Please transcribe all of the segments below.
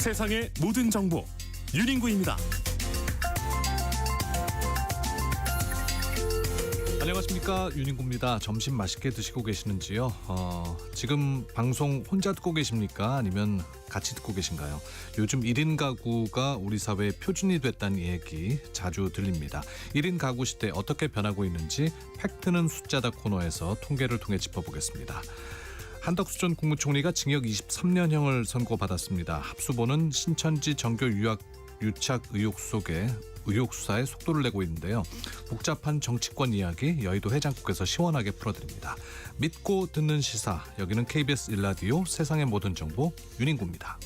세상의 모든 정보 윤인구입니다. 안녕하십니까, 윤인구입니다. 점심 맛있게 드시고 계시는지요? 지금 방송 혼자 듣고 계십니까? 아니면 같이 듣고 계신가요? 요즘 1인 가구가 우리 사회의 표준이 됐다는 얘기 자주 들립니다. 1인 가구 시대 어떻게 변하고 있는지 팩트는 숫자다 코너에서 통계를 통해 짚어보겠습니다. 한덕수 전 국무총리가 징역 23년형을 선고받았습니다. 합수본은 신천지 정교 유착 의혹 속에 의혹 수사에 속도를 내고 있는데요. 복잡한 정치권 이야기 여의도 해장국에서 시원하게 풀어드립니다. 믿고 듣는 시사, 여기는 KBS 1라디오 세상의 모든 정보 윤인구입니다.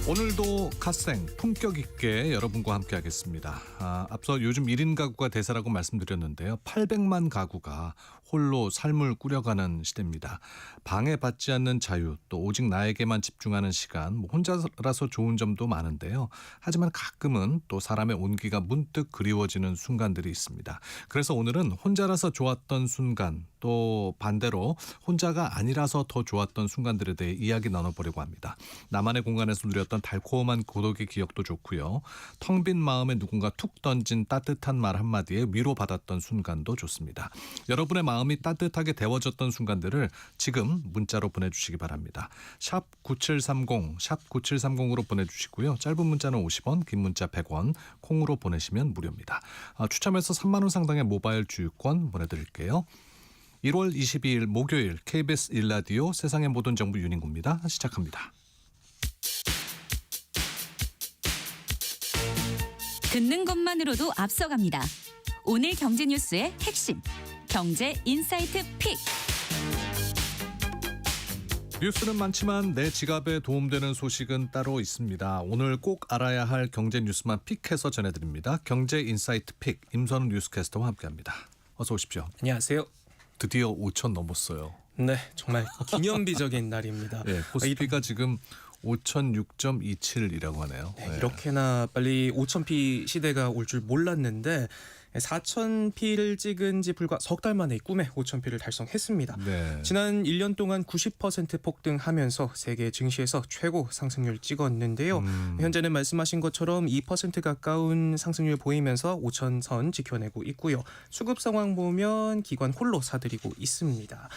오늘도 갓생 품격 있게 여러분과 함께 하겠습니다. 앞서 요즘 1인 가구가 대세라고 말씀드렸는데요. 800만 가구가 홀로 삶을 꾸려가는 시대입니다. 방해받지 않는 자유, 또 오직 나에게만 집중하는 시간, 혼자라서 좋은 점도 많은데요. 하지만 가끔은 또 사람의 온기가 문득 그리워지는 순간들이 있습니다. 그래서 오늘은 혼자라서 좋았던 순간, 또 반대로 혼자가 아니라서 더 좋았던 순간들에 대해 이야기 나눠보려고 합니다. 나만의 공간에서 누렸던 달콤한 고독의 기억도 좋고요. 텅 빈 마음에 누군가 툭 던진 따뜻한 말 한마디에 위로받았던 순간도 좋습니다. 여러분의 마음이 따뜻하게 데워졌던 순간들을 지금 문자로 보내주시기 바랍니다. 샵 9730, 샵 9730으로 보내주시고요. 짧은 문자는 50원, 긴 문자 100원, 콩으로 보내시면 무료입니다. 추첨해서 3만 원 상당의 모바일 주유권 보내드릴게요. 1월 22일 목요일 KBS 1라디오 세상의 모든 정보 윤인구입니다. 시작합니다. 듣는 것만으로도 앞서갑니다. 오늘 경제 뉴스의 핵심, 경제 인사이트 픽. 뉴스는 많지만 내 지갑에 도움되는 소식은 따로 있습니다. 오늘 꼭 알아야 할 경제 뉴스만 픽해서 전해드립니다. 경제 인사이트 픽, 임선우 뉴스캐스터와 함께합니다. 어서 오십시오. 안녕하세요. 드디어 5천 넘었어요. 네, 정말 기념비적인 날입니다. 네, 코스피가 지금 5,006.27이라고 하네요. 네, 이렇게나 빨리 5,000피 시대가 올 줄 몰랐는데 4,000피를 찍은 지 불과 석 달 만에 꿈에 5,000피를 달성했습니다. 네. 지난 1년 동안 90% 폭등하면서 세계 증시에서 최고 상승률 찍었는데요. 현재는 말씀하신 것처럼 2% 가까운 상승률 보이면서 5,000선 지켜내고 있고요. 수급 상황 보면 기관 홀로 사들이고 있습니다.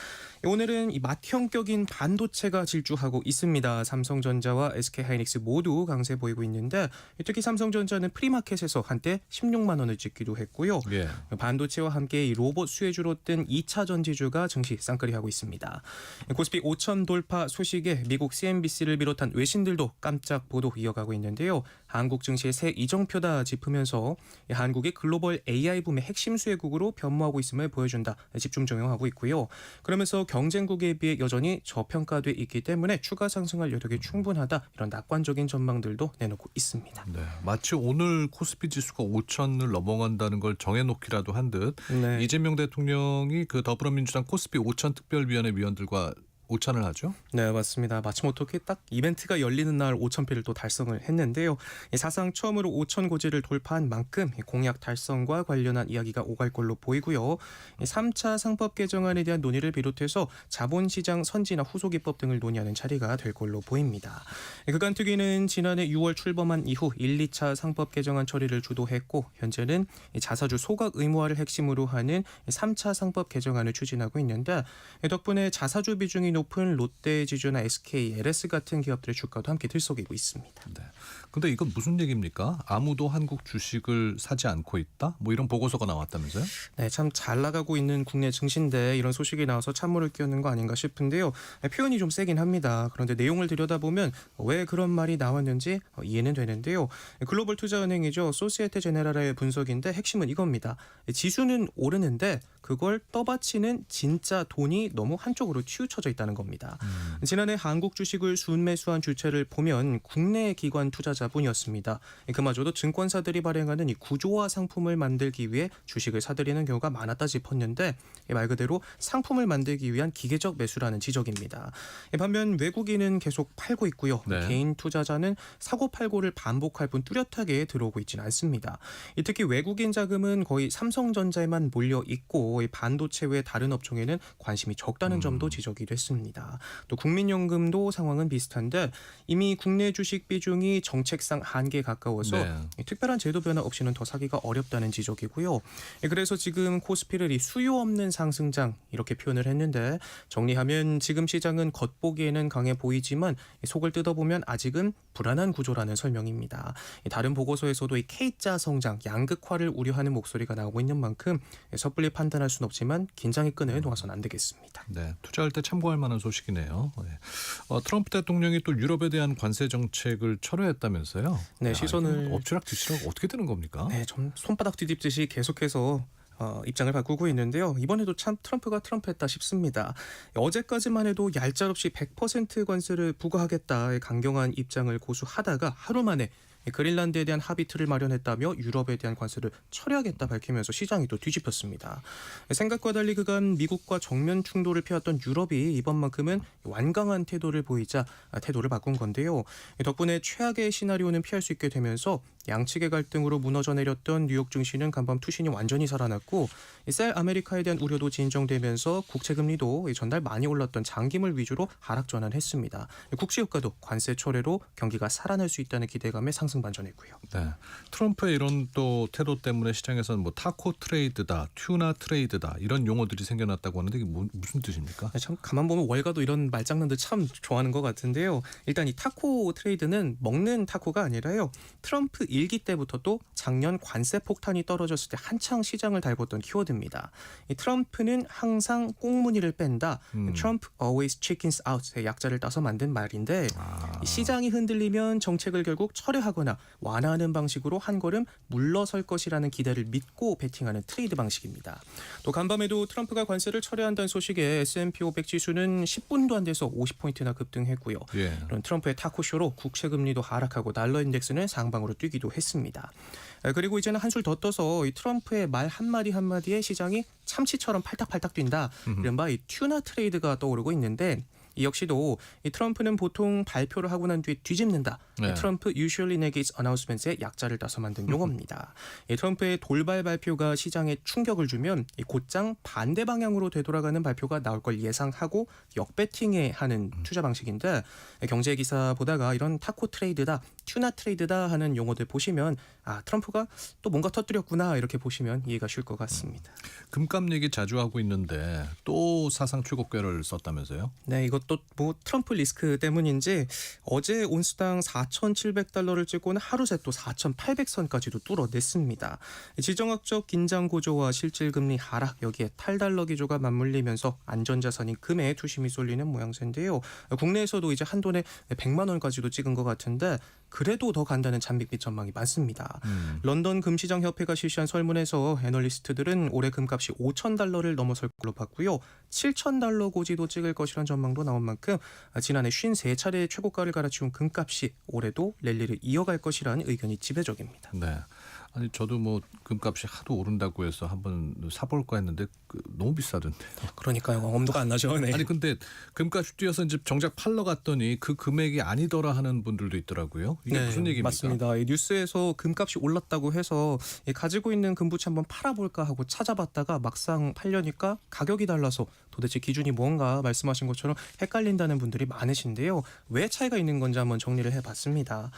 오늘은 이 맏형격인 반도체가 질주하고 있습니다. 삼성전자와 SK하이닉스 모두 강세 보이고 있는데 특히 삼성전자는 프리마켓에서 한때 16만 원을 찍기도 했고요. 예. 반도체와 함께 이 로봇 수혜주로 뜬 2차 전지주가 증시 쌍끌이하고 있습니다. 코스피 5천 돌파 소식에 미국 CNBC를 비롯한 외신들도 깜짝 보도 이어가고 있는데요. 한국 증시의 새 이정표다 짚으면서 한국이 글로벌 AI 붐의 핵심 수혜국으로 변모하고 있음을 보여준다. 집중 적용하고 있고요. 그러면서 경쟁국에 비해 여전히 저평가돼 있기 때문에 추가 상승할 여력이 충분하다. 이런 낙관적인 전망들도 내놓고 있습니다. 네, 마치 오늘 코스피 지수가 5천을 넘어간다는 걸 정해놓기라도 한 듯 네. 이재명 대통령이 그 더불어민주당 코스피 5천 특별위원회 위원들과 오찬을 하죠? 네, 맞습니다. 마침 어떻게 딱 이벤트가 열리는 날 5,000피를 또 달성을 했는데요. 사상 처음으로 5,000 고지를 돌파한 만큼 공약 달성과 관련한 이야기가 오갈 걸로 보이고요. 3차 상법 개정안에 대한 논의를 비롯해서 자본시장 선진화 후속입법 등을 논의하는 자리가 될 걸로 보입니다. 그간 특위는 지난해 6월 출범한 이후 1, 2차 상법 개정안 처리를 주도했고 현재는 자사주 소각 의무화를 핵심으로 하는 3차 상법 개정안을 추진하고 있는데 덕분에 자사주 비중이 높은 롯데지주나 SK, LS 같은 기업들의 주가도 함께 들썩이고 있습니다. 네. 근데 이건 무슨 얘기입니까? 아무도 한국 주식을 사지 않고 있다? 뭐 이런 보고서가 나왔다면서요? 네, 참 잘 나가고 있는 국내 증시인데 이런 소식이 나와서 찬물을 끼얹는 거 아닌가 싶은데요. 표현이 좀 세긴 합니다. 그런데 내용을 들여다보면 왜 그런 말이 나왔는지 이해는 되는데요. 글로벌 투자은행이죠. 소시에테 제네랄의 분석인데 핵심은 이겁니다. 지수는 오르는데 그걸 떠받치는 진짜 돈이 너무 한쪽으로 치우쳐져 있다는 겁니다. 지난해 한국 주식을 순매수한 주체를 보면 국내 기관 투자자분이었습니다. 그마저도 증권사들이 발행하는 이 구조화 상품을 만들기 위해 주식을 사들이는 경우가 많았다 짚었는데 말 그대로 상품을 만들기 위한 기계적 매수라는 지적입니다. 반면 외국인은 계속 팔고 있고요. 네. 개인 투자자는 사고 팔고를 반복할 뿐 뚜렷하게 들어오고 있지는 않습니다. 특히 외국인 자금은 거의 삼성전자에만 몰려 있고 반도체 외 다른 업종에는 관심이 적다는 점도 지적이 됐습니다. 합니다. 또 국민연금도 상황은 비슷한데 이미 국내 주식 비중이 정책상 한계에 가까워서 네. 특별한 제도 변화 없이는 더 사기가 어렵다는 지적이고요. 그래서 지금 코스피를 이 수요 없는 상승장 이렇게 표현을 했는데 정리하면 지금 시장은 겉보기에는 강해 보이지만 속을 뜯어보면 아직은 불안한 구조라는 설명입니다. 다른 보고서에서도 이 K자 성장, 양극화를 우려하는 목소리가 나오고 있는 만큼 섣불리 판단할 수는 없지만 긴장의 끈을 놓아서는 안 되겠습니다. 네, 투자할 때 참고할 만한 소식이네요. 네. 트럼프 대통령이 또 유럽에 대한 관세 정책을 철회했다면서요? 네, 야, 시선을 이거 엎치락 뒤치락 어떻게 되는 겁니까? 네, 좀 손바닥 뒤집듯이 계속해서 입장을 바꾸고 있는데요. 이번에도 참 트럼프가 트럼프했다 싶습니다. 어제까지만 해도 얄짤없이 100% 관세를 부과하겠다 강경한 입장을 고수하다가 하루 만에 그린란드에 대한 합의틀을 마련했다며 유럽에 대한 관세를 철회하겠다 밝히면서 시장이 또 뒤집혔습니다. 생각과 달리 그간 미국과 정면 충돌을 피웠던 유럽이 이번만큼은 완강한 태도를 보이자 태도를 바꾼 건데요. 덕분에 최악의 시나리오는 피할 수 있게 되면서 양측의 갈등으로 무너져 내렸던 뉴욕 증시는 간밤 투신이 완전히 살아났고 셀 아메리카에 대한 우려도 진정되면서 국채 금리도 전날 많이 올랐던 장기물 위주로 하락 전환했습니다. 국시유가도 관세 철회로 경기가 살아날 수 있다는 기대감에 상승 반전했고요. 네, 트럼프의 이런 또 태도 때문에 시장에서는 뭐 타코 트레이드다, 튜나 트레이드다 이런 용어들이 생겨났다고 하는데 이게 무슨 뜻입니까? 참 가만 보면 월가도 이런 말장난들 참 좋아하는 것 같은데요. 일단 이 타코 트레이드는 먹는 타코가 아니라요. 트럼프 일기 때부터 또 작년 관세 폭탄이 떨어졌을 때 한창 시장을 달궜던 키워드입니다. 이 트럼프는 항상 꽁무니를 뺀다. Trump always chickens out의 약자를 따서 만든 말인데 이 시장이 흔들리면 정책을 결국 철회하거나 완화하는 방식으로 한 걸음 물러설 것이라는 기대를 믿고 베팅하는 트레이드 방식입니다. 또 간밤에도 트럼프가 관세를 철회한다는 소식에 S&P 500 지수는 10분도 안 돼서 50포인트나 급등했고요. 예. 이런 트럼프의 타코쇼로 국채 금리도 하락하고 달러 인덱스는 상방으로 뛰기도 했습니다. 그리고 이제는 한술 더 떠서 이 트럼프의 말 한마디 한마디에 시장이 참치처럼 팔딱팔딱 뛴다. 이른바 이 튜나 트레이드가 떠오르고 있는데 이 역시도 이 트럼프는 보통 발표를 하고 난 뒤에 뒤집는다. 네. 트럼프 usually negates announcements의 약자를 따서 만든 용어입니다. 이 트럼프의 돌발 발표가 시장에 충격을 주면 이 곧장 반대 방향으로 되돌아가는 발표가 나올 걸 예상하고 역배팅에 하는 투자 방식인데 경제 기사 보다가 이런 타코 트레이드다, 튜나 트레이드다 하는 용어들 보시면 트럼프가 또 뭔가 터뜨렸구나 이렇게 보시면 이해가 쉬울 것 같습니다. 금값 얘기 자주 하고 있는데 또 사상 최고가를 썼다면서요? 네, 이것도 뭐 트럼프 리스크 때문인지 어제 온수당 4,700달러를 찍고는 하루 새 또 4,800선까지도 뚫어냈습니다. 지정학적 긴장 고조와 실질 금리 하락 여기에 탈달러 기조가 맞물리면서 안전자산인 금에 투심이 쏠리는 모양새인데요. 국내에서도 이제 한돈에 100만 원까지도 찍은 것 같은데 그래도 더 간다는 잠빅빛 전망이 많습니다. 런던 금시장 협회가 실시한 설문에서 애널리스트들은 올해 금값이 5,000달러를 넘어설 걸로 봤고요. 7,000달러 고지도 찍을 것이란 전망도 나온 만큼 지난해 53차례 최고가를 갈아치운 금값이 올해도 랠리를 이어갈 것이라는 의견이 지배적입니다. 네. 아니 저도 뭐 금값이 하도 오른다고 해서 한번 사볼까 했는데 너무 비싸던데요. 그러니까요. 엄두가 안 나죠. 네. 아니 근데 금값이 뛰어서 이제 정작 팔러 갔더니 그 금액이 아니더라 하는 분들도 있더라고요. 이게 무슨 얘기입니까? 맞습니다. 이 뉴스에서 금값이 올랐다고 해서 가지고 있는 금부채 한번 팔아볼까 하고 찾아봤다가 막상 팔려니까 가격이 달라서 도대체 기준이 뭔가 말씀하신 것처럼 헷갈린다는 분들이 많으신데요. 왜 차이가 있는 건지 한번 정리를 해봤습니다.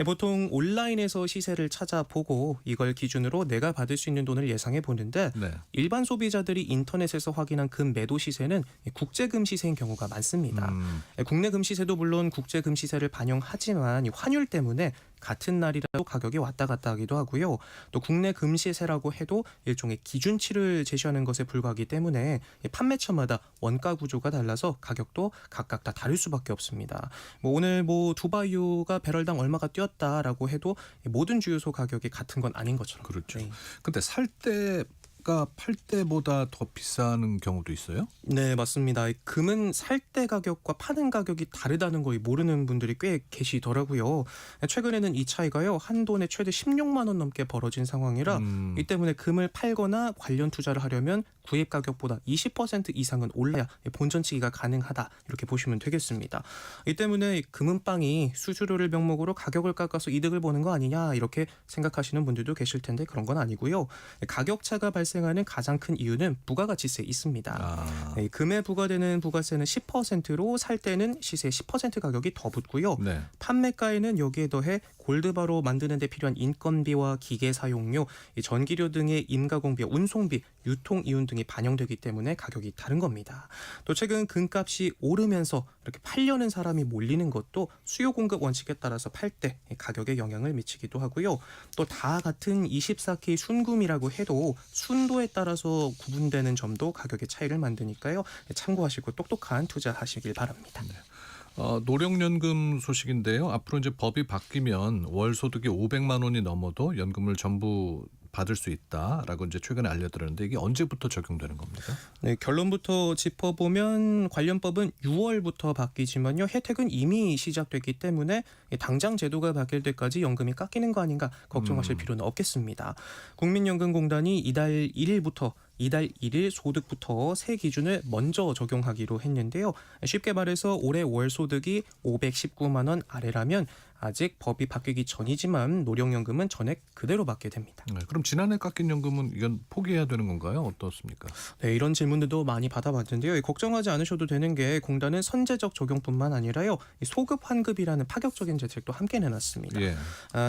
보통 온라인에서 시세를 찾아보고 이걸 기준으로 내가 받을 수 있는 돈을 예상해 보는데 네. 일반 소비자들이 인터넷에서 확인한 금 매도 시세는 국제금 시세인 경우가 많습니다. 국내 금 시세도 물론 국제금 시세를 반영하지만 이 환율 때문에 같은 날이라도 가격이 왔다 갔다 하기도 하고요. 또 국내 금 시세라고 해도 일종의 기준치를 제시하는 것에 불과하기 때문에 판매처마다 원가 구조가 달라서 가격도 각각 다 다를 수밖에 없습니다. 오늘 두바이유가 배럴당 얼마가 뛰었다라고 해도 모든 주유소 가격이 같은 건 아닌 것처럼. 그렇죠. 네. 근데 살 때가 팔 때보다 더 비싼 경우도 있어요? 네, 맞습니다. 금은 살 때 가격과 파는 가격이 다르다는 걸 모르는 분들이 꽤 계시더라고요. 최근에는 이 차이가요. 한 돈에 최대 16만 원 넘게 벌어진 상황이라 이 때문에 금을 팔거나 관련 투자를 하려면 구입 가격보다 20% 이상은 올라야 본전치기가 가능하다 이렇게 보시면 되겠습니다. 이 때문에 금은방이 수수료를 명목으로 가격을 깎아서 이득을 보는 거 아니냐 이렇게 생각하시는 분들도 계실 텐데 그런 건 아니고요. 가격 차가 발생 발생하는 가장 큰 이유는 부가가치세에 있습니다. 네, 금에 부과되는 부가세는 10%로 살 때는 시세 10% 가격이 더 붙고요. 네. 판매가에는 여기에 더해 골드바로 만드는 데 필요한 인건비와 기계 사용료, 이 전기료 등의 임가공비와 운송비, 유통이윤 등이 반영되기 때문에 가격이 다른 겁니다. 또 최근 금값이 오르면서 이렇게 팔려는 사람이 몰리는 것도 수요 공급 원칙에 따라서 팔 때 가격에 영향을 미치기도 하고요. 또 다 같은 24K 순금이라고 해도 순도에 따라서 구분되는 점도 가격의 차이를 만드니까요. 참고하시고 똑똑한 투자하시길 바랍니다. 노령연금 소식인데요. 앞으로 이제 법이 바뀌면 월 소득이 500만 원이 넘어도 연금을 전부 받을 수 있다라고 이제 최근에 알려드렸는데 이게 언제부터 적용되는 겁니까? 네, 결론부터 짚어보면 관련법은 6월부터 바뀌지만요. 혜택은 이미 시작됐기 때문에 당장 제도가 바뀔 때까지 연금이 깎이는 거 아닌가 걱정하실 필요는 없겠습니다. 국민연금공단이 이달 1일부터 이달 1일 소득부터 새 기준을 먼저 적용하기로 했는데요. 쉽게 말해서 올해 월 소득이 519만 원 아래라면 아직 법이 바뀌기 전이지만 노령연금은 전액 그대로 받게 됩니다. 네, 그럼 지난해 깎인 연금은 이건 포기해야 되는 건가요? 어떻습니까? 네, 이런 질문들도 많이 받아봤는데요. 걱정하지 않으셔도 되는 게 공단은 선제적 적용뿐만 아니라요. 이 소급 환급이라는 파격적인 대책도 함께 내놨습니다. 예.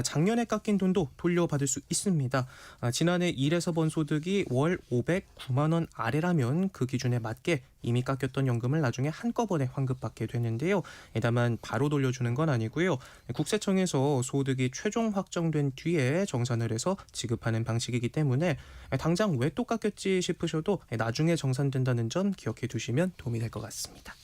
작년에 깎인 돈도 돌려받을 수 있습니다. 지난해 일에서 번 소득이 월 509만 원 아래라면 그 기준에 맞게 이미 깎였던 연금을 나중에 한꺼번에 환급받게 되는데요. 다만 바로 돌려주는 건 아니고요. 국세청에서 소득이 최종 확정된 뒤에 정산을 해서 지급하는 방식이기 때문에 당장 왜 또 깎였지 싶으셔도 나중에 정산된다는 점 기억해 두시면 도움이 될 것 같습니다.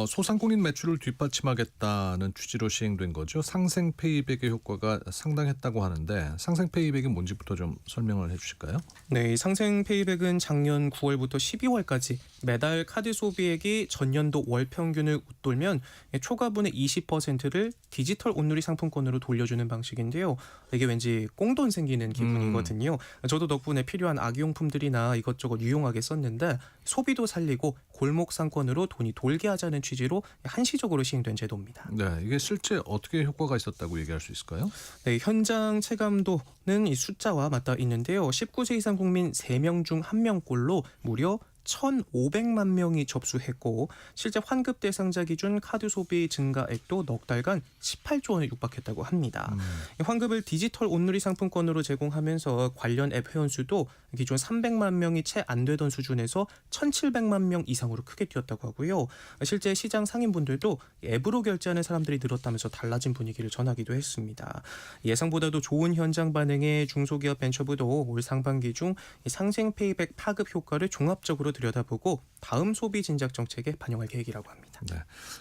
소상공인 매출을 뒷받침하겠다는 취지로 시행된 거죠. 상생 페이백의 효과가 상당했다고 하는데 상생 페이백이 뭔지부터 좀 설명을 해주실까요? 네, 이 상생 페이백은 작년 9월부터 12월까지 매달 카드 소비액이 전년도 월 평균을 웃돌면 초과분의 20%를 디지털 온누리 상품권으로 돌려주는 방식인데요. 이게 왠지 꽁돈 생기는 기분이거든요. 저도 덕분에 필요한 아기용품들이나 이것저것 유용하게 썼는데 소비도 살리고 골목 상권으로 돈이 돌게 하자는 취지로 한시적으로 시행된 제도입니다. 네, 이게 실제 어떻게 효과가 있었다고 얘기할 수 있을까요? 네, 현장 체감도는 이 숫자와 맞닿아 있는데요. 19세 이상 국민 3명 중 1명꼴로 무려 1,500만 명이 접수했고 실제 환급 대상자 기준 카드 소비 증가액도 넉 달간 18조 원에 육박했다고 합니다. 환급을 디지털 온누리 상품권으로 제공하면서 관련 앱 회원 수도 기존 300만 명이 채 안 되던 수준에서 1,700만 명 이상으로 크게 뛰었다고 하고요. 실제 시장 상인분들도 앱으로 결제하는 사람들이 늘었다면서 달라진 분위기를 전하기도 했습니다. 예상보다도 좋은 현장 반응에 중소기업 벤처부도 올 상반기 중 상생 페이백 파급 효과를 종합적으로 들여다보고 다음 소비 진작 정책에 반영할 계획이라고 합니다. 네,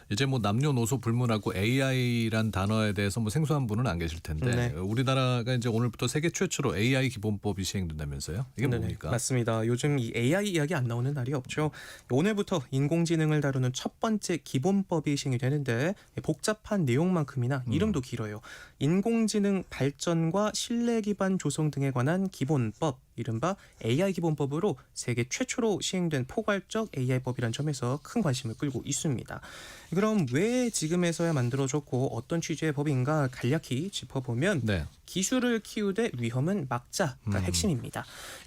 이제 뭐 남녀노소 불문하고 AI란 단어에 대해서 뭐 생소한 분은 안 계실 텐데 네. 우리나라가 이제 오늘부터 세계 최초로 AI 기본법이 시행된다면서요? 이게 네네, 뭡니까? 맞습니다. 요즘 이 AI 이야기 안 나오는 날이 없죠. 오늘부터 인공지능을 다루는 첫 번째 기본법이 시행이 되는데 복잡한 내용만큼이나 이름도 길어요. 인공지능 발전과 신뢰 기반 조성 등에 관한 기본법, 이른바 AI 기본법으로 세계 최초로 시행된 포괄적 AI법이라는 점에서 큰 관심을 끌고 있습니다. 그럼 왜 지금에서야 만들어졌고 어떤 취지의 법인가 간략히 짚어보면 네. 기술을 키우되 위험은 막자가 핵심입니다.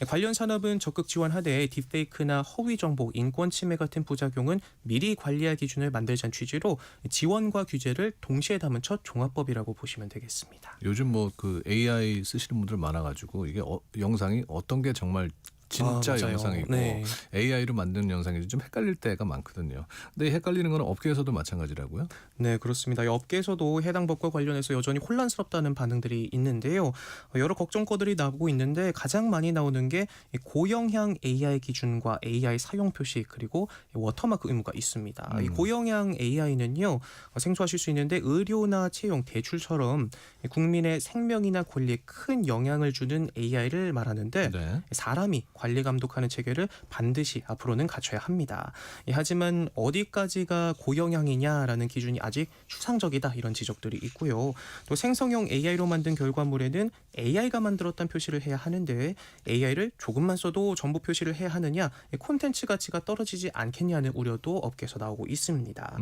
관련 산업은 적극 지원하되 딥페이크나 허위 정보, 인권 침해 같은 부작용은 미리 관리할 기준을 만들자는 취지로 지원과 규제를 동시에 담은 첫 종합법이라고 보시면 되겠습니다. 요즘 뭐 그 AI 쓰시는 분들 많아가지고 이게 영상이 어떤 게 정말 진짜 맞아요. 영상이고 네. AI로 만든 영상이 좀 헷갈릴 때가 많거든요. 근데 헷갈리는 건 업계에서도 마찬가지라고요? 네, 그렇습니다. 업계에서도 해당 법과 관련해서 여전히 혼란스럽다는 반응들이 있는데요. 여러 걱정거들이 나오고 있는데 가장 많이 나오는 게 고영향 AI 기준과 AI 사용 표시 그리고 워터마크 의무가 있습니다. 이 고영향 AI는요. 생소하실 수 있는데 의료나 채용, 대출처럼 국민의 생명이나 권리에 큰 영향을 주는 AI를 말하는데 네. 사람이 관리 감독하는 체계를 반드시 앞으로는 갖춰야 합니다. 하지만 어디까지가 고영향이냐라는 기준이 아직 추상적이다 이런 지적들이 있고요. 또 생성형 AI로 만든 결과물에는 AI가 만들었다는 표시를 해야 하는데 AI를 조금만 써도 전부 표시를 해야 하느냐 콘텐츠 가치가 떨어지지 않겠냐는 우려도 업계에서 나오고 있습니다.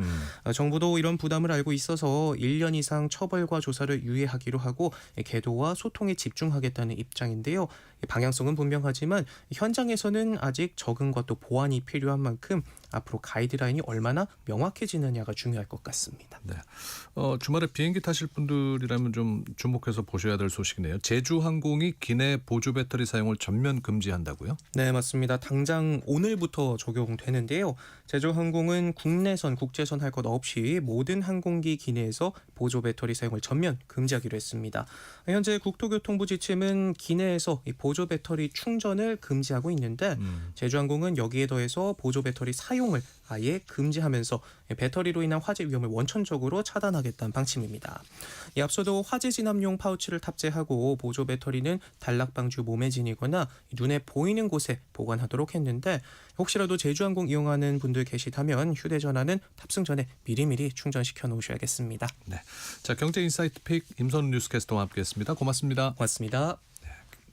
정부도 이런 부담을 알고 있어서 1년 이상 처벌과 조사를 유예하기로 하고 계도와 소통에 집중하겠다는 입장인데요. 방향성은 분명하지만 현장에서는 아직 적응과 또 보완이 필요한 만큼 앞으로 가이드라인이 얼마나 명확해지느냐가 중요할 것 같습니다. 네. 주말에 비행기 타실 분들이라면 좀 주목해서 보셔야 될 소식이네요. 제주항공이 기내 보조 배터리 사용을 전면 금지한다고요? 네, 맞습니다. 당장 오늘부터 적용되는데요. 제주항공은 국내선, 국제선 할 것 없이 모든 항공기 기내에서 보조 배터리 사용을 전면 금지하기로 했습니다. 현재 국토교통부 지침은 기내에서 이 보조 배터리 충전을 금지하고 있는데 제주항공은 여기에 더해서 보조 배터리 사용을 아예 금지하면서 배터리로 인한 화재 위험을 원천적으로 차단하겠다는 방침입니다. 앞서도 화재 진압용 파우치를 탑재하고 보조 배터리는 단락 방지 몸에 지니거나 눈에 보이는 곳에 보관하도록 했는데 혹시라도 제주항공 이용하는 분들 계시다면 휴대전화는 탑승 전에 미리미리 충전시켜 놓으셔야겠습니다. 네. 자, 경제 인사이트 픽 임선우 뉴스캐스터와 함께했습니다. 고맙습니다. 고맙습니다.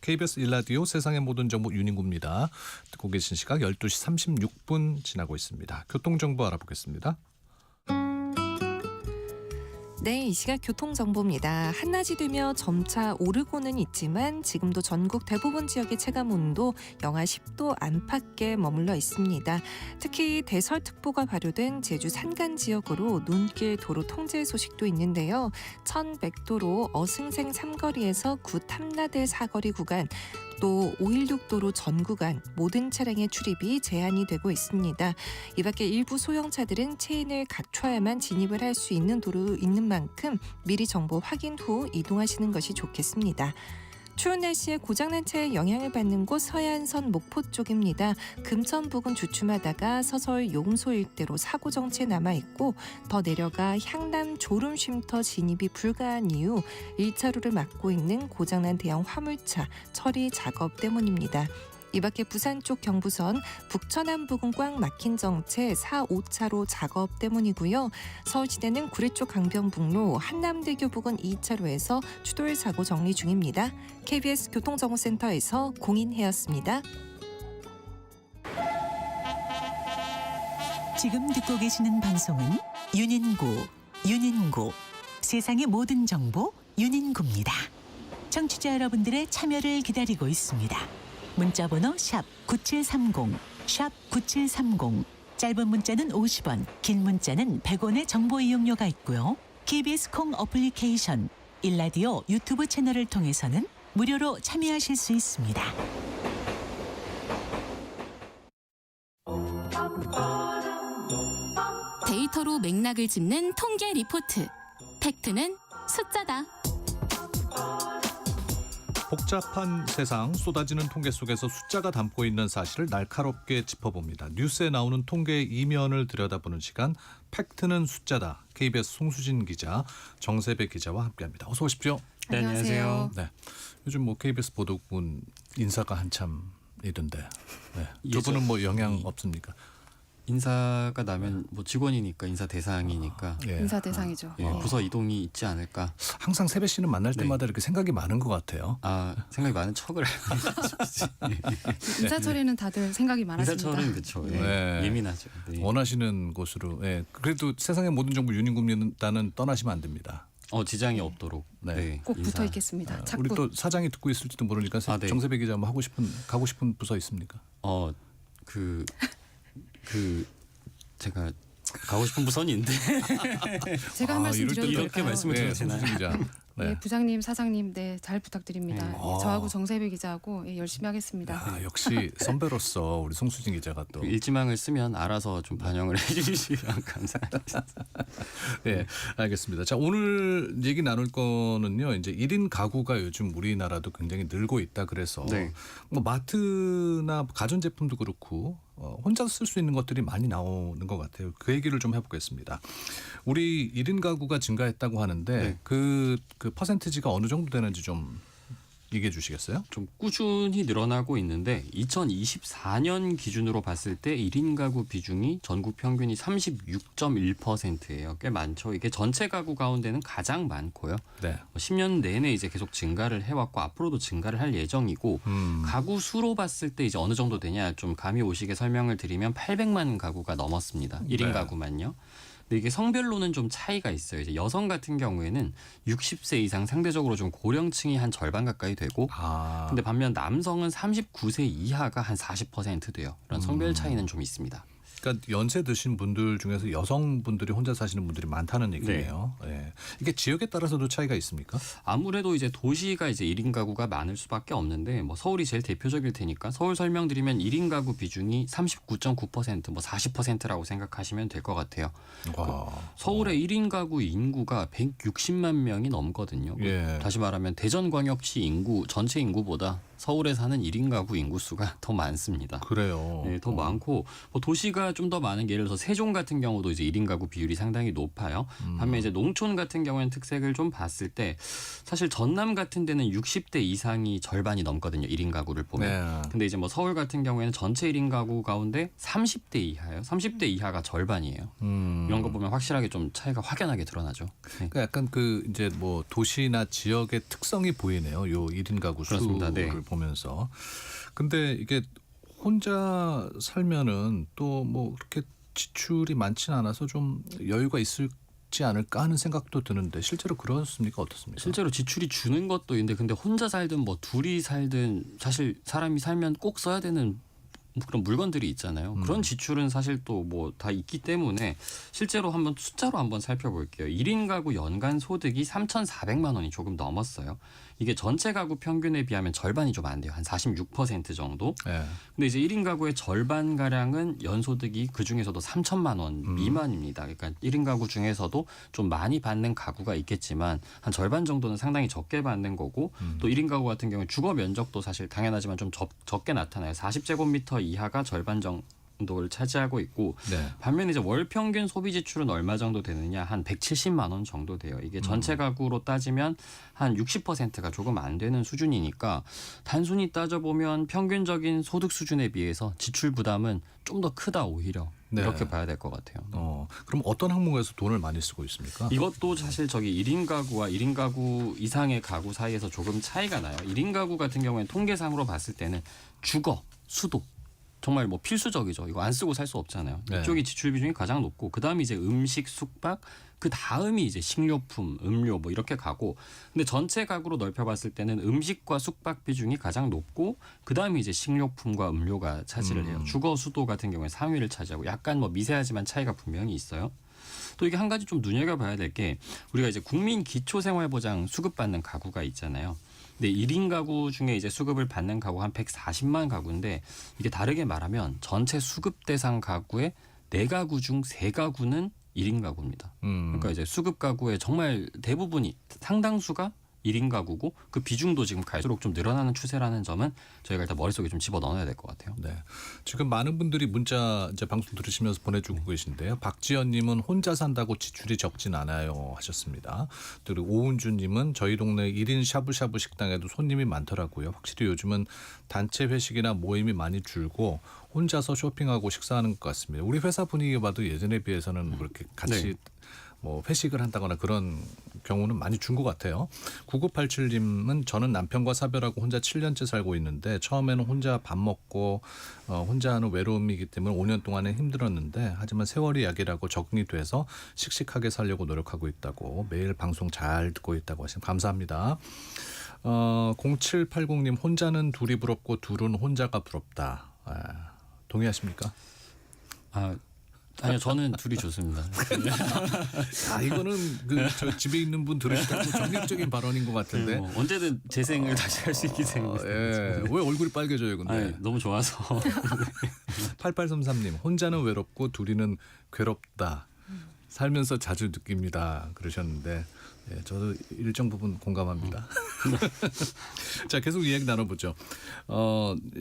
KBS 1라디오 세상의 모든 정보 윤인구입니다. 듣고 계신 시각 12시 36분 지나고 있습니다. 교통정보 알아보겠습니다. 네, 이 시각 교통정보입니다. 한낮이 되며 점차 오르고는 있지만 지금도 전국 대부분 지역의 체감온도 영하 10도 안팎에 머물러 있습니다. 특히 대설특보가 발효된 제주 산간 지역으로 눈길 도로 통제 소식도 있는데요. 1100도로 어승생 삼거리에서 구 탐라대 사거리 구간 또 516도로 전 구간 모든 차량의 출입이 제한이 되고 있습니다. 이 밖에 일부 소형차들은 체인을 갖춰야만 진입을 할 수 있는 도로 있는 만큼 미리 정보 확인 후 이동하시는 것이 좋겠습니다. 추운 날씨에 고장난 차에 영향을 받는 곳 서해안선 목포 쪽입니다. 금천 부근 주춤하다가 서서울 용소 일대로 사고 정체 남아있고 더 내려가 향남 졸음쉼터 진입이 불가한 이후 1차로를 막고 있는 고장난 대형 화물차 처리 작업 때문입니다. 이 밖에 부산 쪽 경부선 북천안 부근 꽉 막힌 정체 4, 5차로 작업 때문이고요. 서울시내는 구리 쪽 강변북로 한남대교 부근 2차로에서 추돌 사고 정리 중입니다. KBS 교통정보센터에서 공인혜였습니다. 지금 듣고 계시는 방송은 윤인구 세상의 모든 정보 윤인구입니다. 청취자 여러분들의 참여를 기다리고 있습니다. 문자번호 샵 9730, 샵 9730. 짧은 문자는 50원, 긴 문자는 100원의 정보 이용료가 있고요. KBS 콩 어플리케이션, 일라디오 유튜브 채널을 통해서는 무료로 참여하실 수 있습니다. 데이터로 맥락을 짚는 통계 리포트. 팩트는 숫자다. 복잡한 세상 쏟아지는 통계 속에서 숫자가 담고 있는 사실을 날카롭게 짚어봅니다. 뉴스에 나오는 통계의 이면을 들여다보는 시간 팩트는 숫자다. KBS 송수진 기자, 정세배 기자와 함께합니다. 어서 오십시오. 네, 안녕하세요. 네, 요즘 뭐 KBS 보도국은 인사가 한참이던데 네. 두 분은 뭐 영향 없습니까? 인사가 나면 뭐 직원이니까 인사 대상이니까 예. 인사 대상이죠. 예, 부서 이동이 있지 않을까. 항상 세배 씨는 만날 때마다 이렇게 생각이 많은 것 같아요. 아, 생각이 많은 척을 인사 처리는 다들 생각이 많았습니다. 인사처는 그렇죠. 예, 네. 예민하죠. 네. 원하시는 곳으로. 예. 그래도 세상의 모든 정보 윤인구입니다는 떠나시면 안 됩니다. 지장이 없도록. 네. 네, 꼭 인사. 붙어 있겠습니다. 자꾸 우리 또 사장이 듣고 있을지도 모르니까 네. 정세배 기자 뭐 가고 싶은 부서 있습니까? 제가 가고 싶은 부서는 있는데 제가 한 말씀 이럴 때 드려도 이렇게 될까요? 말씀을 드리시나요? 송수진 기자. 네. 네, 부장님, 사장님, 네, 잘 부탁드립니다. 네. 예, 저하고 정세배 기자하고 열심히 하겠습니다. 아, 역시 선배로서 우리 송수진 기자가 또. 일지망을 쓰면 알아서 좀 반영을 해주시면 감사하겠습니다. 네, 알겠습니다. 자, 오늘 얘기 나눌 거는요. 이제 1인 가구가 요즘 우리나라도 굉장히 늘고 있다 그래서 네. 뭐 마트나 가전제품도 그렇고 혼자 쓸 수 있는 것들이 많이 나오는 것 같아요. 그 얘기를 좀 해보겠습니다. 우리 1인 가구가 증가했다고 하는데 네. 그 퍼센티지가 어느 정도 되는지 좀 얘기해 주시겠어요? 좀 꾸준히 늘어나고 있는데 2024년 기준으로 봤을 때 1인 가구 비중이 전국 평균이 36.1%예요. 꽤 많죠. 이게 전체 가구 가운데는 가장 많고요. 네. 10년 내내 이제 계속 증가를 해왔고 앞으로도 증가를 할 예정이고 가구 수로 봤을 때 이제 어느 정도 되냐 좀 감이 오시게 설명을 드리면 800만 가구가 넘었습니다. 1인 네. 가구만요. 근데 이게 성별로는 좀 차이가 있어요. 이제 여성 같은 경우에는 60세 이상 상대적으로 좀 고령층이 한 절반 가까이 되고 근데 반면 남성은 39세 이하가 한 40% 돼요. 이런 성별 차이는 좀 있습니다. 그러니까 연세 드신 분들 중에서 여성분들이 혼자 사시는 분들이 많다는 얘기네요. 예. 이게 지역에 따라서도 차이가 있습니까? 아무래도 이제 도시가 이제 1인 가구가 많을 수밖에 없는데 뭐 서울이 제일 대표적일 테니까 서울 설명드리면 1인 가구 비중이 39.9% 뭐 40%라고 생각하시면 될 것 같아요. 와. 서울의 1인 가구 인구가 160만 명이 넘거든요. 예. 다시 말하면 대전광역시 인구 전체 인구보다 서울에 사는 1인 가구 인구 수가 더 많습니다. 그래요. 네, 더 많고 뭐 도시가 좀 더 많은 게 예를 들어서 세종 같은 경우도 이제 1인 가구 비율이 상당히 높아요. 반면 이제 농촌 같은 경우에는 특색을 좀 봤을 때 사실 전남 같은 데는 60대 이상이 절반이 넘거든요. 1인 가구를 보면. 네. 근데 이제 뭐 서울 같은 경우에는 전체 1인 가구 가운데 30대 이하예요. 30대 이하가 절반이에요. 이런 거 보면 확실하게 좀 차이가 확연하게 드러나죠. 네. 그러니까 약간 그 이제 뭐 도시나 지역의 특성이 보이네요. 요 1인 가구 그렇습니다. 수를 네. 보면서. 근데 이게 혼자 살면은 또 뭐 그렇게 지출이 많지는 않아서 좀 여유가 있을지 않을까 하는 생각도 드는데 실제로 그렇습니까? 어떻습니까? 실제로 지출이 주는 것도 있는데 근데 혼자 살든 뭐 둘이 살든 사실 사람이 살면 꼭 써야 되는 그런 물건들이 있잖아요. 그런 지출은 사실 또 뭐 다 있기 때문에 실제로 한번 숫자로 한번 살펴볼게요. 1인 가구 연간 소득이 3,400만 원이 조금 넘었어요. 이게 전체 가구 평균에 비하면 절반이 좀 안 돼요. 한 46% 정도. 네. 근데 이제 1인 가구의 절반 가량은 연소득이 그 중에서도 3천만 원 미만입니다. 그러니까 1인 가구 중에서도 좀 많이 받는 가구가 있겠지만 한 절반 정도는 상당히 적게 받는 거고 또 1인 가구 같은 경우에 주거 면적도 사실 당연하지만 좀 적게 나타나요. 40제곱미터 이하가 절반 정도를 차지하고 있고 네. 반면에 이제 월 평균 소비 지출은 얼마 정도 되느냐 한 170만 원 정도 돼요. 이게 전체 가구로 따지면 한 60%가 조금 안 되는 수준이니까 단순히 따져보면 평균적인 소득 수준에 비해서 지출 부담은 좀 더 크다 오히려 네. 이렇게 봐야 될 것 같아요. 그럼 어떤 항목에서 돈을 많이 쓰고 있습니까? 이것도 사실 저기 1인 가구와 1인 가구 이상의 가구 사이에서 조금 차이가 나요. 1인 가구 같은 경우에는 통계상으로 봤을 때는 주거, 수도 정말 뭐 필수적이죠. 이거 안 쓰고 살 수 없잖아요. 네. 이쪽이 지출 비중이 가장 높고 그다음이 이제 음식, 숙박, 그 다음이 이제 식료품, 음료 뭐 이렇게 가고 근데 전체 가구로 넓혀봤을 때는 음식과 숙박 비중이 가장 높고 그다음이 이제 식료품과 음료가 차지를 해요. 주거, 수도 같은 경우에 상위를 차지하고 약간 뭐 미세하지만 차이가 분명히 있어요. 또 이게 한 가지 좀 눈여겨봐야 될 게 우리가 이제 국민 기초생활보장 수급받는 가구가 있잖아요. 근데 1인 가구 중에 이제 수급을 받는 가구가 한 140만 가구인데 이게 다르게 말하면 전체 수급 대상 가구의 4가구 중 3가구는 1인 가구입니다. 그러니까 이제 수급 가구의 정말 대부분이 상당수가 1인 가구고 그 비중도 지금 갈수록 좀 늘어나는 추세라는 점은 저희가 일단 머릿속에 좀 집어넣어야 될 것 같아요. 네. 지금 많은 분들이 문자 이제 방송 들으시면서 보내주고 계신데요. 박지연님은 혼자 산다고 지출이 적진 않아요 하셨습니다. 그리고 오은주님은 저희 동네 1인 샤브샤브 식당에도 손님이 많더라고요. 확실히 요즘은 단체 회식이나 모임이 많이 줄고 혼자서 쇼핑하고 식사하는 것 같습니다. 우리 회사 분위기 봐도 예전에 비해서는 그렇게 같이 네. 뭐 회식을 한다거나 그런 경우는 많이 준 것 같아요. 9987님은 저는 남편과 사별하고 혼자 7년째 살고 있는데 처음에는 혼자 밥 먹고 혼자 하는 외로움이기 때문에 5년 동안은 힘들었는데 하지만 세월이 약이라고 적응이 돼서 씩씩하게 살려고 노력하고 있다고 매일 방송 잘 듣고 있다고 하시면 감사합니다. 0780님 혼자는 둘이 부럽고 둘은 혼자가 부럽다. 동의하십니까? 아니요, 저는 둘이 좋습니다. 이거는 저 집에 있는 분 들으시다고 정립적인 발언인 것 같은데. 언제든 재생을 다시 할 수 있기 때문에. 왜 얼굴이 빨개져요, 근데? 너무 좋아서. 8833님 혼자는 외롭고 둘이는 괴롭다. 살면서 자주 느낍니다. 그러셨는데 저도 일정 부분 공감합니다. 자, 계속 이야기 나눠보죠.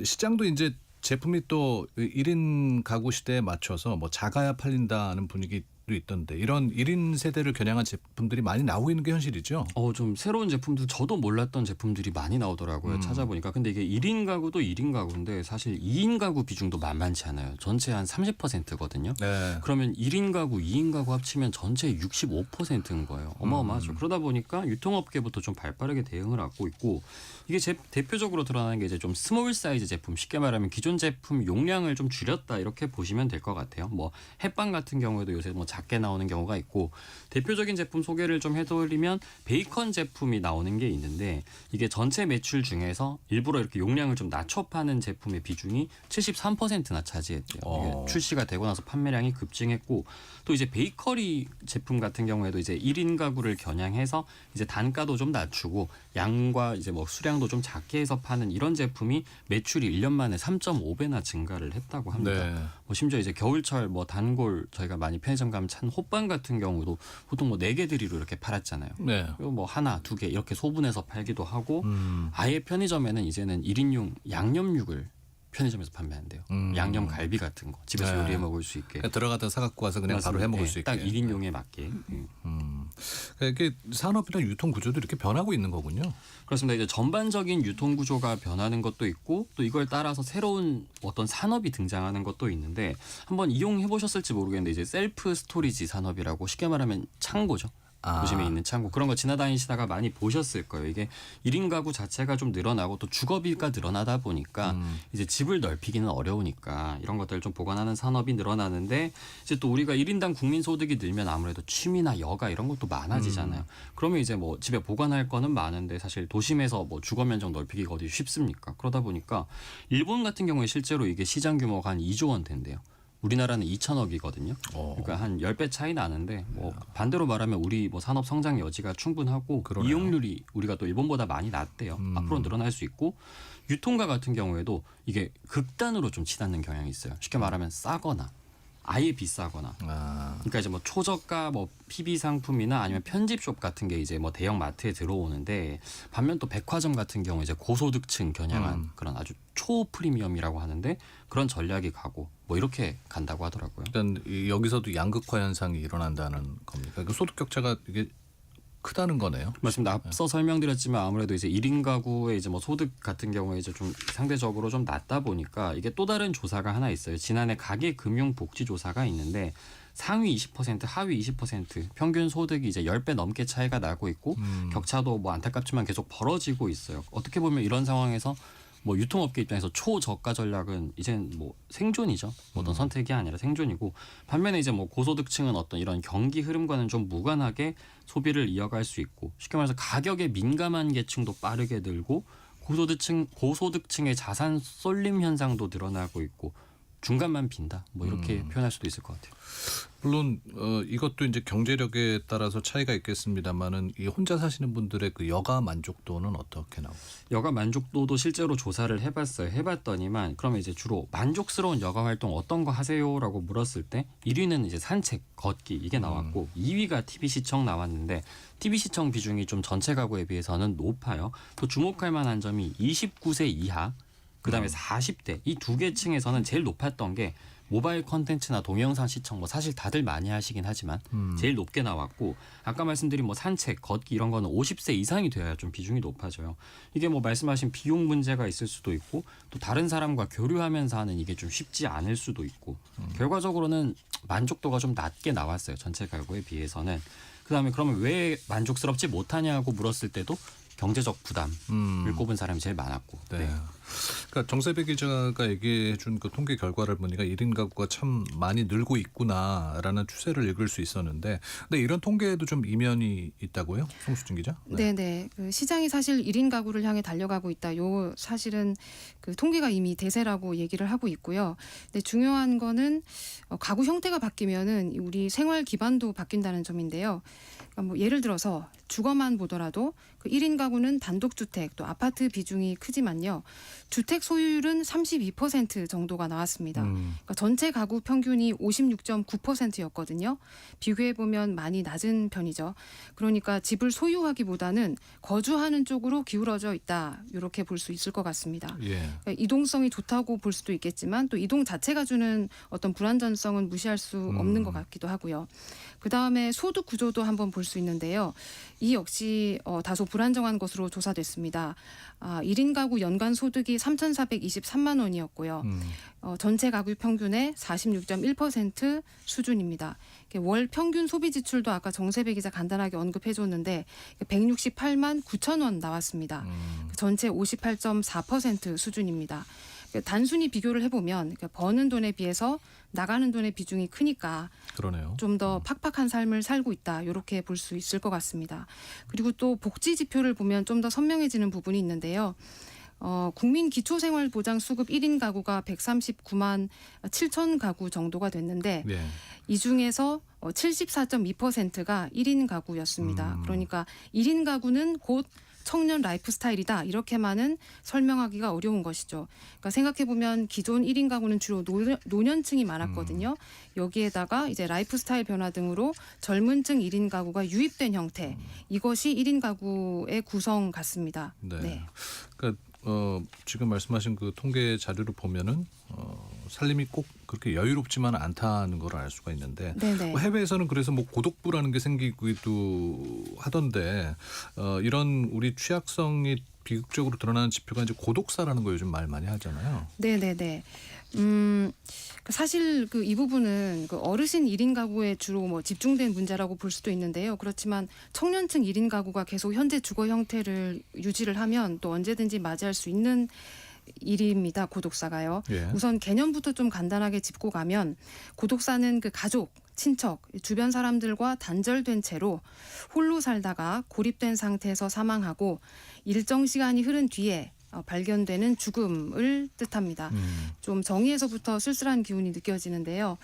시장도 이제 제품이 또 1인 가구 시대에 맞춰서 뭐 작아야 팔린다는 분위기도 있던데 이런 1인 세대를 겨냥한 제품들이 많이 나오고 있는 게 현실이죠. 좀 새로운 제품들 저도 몰랐던 제품들이 많이 나오더라고요. 찾아보니까. 근데 이게 1인 가구도 1인 가구인데 사실 2인 가구 비중도 만만치 않아요. 전체 한 30%거든요. 네. 그러면 1인 가구, 2인 가구 합치면 전체 65%인 거예요. 어마어마하죠. 그러다 보니까 유통업계부터 좀 발빠르게 대응을 하고 있고 이게 대표적으로 드러나는 게 이제 좀 스몰 사이즈 제품, 쉽게 말하면 기존 제품 용량을 좀 줄였다 이렇게 보시면 될 것 같아요. 뭐 햇빵 같은 경우에도 요새 뭐 작게 나오는 경우가 있고 대표적인 제품 소개를 좀 해드리면 베이컨 제품이 나오는 게 있는데 이게 전체 매출 중에서 일부러 이렇게 용량을 좀 낮춰 파는 제품의 비중이 73%나 차지했대요. 이게 출시가 되고 나서 판매량이 급증했고 또 이제 베이커리 제품 같은 경우에도 이제 1인 가구를 겨냥해서 이제 단가도 좀 낮추고 양과 이제 뭐 수량도 좀 작게 해서 파는 이런 제품이 매출이 1년 만에 3.5배나 증가를 했다고 합니다. 네. 뭐 심지어 이제 겨울철 뭐 단골 저희가 많이 편의점 가면 찬 호빵 같은 경우도 보통 뭐 4개 드리로 이렇게 팔았잖아요. 네. 그리고 뭐 하나, 2개 이렇게 소분해서 팔기도 하고 아예 편의점에는 이제는 1인용 양념육을 편의점에서 판매한대요. 양념 갈비 같은 거 집에서 네. 요리해 먹을 수 있게. 그냥 들어가다 사갖고 와서 그냥 바로 맞습니다. 해 먹을 네, 수 있게. 딱 1인용에 맞게. 그러니까 이게 산업이나 유통 구조도 이렇게 변하고 있는 거군요. 그렇습니다. 이제 전반적인 유통 구조가 변하는 것도 있고 또 이걸 따라서 새로운 어떤 산업이 등장하는 것도 있는데 한번 이용해 보셨을지 모르겠는데 이제 셀프 스토리지 산업이라고 쉽게 말하면 창고죠. 도심에 있는 창고 그런 거 지나다니시다가 많이 보셨을 거예요. 이게 1인 가구 자체가 좀 늘어나고 또 주거비가 늘어나다 보니까 이제 집을 넓히기는 어려우니까 이런 것들을 좀 보관하는 산업이 늘어나는데 이제 또 우리가 1인당 국민 소득이 늘면 아무래도 취미나 여가 이런 것도 많아지잖아요. 그러면 이제 뭐 집에 보관할 거는 많은데 사실 도심에서 뭐 주거 면적 넓히기가 어디 쉽습니까? 그러다 보니까 일본 같은 경우에 실제로 이게 시장 규모가 한 2조 원 된대요. 우리나라는 2천억이거든요. 그러니까 한 10배 차이 나는데 뭐 반대로 말하면 우리 뭐 산업 성장 여지가 충분하고 그러네요. 이용률이 우리가 또 일본보다 많이 낮대요. 앞으로 늘어날 수 있고 유통가 같은 경우에도 이게 극단으로 좀 치닫는 경향이 있어요. 쉽게 말하면 싸거나 아예 비싸거나. 그러니까 이제 뭐 초저가 뭐 PB 상품이나 아니면 편집숍 같은 게 이제 뭐 대형 마트에 들어오는데 반면 또 백화점 같은 경우 이제 고소득층 겨냥한 그런 아주 초 프리미엄이라고 하는데 그런 전략이 가고 뭐 이렇게 간다고 하더라고요. 일단 여기서도 양극화 현상이 일어난다는 겁니까? 그 소득 격차가 이게 크다는 거네요. 맞습니다. 앞서 설명드렸지만 아무래도 이제 1인 가구의 이제 뭐 소득 같은 경우에 이제 좀 상대적으로 좀 낮다 보니까 이게 또 다른 조사가 하나 있어요. 지난해 가계금융복지조사가 있는데 상위 20%, 하위 20% 평균 소득이 이제 10배 넘게 차이가 나고 있고 격차도 뭐 안타깝지만 계속 벌어지고 있어요. 어떻게 보면 이런 상황에서 뭐 유통업계 입장에서 초저가 전략은 이젠 뭐 생존이죠. 어떤 선택이 아니라 생존이고 반면에 이제 뭐 고소득층은 어떤 이런 경기 흐름과는 좀 무관하게 소비를 이어갈 수 있고 쉽게 말해서 가격에 민감한 계층도 빠르게 늘고 고소득층의 자산 쏠림 현상도 늘어나고 있고 중간만 빈다. 뭐 이렇게 표현할 수도 있을 것 같아요. 물론 이것도 이제 경제력에 따라서 차이가 있겠습니다만은 이 혼자 사시는 분들의 그 여가 만족도는 어떻게 나오고 있어요? 여가 만족도도 실제로 조사를 해봤어요. 해봤더니만 그러면 이제 주로 만족스러운 여가 활동 어떤 거 하세요라고 물었을 때 1위는 이제 산책, 걷기 이게 나왔고 2위가 TV 시청 나왔는데 TV 시청 비중이 좀 전체 가구에 비해서는 높아요. 또 주목할 만한 점이 29세 이하 그다음에 40대 이 두 개 층에서는 제일 높았던 게 모바일 컨텐츠나 동영상 시청 뭐 사실 다들 많이 하시긴 하지만 제일 높게 나왔고 아까 말씀드린 뭐 산책, 걷기 이런 거는 50세 이상이 돼야 좀 비중이 높아져요. 이게 뭐 말씀하신 비용 문제가 있을 수도 있고 또 다른 사람과 교류하면서 하는 이게 좀 쉽지 않을 수도 있고 결과적으로는 만족도가 좀 낮게 나왔어요. 전체 가구에 비해서는. 그다음에 그러면 왜 만족스럽지 못하냐고 물었을 때도 경제적 부담을 꼽은 사람이 제일 많았고. 네. 그러니까 정세배 기자가 얘기해 준 그 통계 결과를 보니까 1인 가구가 참 많이 늘고 있구나라는 추세를 읽을 수 있었는데 근데 이런 통계에도 좀 이면이 있다고요? 송수진 기자? 네네. 그 시장이 사실 1인 가구를 향해 달려가고 있다. 요 사실은 그 통계가 이미 대세라고 얘기를 하고 있고요. 근데 중요한 거는 가구 형태가 바뀌면은 우리 생활 기반도 바뀐다는 점인데요. 그러니까 뭐 예를 들어서 주거만 보더라도 그 1인 가구는 단독주택 또 아파트 비중이 크지만요. 주택 소유율은 32% 정도가 나왔습니다. 그러니까 전체 가구 평균이 56.9%였거든요. 비교해보면 많이 낮은 편이죠. 그러니까 집을 소유하기보다는 거주하는 쪽으로 기울어져 있다. 이렇게 볼 수 있을 것 같습니다. 예. 그러니까 이동성이 좋다고 볼 수도 있겠지만 또 이동 자체가 주는 어떤 불안전성은 무시할 수 없는 것 같기도 하고요. 그다음에 소득 구조도 한번 볼 수 있는데요. 이 역시 다소 불안정한 것으로 조사됐습니다. 1인 가구 연간 소득이 3,423만 원이었고요. 전체 가구 평균의 46.1% 수준입니다. 월 평균 소비 지출도 아까 정세배 기자 간단하게 언급해줬는데 168만 9천 원 나왔습니다. 전체 58.4% 수준입니다. 단순히 비교를 해보면 버는 돈에 비해서 나가는 돈의 비중이 크니까 그러네요. 좀 더 팍팍한 삶을 살고 있다. 이렇게 볼 수 있을 것 같습니다. 그리고 또 복지 지표를 보면 좀 더 선명해지는 부분이 있는데요. 국민 기초생활보장 수급 1인 가구가 139만 7천 가구 정도가 됐는데 예. 이 중에서 74.2%가 1인 가구였습니다. 그러니까 1인 가구는 곧 청년 라이프 스타일이다. 이렇게만은 설명하기가 어려운 것이죠. 그러니까 생각해 보면 기존 1인 가구는 주로 노년층이 많았거든요. 여기에다가 이제 라이프 스타일 변화 등으로 젊은층 1인 가구가 유입된 형태. 이것이 1인 가구의 구성 같습니다. 네. 그러니까 지금 말씀하신 그 통계 자료를 보면은 살림이 꼭 그렇게 여유롭지만 않다는 걸 알 수가 있는데 네네. 해외에서는 그래서 뭐 고독부라는 게 생기기도 하던데 이런 우리 취약성이 비극적으로 드러나는 지표가 이제 고독사라는 거 요즘 말 많이 하잖아요. 네네네. 사실 이 부분은 어르신 1인 가구에 주로 뭐 집중된 문제라고 볼 수도 있는데요. 그렇지만 청년층 1인 가구가 계속 현재 주거 형태를 유지를 하면 또 언제든지 맞이할 수 있는 일입니다. 고독사가요. 예. 우선 개념부터 좀 간단하게 짚고 가면 고독사는 가족, 친척, 주변 사람들과 단절된 채로 홀로 살다가 고립된 상태에서 사망하고 일정 시간이 흐른 뒤에 발견되는 죽음을 뜻합니다. 좀 정의에서부터 쓸쓸한 기운이 느껴지는데요.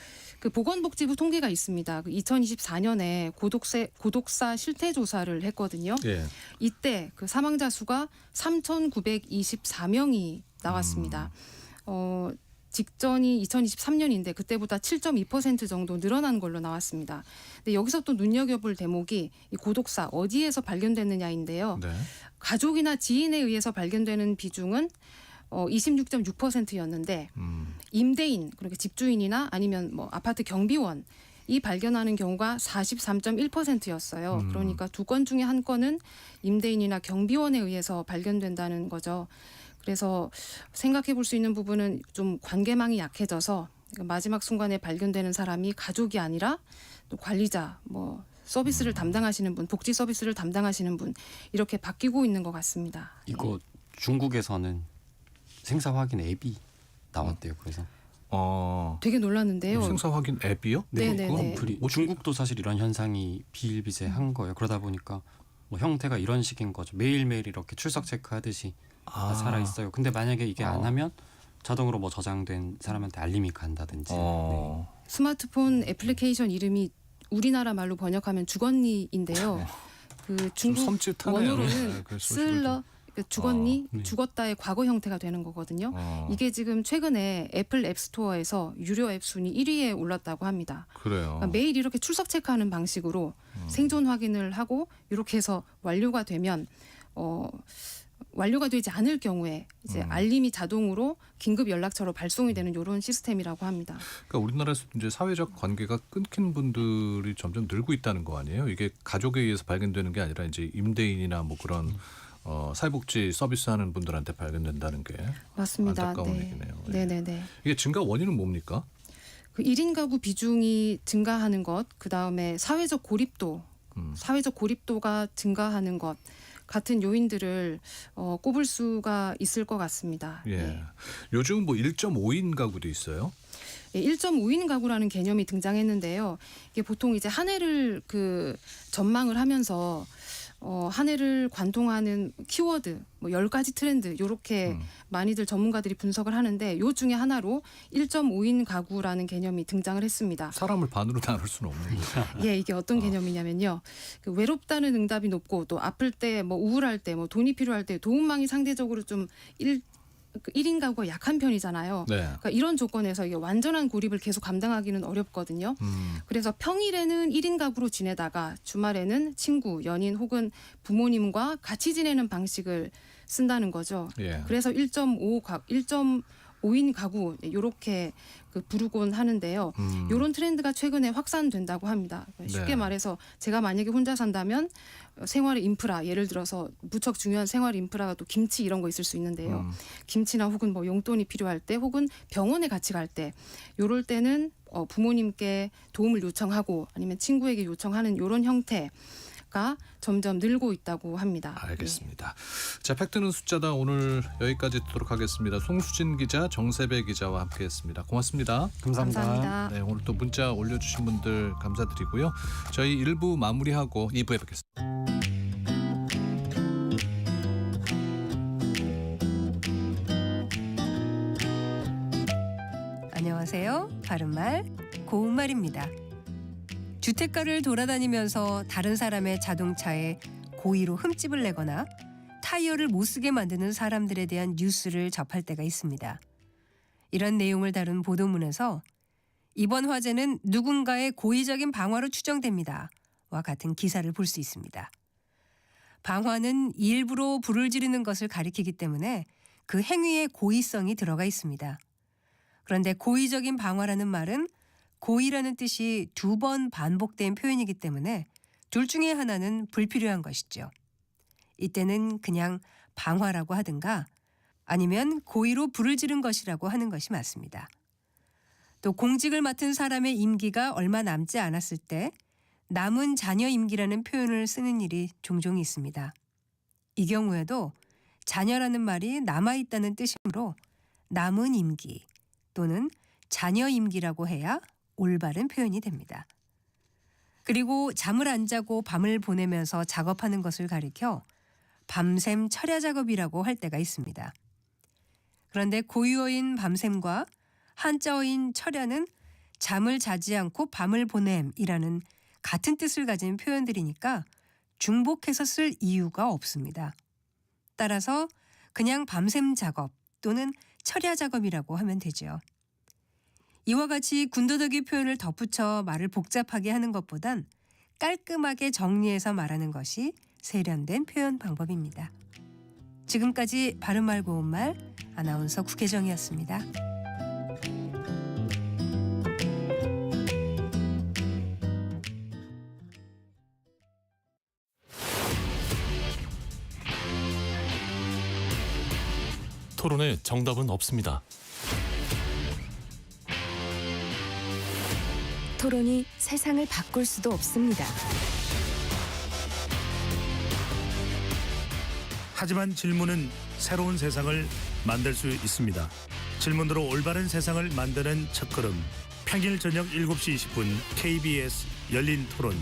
보건복지부 통계가 있습니다. 2024년에 고독사 실태 조사를 했거든요. 예. 이때 사망자 수가 3,924명이 나왔습니다. 직전이 2023년인데 그때보다 7.2% 정도 늘어난 걸로 나왔습니다. 근데 여기서 또 눈여겨볼 대목이 이 고독사 어디에서 발견됐느냐인데요. 네. 가족이나 지인에 의해서 발견되는 비중은 26.6%였는데 임대인, 그러니까 집주인이나 아니면 뭐 아파트 경비원 이 발견하는 경우가 43.1%였어요. 그러니까 2건 중에 1건은 임대인이나 경비원에 의해서 발견된다는 거죠. 그래서 생각해 볼 수 있는 부분은 좀 관계망이 약해져서 마지막 순간에 발견되는 사람이 가족이 아니라 또 관리자, 뭐 서비스를 담당하시는 분, 복지 서비스를 담당하시는 분 이렇게 바뀌고 있는 것 같습니다. 이거 중국에서는 생사 확인 앱이 나왔대요. 그래서 되게 놀랐는데요. 생사 확인 앱이요? 네네네. 어플이 중국도 사실 이런 현상이 비일비재한 거예요. 그러다 보니까 뭐 형태가 이런 식인 거죠. 매일매일 이렇게 출석 체크하듯이 다 살아 있어요. 근데 만약에 이게 안 하면 자동으로 뭐 저장된 사람한테 알림이 간다든지. 네. 스마트폰 애플리케이션 이름이 우리나라 말로 번역하면 주건니인데요. 중국 섬찟하네요. 원어로는 그 슬러 죽었니? 네. 죽었다의 과거 형태가 되는 거거든요. 이게 지금 최근에 애플 앱스토어에서 유료 앱 순위 1위에 올랐다고 합니다. 그래요. 그러니까 매일 이렇게 출석 체크하는 방식으로 생존 확인을 하고 이렇게 해서 완료가 되면 완료가 되지 않을 경우에 이제 알림이 자동으로 긴급 연락처로 발송이 되는 이런 시스템이라고 합니다. 그러니까 우리나라에서 이제 사회적 관계가 끊긴 분들이 점점 늘고 있다는 거 아니에요? 이게 가족에 의해서 발견되는 게 아니라 이제 임대인이나 뭐 그런 사회복지 서비스하는 분들한테 발견된다는 게 맞습니다. 안타까운 네. 얘기네요. 네. 네네네. 이게 증가 원인은 뭡니까? 1인 가구 비중이 증가하는 것, 그다음에 사회적 고립도가 증가하는 것 같은 요인들을 꼽을 수가 있을 것 같습니다. 예. 네. 요즘 뭐 1.5인 가구도 있어요. 1.5인 가구라는 개념이 등장했는데요. 이게 보통 이제 한 해를 전망을 하면서 한 해를 관통하는 키워드, 뭐 10가지 트렌드 이렇게 많이들 전문가들이 분석을 하는데 요 중에 하나로 1.5인 가구라는 개념이 등장을 했습니다. 사람을 반으로 나눌 수는 없는 거죠. 예, 이게 어떤 개념이냐면요. 외롭다는 응답이 높고 또 아플 때, 뭐 우울할 때, 뭐 돈이 필요할 때 도움망이 상대적으로 좀 1인 가구가 약한 편이잖아요. 네. 그러니까 이런 조건에서 이게 완전한 고립을 계속 감당하기는 어렵거든요. 그래서 평일에는 1인 가구로 지내다가 주말에는 친구, 연인 혹은 부모님과 같이 지내는 방식을 쓴다는 거죠. 예. 그래서 1.5인 가구 이렇게 부르곤 하는데요. 이런 트렌드가 최근에 확산된다고 합니다. 쉽게 네. 말해서 제가 만약에 혼자 산다면 생활의 인프라, 예를 들어서 무척 중요한 생활 인프라가 또 김치 이런 거 있을 수 있는데요. 김치나 혹은 뭐 용돈이 필요할 때 혹은 병원에 같이 갈 때 이럴 때는 부모님께 도움을 요청하고 아니면 친구에게 요청하는 이런 형태. 점점 늘고 있다고 합니다. 알겠습니다. 자, 팩트는 숫자다. 오늘 여기까지 듣도록 하겠습니다. 송수진 기자, 정세배 기자와 함께했습니다. 고맙습니다. 감사합니다. 네, 오늘 또 문자 올려주신 분들 감사드리고요. 저희 1부 마무리하고 2부에 뵙겠습니다. 안녕하세요. 바른말 고운말입니다. 주택가를 돌아다니면서 다른 사람의 자동차에 고의로 흠집을 내거나 타이어를 못 쓰게 만드는 사람들에 대한 뉴스를 접할 때가 있습니다. 이런 내용을 다룬 보도문에서 이번 화재는 누군가의 고의적인 방화로 추정됩니다. 와 같은 기사를 볼 수 있습니다. 방화는 일부러 불을 지르는 것을 가리키기 때문에 그 행위에 고의성이 들어가 있습니다. 그런데 고의적인 방화라는 말은 고의라는 뜻이 2번 반복된 표현이기 때문에 둘 중에 하나는 불필요한 것이죠. 이때는 그냥 방화라고 하든가 아니면 고의로 불을 지른 것이라고 하는 것이 맞습니다. 또 공직을 맡은 사람의 임기가 얼마 남지 않았을 때 남은 자녀 임기라는 표현을 쓰는 일이 종종 있습니다. 이 경우에도 자녀라는 말이 남아있다는 뜻이므로 남은 임기 또는 자녀 임기라고 해야 올바른 표현이 됩니다. 그리고 잠을 안 자고 밤을 보내면서 작업하는 것을 가리켜 밤샘 철야 작업이라고 할 때가 있습니다. 그런데 고유어인 밤샘과 한자어인 철야는 잠을 자지 않고 밤을 보냄이라는 같은 뜻을 가진 표현들이니까 중복해서 쓸 이유가 없습니다. 따라서 그냥 밤샘 작업 또는 철야 작업이라고 하면 되죠. 이와 같이 군더더기 표현을 덧붙여 말을 복잡하게 하는 것보단 깔끔하게 정리해서 말하는 것이 세련된 표현 방법입니다. 지금까지 바른말 고운말 아나운서 국혜정이었습니다. 토론에 정답은 없습니다. 토론이 세상을 바꿀 수도 없습니다. 하지만 질문은 새로운 세상을 만들 수 있습니다. 질문으로 올바른 세상을 만드는 첫걸음. 평일 저녁 7시 20분 KBS 열린 토론.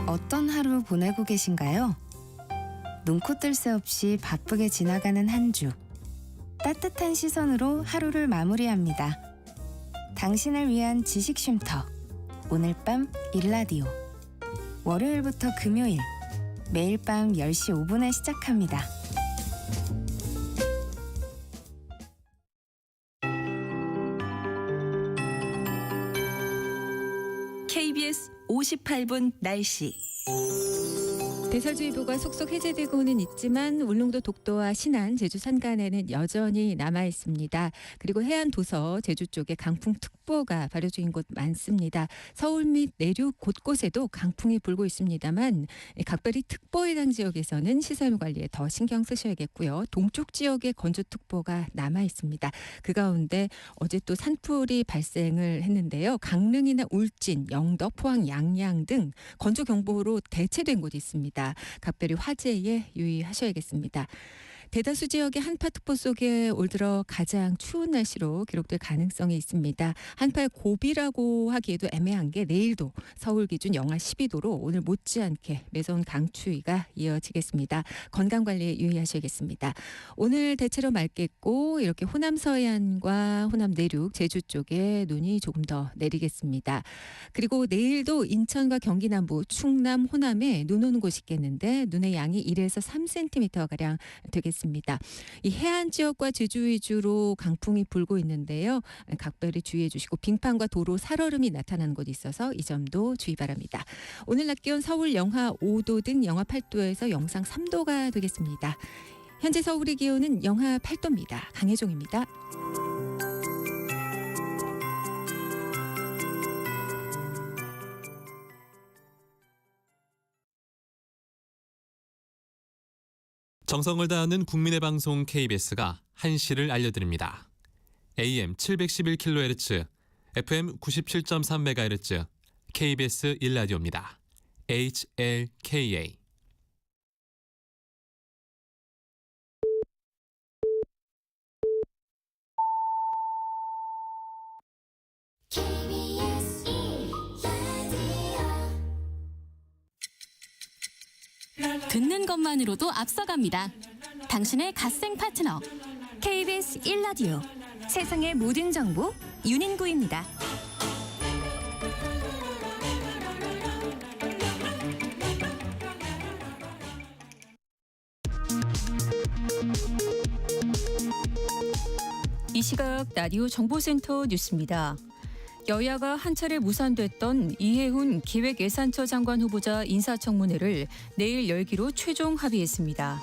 어떤 하루 보내고 계신가요? 눈코 뜰 새 없이 바쁘게 지나가는 한 주. 따뜻한 시선으로 하루를 마무리합니다. 당신을 위한 지식 쉼터. 오늘 밤 일라디오. 월요일부터 금요일. 매일 밤 10시 5분에 시작합니다. KBS 58분 날씨. 대설주의보가 속속 해제되고는 있지만 울릉도 독도와 신안, 제주 산간에는 여전히 남아 있습니다. 그리고 해안 도서, 제주 쪽에 강풍특보가 발효 중인 곳 많습니다. 서울 및 내륙 곳곳에도 강풍이 불고 있습니다만 각별히 특보 해당 지역에서는 시설 관리에 더 신경 쓰셔야겠고요. 동쪽 지역에 건조특보가 남아 있습니다. 그 가운데 어제 또 산불이 발생을 했는데요. 강릉이나 울진, 영덕, 포항, 양양 등 건조경보로 대체된 곳이 있습니다. 각별히 화재에 유의하셔야겠습니다. 대다수 지역의 한파특보 속에 올 들어 가장 추운 날씨로 기록될 가능성이 있습니다. 한파의 고비라고 하기에도 애매한 게 내일도 서울 기준 영하 12도로 오늘 못지않게 매서운 강추위가 이어지겠습니다. 건강관리에 유의하셔야겠습니다. 오늘 대체로 맑겠고 이렇게 호남 서해안과 호남 내륙, 제주 쪽에 눈이 조금 더 내리겠습니다. 그리고 내일도 인천과 경기 남부, 충남, 호남에 눈 오는 곳이 있겠는데 눈의 양이 1에서 3cm가량 되겠습니다. 이 해안 지역과 제주 위주로 강풍이 불고 있는데요. 각별히 주의해 주시고 빙판과 도로 살얼음이 나타나는 곳이 있어서 이 점도 주의 바랍니다. 오늘 낮 기온 서울 영하 5도 등 영하 8도에서 영상 3도가 되겠습니다. 현재 서울의 기온은 영하 8도입니다. 강혜종입니다. 정성을 다하는 국민의 방송 KBS가 한시를 알려드립니다. AM 711kHz, FM 97.3MHz, KBS 1라디오입니다. HLKA. 듣는 것만으로도 앞서갑니다. 당신의 갓생 파트너 KBS 1라디오 세상의 모든 정보 윤인구입니다. 이 시각 라디오 정보센터 뉴스입니다. 여야가 한 차례 무산됐던 이해훈 기획예산처 장관 후보자 인사청문회를 내일 열기로 최종 합의했습니다.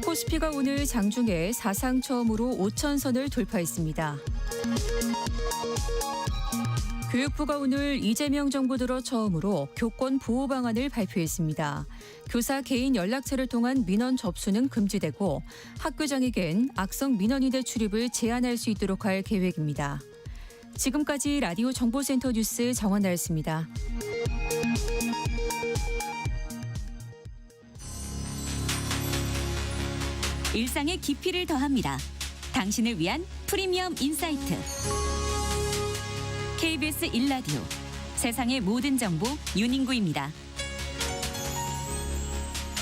코스피가 오늘 장중에 사상 처음으로 5,000선을 돌파했습니다. 교육부가 오늘 이재명 정부 들어 처음으로 교권 보호 방안을 발표했습니다. 교사 개인 연락처를 통한 민원 접수는 금지되고 학교장에겐 악성 민원인의 출입을 제한할 수 있도록 할 계획입니다. 지금까지 라디오 정보센터 뉴스 정원나였습니다. 일상의 깊이를 더합니다. 당신을 위한 프리미엄 인사이트. KBS 1라디오 세상의 모든 정보 윤인구입니다.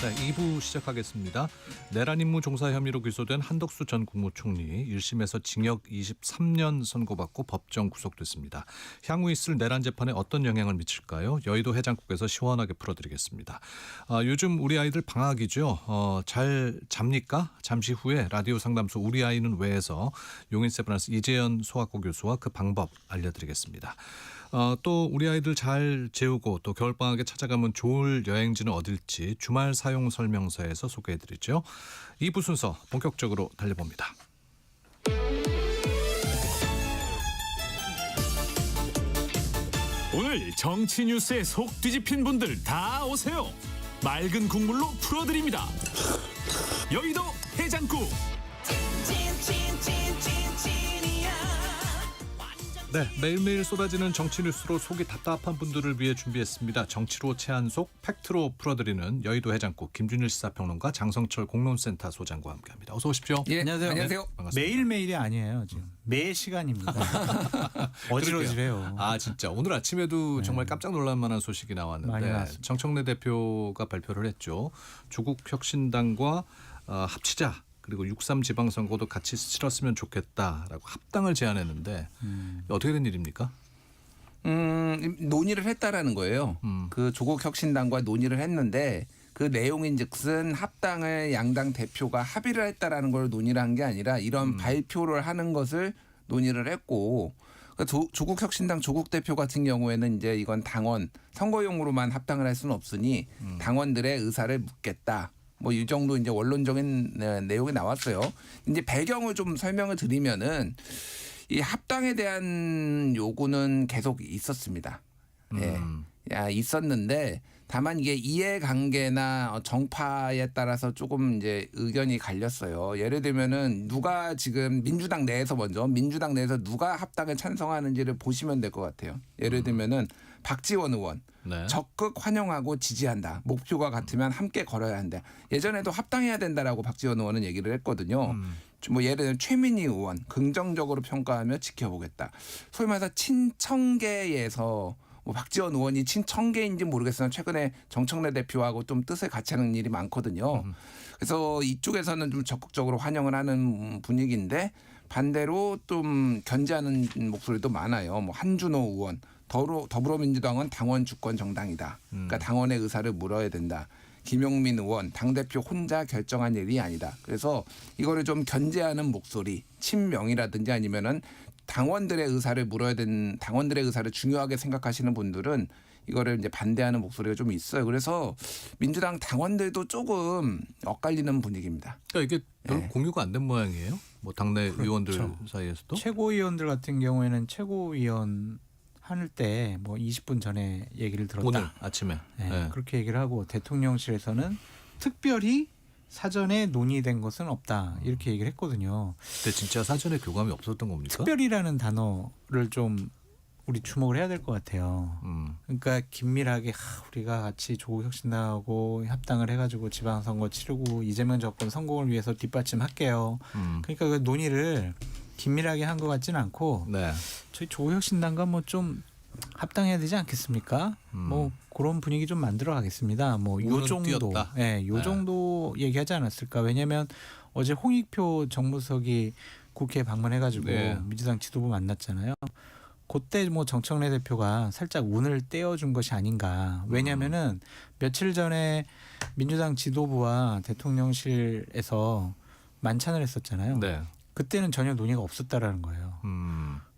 네, 2부 시작하겠습니다. 내란 임무 종사 혐의로 기소된 한덕수 전 국무총리 1심에서 징역 23년 선고받고 법정 구속됐습니다. 향후 있을 내란 재판에 어떤 영향을 미칠까요? 여의도 해장국에서 시원하게 풀어드리겠습니다. 요즘 우리 아이들 방학이죠. 잘 잡니까? 잠시 후에 라디오 상담소 우리 아이는 왜에서 용인 세브란스 이재현 소아과 교수와 그 방법 알려드리겠습니다. 또 우리 아이들 잘 재우고 또 겨울방학에 찾아가면 좋을 여행지는 어딜지 주말 사용 설명서에서 소개해드리죠. 2부 순서 본격적으로 달려봅니다. 오늘 정치 뉴스에 속 뒤집힌 분들 다 오세요. 맑은 국물로 풀어드립니다. 여의도 해장국. 네, 매일매일 쏟아지는 정치 뉴스로 속이 답답한 분들을 위해 준비했습니다. 정치로 채한속, 팩트로 풀어드리는 여의도 해장국 김준일 시사평론가 장성철 공론센터 소장과 함께합니다. 어서 오십시오. 예, 안녕하세요. 네, 반갑습니다. 매일매일이 아니에요. 지금 매 시간입니다. 어지러지래요. 아 진짜 오늘 아침에도 정말 깜짝 놀랄 만한 소식이 많이 나왔는데 나왔습니다. 정청래 대표가 발표를 했죠. 조국 혁신당과 합치자. 그리고 6.3 지방선거도 같이 치렀으면 좋겠다라고 합당을 제안했는데 어떻게 된 일입니까? 논의를 했다라는 거예요. 그 조국 혁신당과 논의를 했는데 그 내용인즉슨 합당을 양당 대표가 합의를 했다라는 걸 논의를 한 게 아니라 이런 발표를 하는 것을 논의를 했고 조국 혁신당 조국 대표 같은 경우에는 이제 이건 당원 선거용으로만 합당을 할 수는 없으니 당원들의 의사를 묻겠다. 뭐 이 정도 이제 원론적인 내용이 나왔어요. 이제 배경을 좀 설명을 드리면은 이 합당에 대한 요구는 계속 있었습니다. 예, 있었는데 다만 이게 이해관계나 정파에 따라서 조금 이제 의견이 갈렸어요. 예를 들면은 누가 지금 민주당 내에서 누가 합당에 찬성하는지를 보시면 될 것 같아요. 예를 들면은 박지원 의원 네. 적극 환영하고 지지한다. 목표가 같으면 함께 걸어야 한다. 예전에도 합당해야 된다라고 박지원 의원은 얘기를 했거든요. 뭐 예를 들면 최민희 의원 긍정적으로 평가하며 지켜보겠다. 소위 말해서 친청계에서 뭐 박지원 의원이 친청계인지 모르겠으나 최근에 정청래 대표하고 좀 뜻을 같이 하는 일이 많거든요. 그래서 이쪽에서는 좀 적극적으로 환영을 하는 분위기인데 반대로 좀 견제하는 목소리도 많아요. 뭐 한준호 의원 더불어민주당은 당원 주권 정당이다. 그러니까 당원의 의사를 물어야 된다. 김용민 의원 당대표 혼자 결정한 일이 아니다. 그래서 이거를 좀 견제하는 목소리, 친명이라든지 아니면은 당원들의 의사를 물어야 되는 당원들의 의사를 중요하게 생각하시는 분들은 이거를 이제 반대하는 목소리가 좀 있어요. 그래서 민주당 당원들도 조금 엇갈리는 분위기입니다. 그러니까 이게 별 공유가 안 된 모양이에요. 뭐 당내 의원들 사이에서도 최고위원들 같은 경우에는 최고위원 할 때 뭐 20분 전에 얘기를 들었다. 오늘 아침에 그렇게 얘기를 하고 대통령실에서는 특별히 사전에 논의된 것은 없다 이렇게 얘기를 했거든요. 근데 진짜 사전에 교감이 없었던 겁니까? 특별이라는 단어를 좀 우리 주목을 해야 될 것 같아요. 그러니까 긴밀하게 우리가 같이 조국혁신당하고 합당을 해가지고 지방선거 치르고 이재명 정권 성공을 위해서 뒷받침할게요. 그러니까 그 논의를 긴밀하게 한 것 같지는 않고 네. 저희 조국혁신당과 뭐 좀 합당해야 되지 않겠습니까? 뭐 그런 분위기 좀 만들어 가겠습니다. 뭐 요 운은 정도, 띄었다. 요 정도 얘기하지 않았을까? 왜냐하면 어제 홍익표 정무석이 국회 방문해가지고 네. 민주당 지도부 만났잖아요. 그때 뭐 정청래 대표가 살짝 운을 떼어준 것이 아닌가. 왜냐하면은 며칠 전에 민주당 지도부와 대통령실에서 만찬을 했었잖아요. 네. 그때는 전혀 논의가 없었다라는 거예요.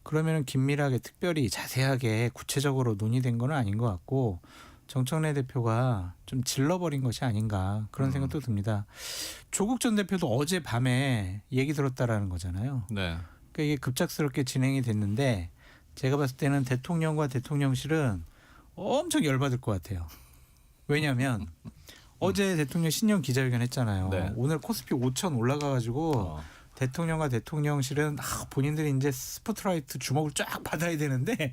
그러면은 긴밀하게 특별히 자세하게 구체적으로 논의된 건 아닌 것 같고 정청래 대표가 좀 질러버린 것이 아닌가 그런 생각도 듭니다. 조국 전 대표도 어제 밤에 얘기 들었다라는 거잖아요. 네. 그러니까 이게 급작스럽게 진행이 됐는데 제가 봤을 때는 대통령과 대통령실은 엄청 열받을 것 같아요. 왜냐하면 어제 대통령 신년 기자회견 했잖아요. 네. 오늘 코스피 5천 올라가가지고 대통령과 대통령실은 본인들이 이제 스포트라이트 주목을 쫙 받아야 되는데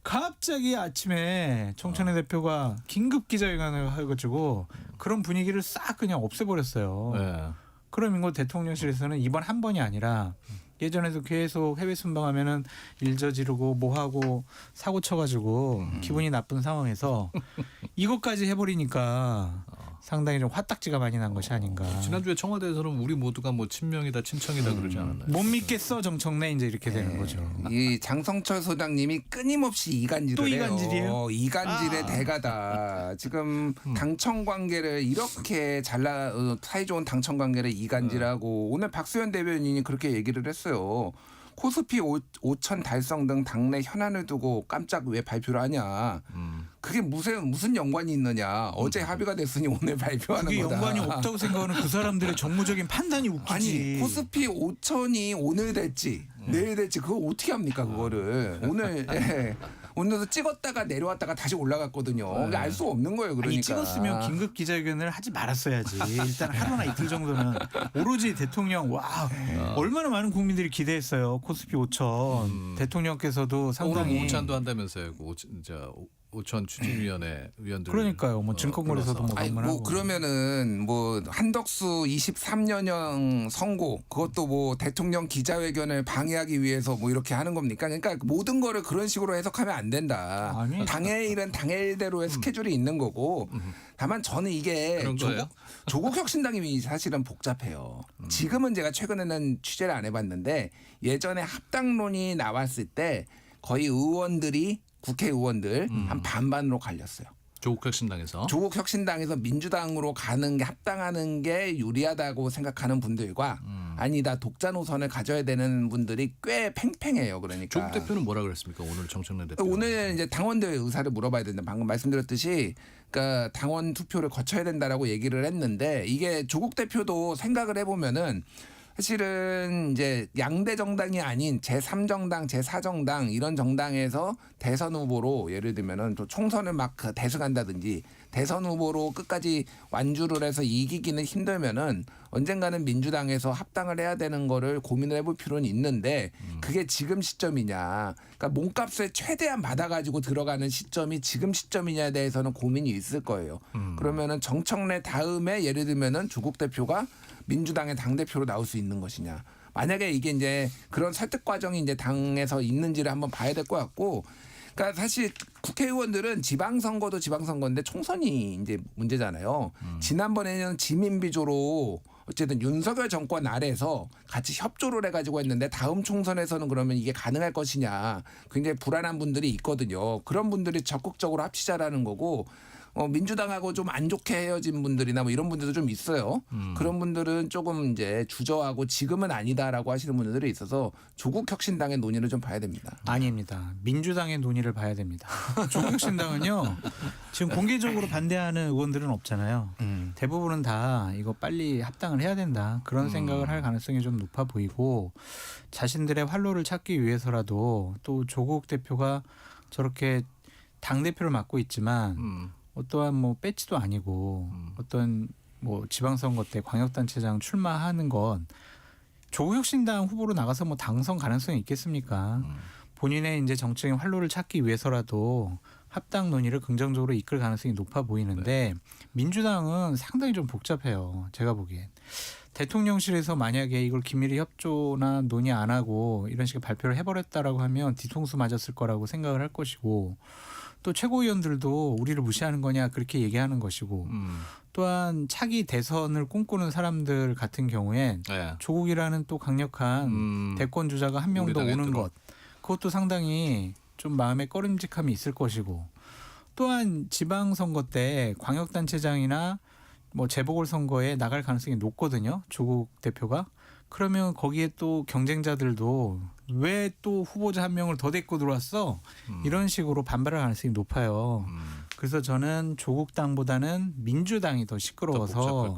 갑자기 아침에 정청래 대표가 긴급 기자회견을 해가지고 그런 분위기를 싹 그냥 없애버렸어요. 네. 그럼 이거 대통령실에서는 이번 한 번이 아니라 예전에도 계속 해외 순방하면은 일 저지르고 뭐 하고 사고 쳐가지고 기분이 나쁜 상황에서 이것까지 해버리니까 상당히 좀 화딱지가 많이 난 것이 아닌가. 지난주에 청와대에서는 우리 모두가 뭐 친명이다 친청이다 그러지 않았나요? 못 믿겠어 정청래 이제 이렇게 되는 거죠. 이 장성철 소장님이 끊임없이 이간질을 또 해요. 이간질이에요? 이간질의 대가다. 지금 당청 관계를 이렇게 사이좋은 당청 관계를 이간질하고 오늘 박수현 대변인이 그렇게 얘기를 했어요. 코스피 5천 달성 등 당내 현안을 두고 깜짝 왜 발표를 하냐. 그게 무슨 연관이 있느냐. 어제 합의가 됐으니 오늘 발표하는 그게 거다. 연관이 없다고 생각하는 그 사람들의 정무적인 판단이 웃기지. 아니 코스피 5천이 오늘 됐지 내일 됐지 그거 어떻게 합니까 그거를 오늘 오늘도 찍었다가 내려왔다가 다시 올라갔거든요. 알 수 없는 거예요. 그러니까 아니, 찍었으면 긴급 기자회견을 하지 말았어야지. 일단 하루나 이틀 정도는 오로지 대통령 얼마나 많은 국민들이 기대했어요. 코스피 5천 대통령께서도 상당히 오늘 오찬도 한다면서요. 오천 추진위원회 위원들. 그러니까요. 뭐 증권거래소도 뭐 방문하고. 그러면은 뭐 한덕수 23년형 선고 그것도 뭐 대통령 기자회견을 방해하기 위해서 뭐 이렇게 하는 겁니까? 그러니까 모든 거를 그런 식으로 해석하면 안 된다. 아니, 당의 일은 당의 일대로의 스케줄이 있는 거고. 다만 저는 이게 조국혁신당이 사실은 복잡해요. 지금은 제가 최근에는 취재를 안 해봤는데 예전에 합당론이 나왔을 때 거의 국회의원들 한 반반으로 갈렸어요. 조국혁신당에서 민주당으로 가는 게 합당하는 게 유리하다고 생각하는 분들과 아니다 독자 노선을 가져야 되는 분들이 꽤 팽팽해요. 그러니까 조국 대표는 뭐라 그랬습니까? 오늘 정청래 대표. 오늘 이제 당원들 의사를 물어봐야 된다. 방금 말씀드렸듯이 그러니까 당원 투표를 거쳐야 된다라고 얘기를 했는데 이게 조국 대표도 생각을 해보면은 사실은 이제 양대 정당이 아닌 제3정당, 제4정당 이런 정당에서 대선 후보로 예를 들면은 또 총선을 막 대승한다든지 대선 후보로 끝까지 완주를 해서 이기기는 힘들면은 언젠가는 민주당에서 합당을 해야 되는 거를 고민을 해볼 필요는 있는데 그게 지금 시점이냐. 그러니까 몸값을 최대한 받아가지고 들어가는 시점이 지금 시점이냐에 대해서는 고민이 있을 거예요. 그러면은 정청래 다음에 예를 들면은 조국 대표가 민주당의 당대표로 나올 수 있는 것이냐. 만약에 이게 이제 그런 설득 과정이 이제 당에서 있는지를 한번 봐야 될 것 같고 그러니까 사실 국회의원들은 지방선거도 지방선거인데 총선이 이제 문제잖아요. 지난번에는 지민비조로 어쨌든 윤석열 정권 아래에서 같이 협조를 해가지고 했는데 다음 총선에서는 그러면 이게 가능할 것이냐. 굉장히 불안한 분들이 있거든요. 그런 분들이 적극적으로 합치자라는 거고 민주당하고 좀 안 좋게 헤어진 분들이나 뭐 이런 분들도 좀 있어요. 그런 분들은 조금 이제 주저하고 지금은 아니다라고 하시는 분들이 있어서 조국 혁신당의 논의를 좀 봐야 됩니다. 아닙니다. 민주당의 논의를 봐야 됩니다. 조국 혁신당은요. 지금 공개적으로 반대하는 의원들은 없잖아요. 대부분은 다 이거 빨리 합당을 해야 된다. 그런 생각을 할 가능성이 좀 높아 보이고 자신들의 활로를 찾기 위해서라도 또 조국 대표가 저렇게 당대표를 맡고 있지만 어떠한 뭐 배지도 아니고 어떤 뭐 지방선거 때 광역단체장 출마하는 건 조국혁신당 후보로 나가서 뭐 당선 가능성이 있겠습니까? 본인의 이제 정치적인 활로를 찾기 위해서라도 합당 논의를 긍정적으로 이끌 가능성이 높아 보이는데 민주당은 상당히 좀 복잡해요. 제가 보기엔. 대통령실에서 만약에 이걸 기밀히 협조나 논의 안 하고 이런 식의 발표를 해버렸다라고 하면 뒤통수 맞았을 거라고 생각을 할 것이고 또 최고위원들도 우리를 무시하는 거냐 그렇게 얘기하는 것이고 또한 차기 대선을 꿈꾸는 사람들 같은 경우엔 조국이라는 또 강력한 대권 주자가 한 명 더 오는 것 그것도 상당히 좀 마음에 꺼림직함이 있을 것이고 또한 지방선거 때 광역단체장이나 뭐 재보궐선거에 나갈 가능성이 높거든요. 조국 대표가. 그러면 거기에 또 경쟁자들도 왜 또 후보자 한 명을 더 데리고 들어왔어? 이런 식으로 반발할 가능성이 높아요. 그래서 저는 조국당보다는 민주당이 더 시끄러워서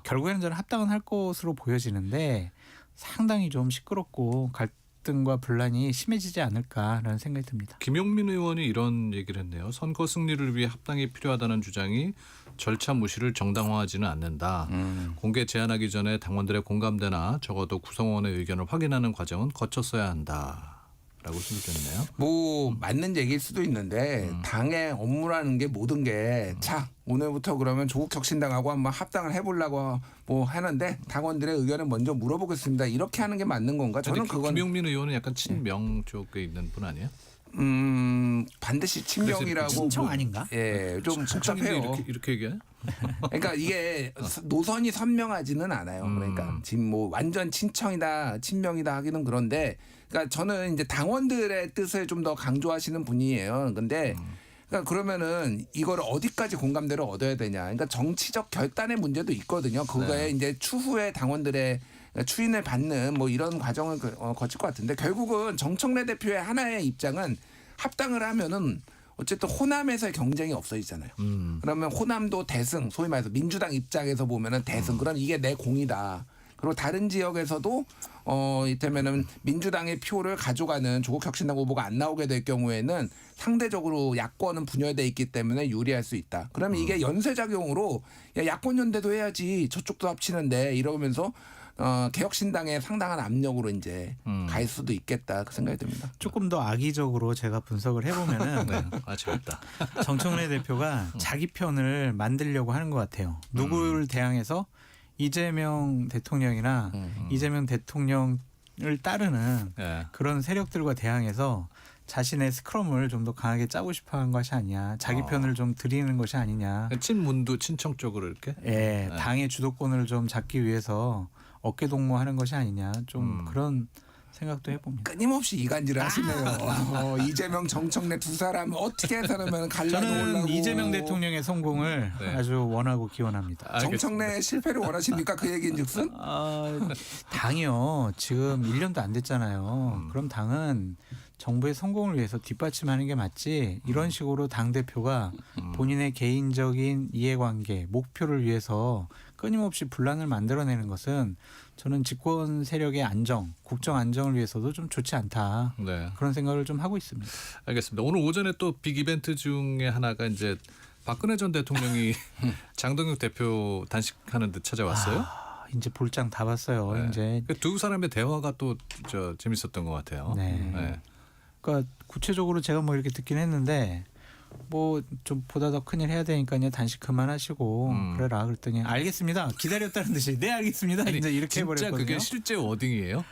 결국에는 저는 합당은 할 것으로 보여지는데 상당히 좀 시끄럽고 갈등과 분란이 심해지지 않을까라는 생각이 듭니다. 김용민 의원이 이런 얘기를 했네요. 선거 승리를 위해 합당이 필요하다는 주장이 절차 무시를 정당화하지는 않는다. 공개 제안하기 전에 당원들의 공감대나 적어도 구성원의 의견을 확인하는 과정은 거쳤어야 한다. 라고 설명했네요. 뭐 맞는 얘기일 수도 있는데 당의 업무라는 게 모든 게 자 오늘부터 그러면 조국혁신당하고 한번 합당을 해보려고 뭐 하는데 당원들의 의견을 먼저 물어보겠습니다. 이렇게 하는 게 맞는 건가? 저는 그건 김용민 의원은 약간 친명 쪽에 있는 분 아니에요? 반드시 친명이라고 친청 아닌가? 예, 좀 복잡해요. 이렇게 얘기해? 그러니까 이게 노선이 선명하지는 않아요. 그러니까 지금 뭐 완전 친청이다, 친명이다 하기는 그런데, 그러니까 저는 이제 당원들의 뜻을 좀 더 강조하시는 분이에요. 근데 그러니까 그러면은 이걸 어디까지 공감대를 얻어야 되냐? 그러니까 정치적 결단의 문제도 있거든요. 그거에 이제 추후에 당원들의 추인을 받는 뭐 이런 과정을 거칠 것 같은데 결국은 정청래 대표의 하나의 입장은 합당을 하면은 어쨌든 호남에서의 경쟁이 없어지잖아요. 그러면 호남도 대승, 소위 말해서 민주당 입장에서 보면은 대승. 그럼 이게 내 공이다. 그리고 다른 지역에서도 이를테면은 민주당의 표를 가져가는 조국혁신당 후보가 안 나오게 될 경우에는 상대적으로 야권은 분열돼 있기 때문에 유리할 수 있다. 그러면 이게 연쇄작용으로 야, 야권 연대도 해야지 저쪽도 합치는데 이러면서 개혁신당에 상당한 압력으로 이제 갈 수도 있겠다 그 생각이 듭니다. 조금 더 악의적으로 제가 분석을 해보면은 재밌다. 정청래 대표가 자기 편을 만들려고 하는 것 같아요. 누구를 대항해서 이재명 대통령이나 이재명 대통령을 따르는 그런 세력들과 대항해서 자신의 스크럼을 좀 더 강하게 짜고 싶어하는 것이 아니냐. 자기 편을 좀 드리는 것이 아니냐. 친문도 친청 쪽으로 이렇게? 예, 당의 주도권을 좀 잡기 위해서 어깨동무하는 것이 아니냐. 좀 그런 생각도 해봅니다. 끊임없이 이간질을 하시네요. 이재명, 정청래 두 사람 어떻게 해서는 갈라놓으려고. 저는 이재명 대통령의 성공을 아주 원하고 기원합니다. 정청래 실패를 원하십니까? 그 얘기인즉슨? 당이요. 지금 1년도 안 됐잖아요. 그럼 당은 정부의 성공을 위해서 뒷받침하는 게 맞지 이런 식으로 당대표가 본인의 개인적인 이해관계, 목표를 위해서 끊임없이 분란을 만들어내는 것은 저는 집권 세력의 안정, 국정 안정을 위해서도 좀 좋지 않다. 그런 생각을 좀 하고 있습니다. 알겠습니다. 오늘 오전에 또 빅 이벤트 중에 하나가 이제 박근혜 전 대통령이 장동혁 대표 단식하는 듯 찾아왔어요. 이제 볼장 다 봤어요. 이제 두 사람의 대화가 또 재밌었던 것 같아요. 그러니까 구체적으로 제가 뭐 이렇게 듣긴 했는데 뭐 좀 보다 더 큰일 해야 되니까요. 단식 그만하시고 그래라 그랬더니 알겠습니다. 기다렸다는 듯이 네 알겠습니다. 아니, 이제 이렇게 해버렸거든요. 진짜 그게 실제 워딩이에요?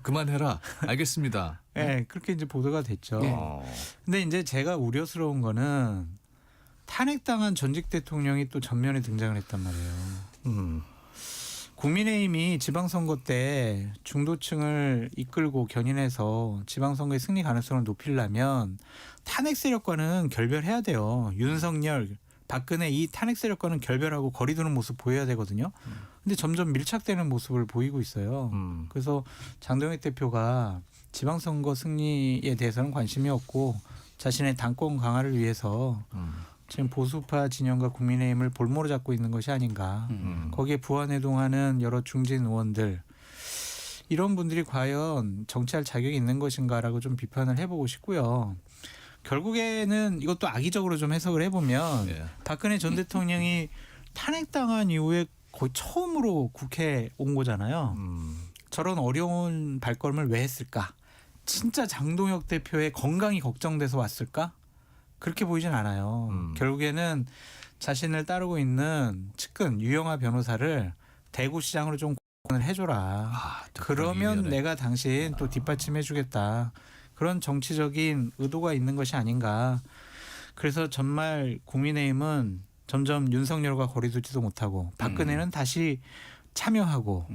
그만해라. 알겠습니다. 네, 그렇게 이제 보도가 됐죠. 근데 이제 제가 우려스러운 거는 탄핵당한 전직 대통령이 또 전면에 등장을 했단 말이에요. 국민의힘이 지방선거 때 중도층을 이끌고 견인해서 지방선거의 승리 가능성을 높이려면 탄핵 세력과는 결별해야 돼요. 윤석열, 박근혜 이 탄핵 세력과는 결별하고 거리 두는 모습 보여야 되거든요. 근데 점점 밀착되는 모습을 보이고 있어요. 그래서 장동혁 대표가 지방선거 승리에 대해서는 관심이 없고 자신의 당권 강화를 위해서 지금 보수파 진영과 국민의힘을 볼모로 잡고 있는 것이 아닌가. 거기에 부안해동하는 여러 중진 의원들 이런 분들이 과연 정치할 자격이 있는 것인가라고 좀 비판을 해보고 싶고요. 결국에는 이것도 악의적으로 좀 해석을 해보면 박근혜 전 대통령이 탄핵당한 이후에 거의 처음으로 국회에 온 거잖아요. 저런 어려운 발걸음을 왜 했을까? 진짜 장동혁 대표의 건강이 걱정돼서 왔을까? 그렇게 보이진 않아요. 결국에는 자신을 따르고 있는 측근 유영하 변호사를 대구시장으로 좀 해줘라. 그러면 내가 당신 또 뒷받침해주겠다. 그런 정치적인 의도가 있는 것이 아닌가. 그래서 정말 국민의힘은 점점 윤석열과 거리두지도 못하고 박근혜는 다시 참여하고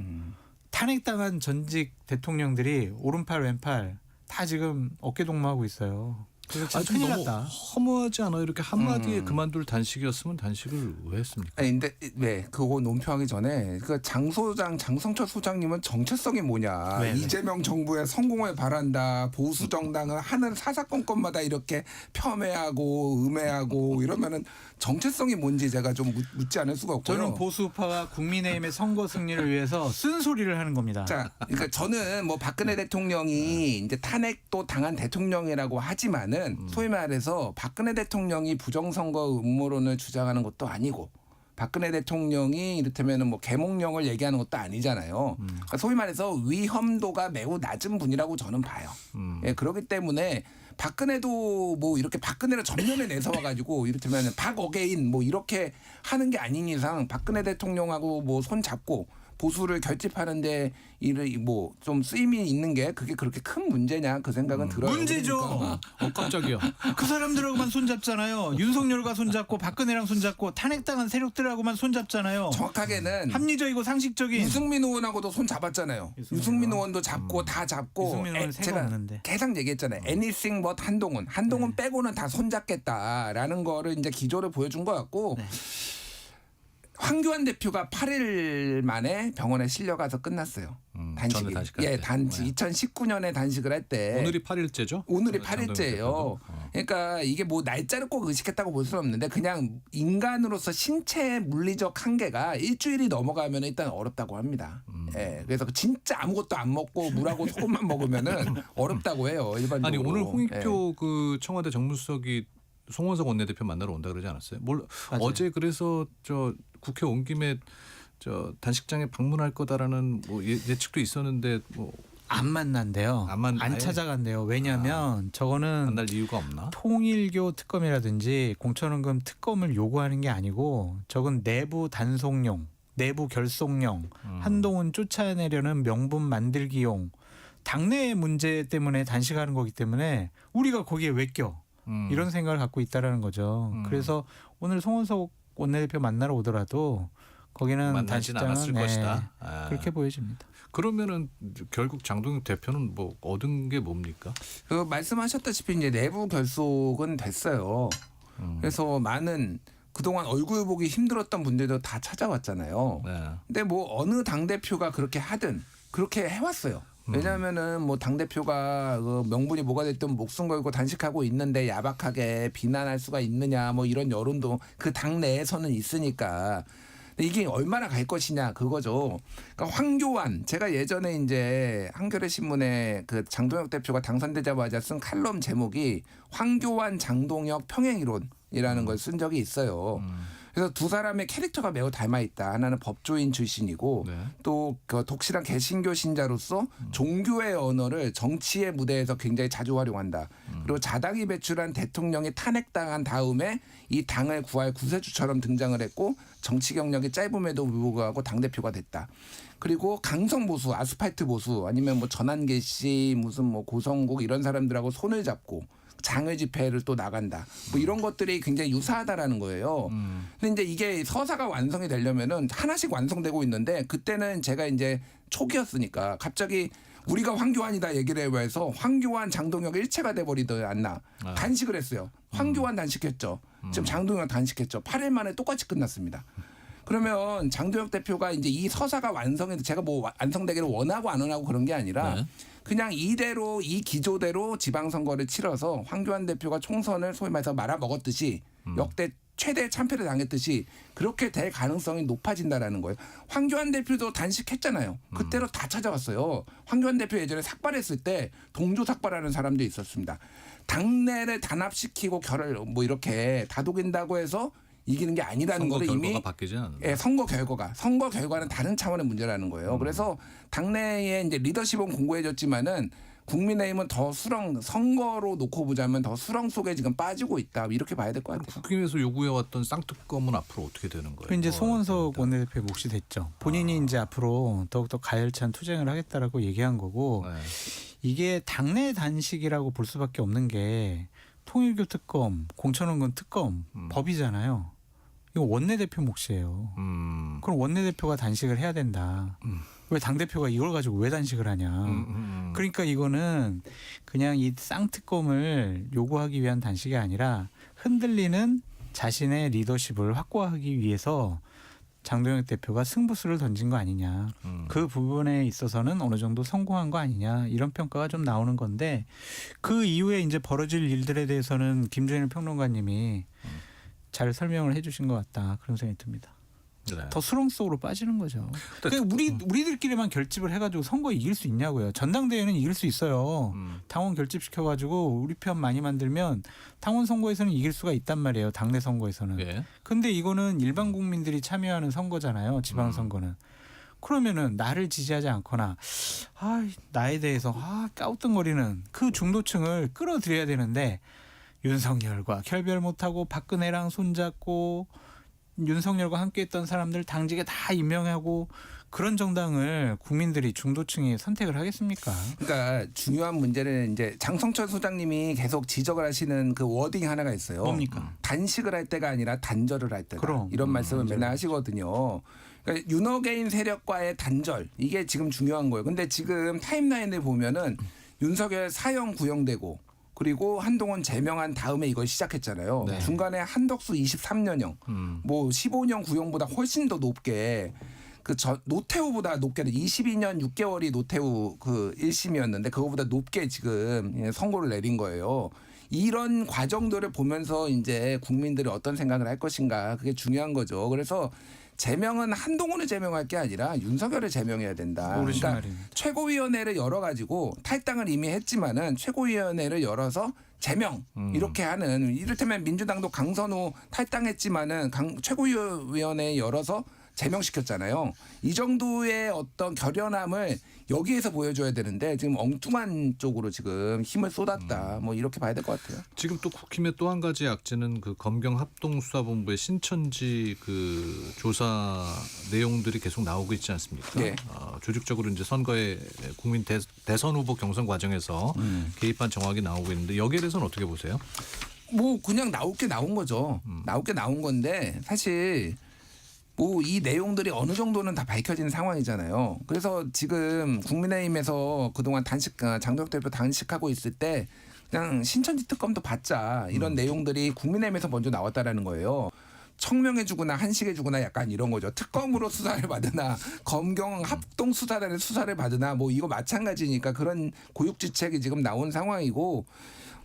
탄핵당한 전직 대통령들이 오른팔 왼팔 다 지금 어깨동무하고 있어요. 그래서 진짜 큰일 너무 났다. 허무하지 않아요? 이렇게 한마디에 그만둘 단식이었으면 단식을 왜 했습니까? 아니, 근데 왜 그거 논평하기 전에 그 장성철 소장님은 정체성이 뭐냐? 네. 이재명 정부의 성공을 바란다. 보수 정당은 하는 사사건건마다 이렇게 폄훼하고 음해하고 이러면은 정체성이 뭔지 제가 좀 묻지 않을 수가 없고요. 저는 보수파와 국민의힘의 선거 승리를 위해서 쓴소리를 하는 겁니다. 자, 그러니까 저는 뭐 박근혜 대통령이 이제 탄핵도 당한 대통령이라고 하지만은 소위 말해서 박근혜 대통령이 부정선거 음모론을 주장하는 것도 아니고 박근혜 대통령이 이를테면은 뭐 계몽령을 얘기하는 것도 아니잖아요. 그러니까 소위 말해서 위험도가 매우 낮은 분이라고 저는 봐요. 예, 그렇기 때문에 박근혜도 뭐 이렇게 박근혜를 전면에 내세워 가지고 이를테면 박어게인 뭐 이렇게 하는 게 아닌 이상 박근혜 대통령하고 뭐 손 잡고 보수를 결집하는데 이를 뭐 좀 쓰임이 있는 게 그게 그렇게 큰 문제냐 그 생각은 들어요. 문제죠. 그러니까. 깜짝이야. 그 사람들하고만 손잡잖아요. 윤석열과 손잡고 박근혜랑 손잡고 탄핵당한 세력들하고만 손잡잖아요. 정확하게는 합리적이고 상식적인. 유승민 의원하고도 손 잡았잖아요. 유승민 의원도 잡고 다 잡고. 유승민 의원은 새가 제가 없는데. 계속 얘기했잖아요. 애니싱 뭐 한동훈 빼고는 다 손 잡겠다라는 거를 이제 기조를 보여준 것 같고. 네. 황교안 대표가 8일 만에 병원에 실려가서 끝났어요. 단식이. 예, 단식. 2019년에 단식을 할 때. 오늘이 8일째죠? 오늘이 8일째예요. 그러니까 이게 뭐 날짜를 꼭 의식했다고 볼 수는 없는데 그냥 인간으로서 신체의 물리적 한계가 일주일이 넘어가면 일단 어렵다고 합니다. 예, 그래서 진짜 아무것도 안 먹고 물하고 소금만 먹으면은 어렵다고 해요. 일반적으로. 아니 오늘 홍익표 그 청와대 정무수석이 송원석 원내대표 만나러 온다 그러지 않았어요? 어제 그래서 저 국회 온 김에 저 단식장에 방문할 거다라는 뭐 예측도 있었는데 뭐 안 만난대요. 안 찾아간대요. 왜냐하면 저거는 만날 이유가 없나? 통일교 특검이라든지 공천원금 특검을 요구하는 게 아니고 저건 내부 단속용, 내부 결속용, 한동훈 쫓아내려는 명분 만들기용, 당내 문제 때문에 단식하는 거기 때문에 우리가 거기에 왜 껴? 이런 생각을 갖고 있다라는 거죠. 그래서 오늘 송원석 원내대표 만나러 오더라도 거기는 만나진 단식장은 않았을 것이다. 그렇게 보여집니다. 그러면은 결국 장동혁 대표는 뭐 얻은 게 뭡니까? 그 말씀하셨다시피 이제 내부 결속은 됐어요. 그래서 많은 그동안 얼굴 보기 힘들었던 분들도 다 찾아왔잖아요. 근데 뭐 어느 당 대표가 그렇게 하든 그렇게 해왔어요. 왜냐하면은 뭐 당 대표가 그 명분이 뭐가 됐든 목숨 걸고 단식하고 있는데 야박하게 비난할 수가 있느냐 뭐 이런 여론도 그 당 내에서는 있으니까. 이게 얼마나 갈 것이냐 그거죠. 그러니까 황교안 제가 예전에 이제 한겨레 신문에 그 장동혁 대표가 당선되자마자 쓴 칼럼 제목이 황교안 장동혁 평행이론이라는 걸 쓴 적이 있어요. 그래서 두 사람의 캐릭터가 매우 닮아 있다. 하나는 법조인 출신이고 또 그 독실한 개신교 신자로서 종교의 언어를 정치의 무대에서 굉장히 자주 활용한다. 그리고 자당이 배출한 대통령이 탄핵당한 다음에 이 당을 구할 구세주처럼 등장을 했고 정치 경력이 짧음에도 불구하고 당대표가 됐다. 그리고 강성 보수, 아스팔트 보수 아니면 뭐 전한계 씨 무슨 뭐 고성국 이런 사람들하고 손을 잡고 장외 집회를 또 나간다. 뭐 이런 것들이 굉장히 유사하다라는 거예요. 근데 이제 이게 서사가 완성이 되려면은 하나씩 완성되고 있는데 그때는 제가 이제 초기였으니까 갑자기 우리가 황교안이다 얘기를 해서 황교안 장동혁 일체가 돼버리지 않나. 단식을 했어요. 황교안 단식했죠. 지금 장동혁 단식했죠. 8일 만에 똑같이 끝났습니다. 그러면 장동혁 대표가 이제 이 서사가 완성해서 제가 뭐 완성되기를 원하고 안 원하고 그런 게 아니라 그냥 이대로 이 기조대로 지방선거를 치러서 황교안 대표가 총선을 소위 말해서 말아먹었듯이 역대 최대 참패를 당했듯이 그렇게 될 가능성이 높아진다라는 거예요. 황교안 대표도 단식했잖아요. 그때로 다 찾아왔어요. 황교안 대표 예전에 삭발했을 때 동조 삭발하는 사람도 있었습니다. 당내를 단합시키고 결을 뭐 이렇게 다독인다고 해서 이기는 게 아니라는 선거 거를 결과가 이미 바뀌지 않는. 예, 선거 결과는 다른 차원의 문제라는 거예요. 그래서 당내에 이제 리더십은 공고해졌지만은 국민의힘은 더 선거로 놓고 보자면 더 수렁 속에 지금 빠지고 있다. 이렇게 봐야 될 것 같아요. 국힘에서 요구해왔던 쌍특검은 앞으로 어떻게 되는 거예요? 그 이제 송원석 원내대표 몫이 됐죠. 본인이 이제 앞으로 더욱더 가열찬 투쟁을 하겠다라고 얘기한 거고 이게 당내 단식이라고 볼 수밖에 없는 게 통일교 특검, 공천원건 특검 법이잖아요. 이거 원내대표 몫이에요. 그럼 원내대표가 단식을 해야 된다. 왜 당대표가 이걸 가지고 왜 단식을 하냐. 그러니까 이거는 그냥 이 쌍특검을 요구하기 위한 단식이 아니라 흔들리는 자신의 리더십을 확고하기 위해서 장동혁 대표가 승부수를 던진 거 아니냐. 그 부분에 있어서는 어느 정도 성공한 거 아니냐. 이런 평가가 좀 나오는 건데 그 이후에 이제 벌어질 일들에 대해서는 김준일 평론가님이 잘 설명을 해 주신 것 같다. 그런 생각이 듭니다. 네. 더 수렁 속으로 빠지는 거죠. 그러니까 우리들끼리만 결집을 해가지고 선거 이길 수 있냐고요. 전당대회는 이길 수 있어요. 당원 결집시켜가지고 우리 편 많이 만들면 당원 선거에서는 이길 수가 있단 말이에요. 당내 선거에서는. 예. 근데 이거는 일반 국민들이 참여하는 선거잖아요. 지방선거는. 그러면은 나를 지지하지 않거나 나에 대해서 까우뚱거리는 그 중도층을 끌어들여야 되는데 윤석열과 결별 못하고 박근혜랑 손잡고 윤석열과 함께했던 사람들 당직에 다 임명하고 그런 정당을 국민들이 중도층이 선택을 하겠습니까? 그러니까 중요한 문제는 이제 장성철 소장님이 계속 지적을 하시는 그 워딩 하나가 있어요. 뭡니까? 단식을 할 때가 아니라 단절을 할 때다. 그럼. 이런 말씀을 맨날 하시거든요. 그러니까 윤호개인 세력과의 단절 이게 지금 중요한 거예요. 근데 지금 타임라인을 보면은 윤석열 사형 구형되고 그리고 한동훈 제명한 다음에 이걸 시작했잖아요. 네. 중간에 한덕수 23년형, 뭐 15년 구형보다 훨씬 더 높게 노태우보다 높게 22년 6개월이 노태우 그 1심이었는데 그거보다 높게 지금 선고를 내린 거예요. 이런 과정들을 보면서 이제 국민들이 어떤 생각을 할 것인가 그게 중요한 거죠. 그래서 제명은 한동훈을 제명할 게 아니라 윤석열을 제명해야 된다. 그러니까 최고위원회를 열어가지고 탈당을 이미 했지만은 최고위원회를 열어서 제명 이렇게 하는 이를테면 민주당도 강선우 탈당했지만은 최고위원회 열어서 제명시켰잖아요. 이 정도의 어떤 결연함을 여기에서 보여줘야 되는데 지금 엉뚱한 쪽으로 지금 힘을 쏟았다. 뭐 이렇게 봐야 될 것 같아요. 지금 또 국힘의 또 한 가지 악재는 그 검경 합동수사본부의 신천지 그 조사 내용들이 계속 나오고 있지 않습니까? 네. 조직적으로 이제 선거에 국민 대선 후보 경선 과정에서 개입한 정황이 나오고 있는데 여기에 대해서는 어떻게 보세요? 뭐 그냥 나올 게 나온 거죠. 나올 게 나온 건데 사실 뭐 이 내용들이 어느 정도는 다 밝혀진 상황이잖아요. 그래서 지금 국민의힘에서 그동안 장동혁 대표 단식하고 있을 때 그냥 신천지 특검도 받자 이런 내용들이 국민의힘에서 먼저 나왔다라는 거예요. 청명해주거나 한식해주거나 약간 이런 거죠. 특검으로 수사를 받으나 검경 합동수사단의 수사를 받으나 뭐 이거 마찬가지니까 그런 고육지책이 지금 나온 상황이고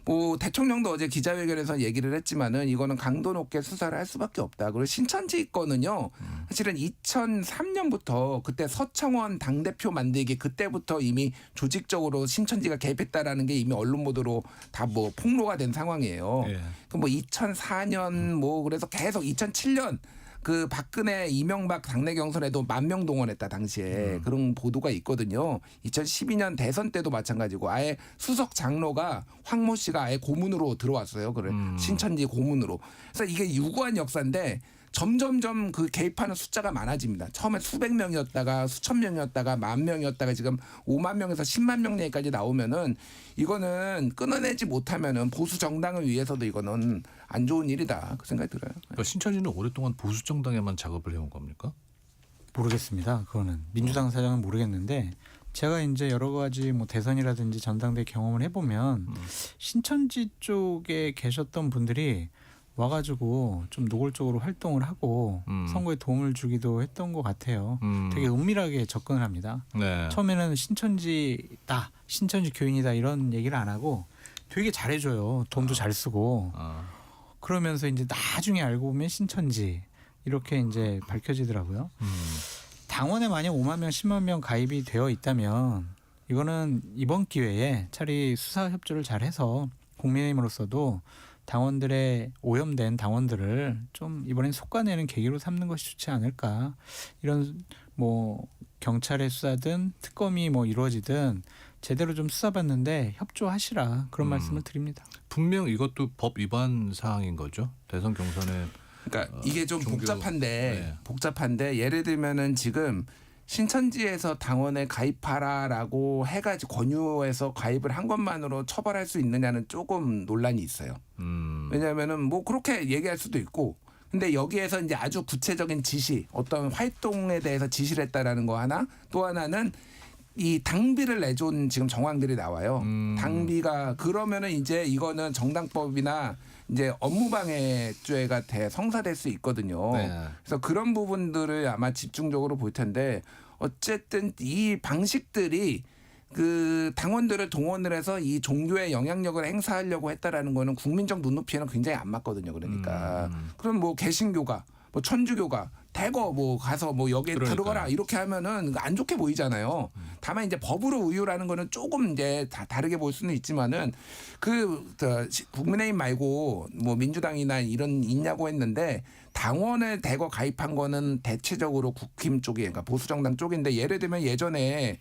뭐 대통령도 어제 기자회견에서 얘기를 했지만은 이거는 강도 높게 수사를 할 수밖에 없다. 그리고 신천지 건은요. 사실은 2003년부터 그때 서청원 당대표 만들기 그때부터 이미 조직적으로 신천지가 개입했다라는 게 이미 언론 보도로 다 뭐 폭로가 된 상황이에요. 예. 그 뭐 2004년 뭐 그래서 계속 2007년 그 박근혜 이명박 당내 경선에도 10,000명 동원했다 당시에 그런 보도가 있거든요. 2012년 대선 때도 마찬가지고 아예 수석 장로가 황모 씨가 아예 고문으로 들어왔어요. 그래 신천지 고문으로. 그래서 이게 유구한 역사인데 점점점 그 개입하는 숫자가 많아집니다. 처음에 수백 명이었다가 수천 명이었다가 10,000명이었다가 지금 5만 명에서 10만 명 내까지 나오면은 이거는 끊어내지 못하면은 보수 정당을 위해서도 이거는 안 좋은 일이다 그 생각이 들어요. 그러니까 신천지는 오랫동안 보수 정당에만 작업을 해온 겁니까? 모르겠습니다. 그거는 민주당 사정은 모르겠는데 제가 이제 여러 가지 뭐 대선이라든지 전당대 경험을 해보면 신천지 쪽에 계셨던 분들이 와가지고 좀 노골적으로 활동을 하고 선거에 도움을 주기도 했던 것 같아요. 되게 은밀하게 접근을 합니다. 네. 처음에는 신천지다, 신천지 교인이다 이런 얘기를 안 하고 되게 잘해줘요. 돈도 잘 쓰고. 그러면서 이제 나중에 알고 보면 신천지 이렇게 이제 밝혀지더라고요. 당원에 만약 5만 명, 10만 명 가입이 되어 있다면 이거는 이번 기회에 차라리 수사 협조를 잘해서 국민의힘으로서도 당원들의 오염된 당원들을 좀 이번엔 속아내는 계기로 삼는 것이 좋지 않을까. 이런 뭐 경찰의 수사든 특검이 뭐 이루어지든 제대로 좀 수사받는데 협조하시라 그런 말씀을 드립니다. 분명 이것도 법 위반 사항인 거죠. 대선 경선에. 그러니까 이게 좀 종교- 복잡한데 예를 들면은 지금 신천지에서 당원에 가입하라라고 해가지고 권유해서 가입을 한 것만으로 처벌할 수 있느냐는 조금 논란이 있어요. 왜냐하면은 뭐 그렇게 얘기할 수도 있고, 근데 여기에서 이제 아주 구체적인 지시, 어떤 활동에 대해서 지시를 했다라는 거 하나, 또 하나는 이 당비를 내준 지금 정황들이 나와요. 당비가 그러면은 이제 이거는 정당법이나 이제 업무방해죄가 성사될 수 있거든요. 네. 그래서 그런 부분들을 아마 집중적으로 볼 텐데, 어쨌든 이 방식들이 그 당원들을 동원을 해서 이 종교의 영향력을 행사하려고 했다라는 거는 국민적 눈높이에는 굉장히 안 맞거든요. 그러니까 그럼 뭐 개신교가, 뭐 천주교가 대거 뭐 가서 뭐 여기에 들어가라 이렇게 하면은 안 좋게 보이잖아요. 다만 이제 법으로 우유라는 거는 조금 이제 다르게 볼 수는 있지만은 국민의힘 말고 뭐 민주당이나 이런 있냐고 했는데, 당원을 대거 가입한 거는 대체적으로 국힘 쪽이, 그러니까 보수정당 쪽인데, 예를 들면 예전에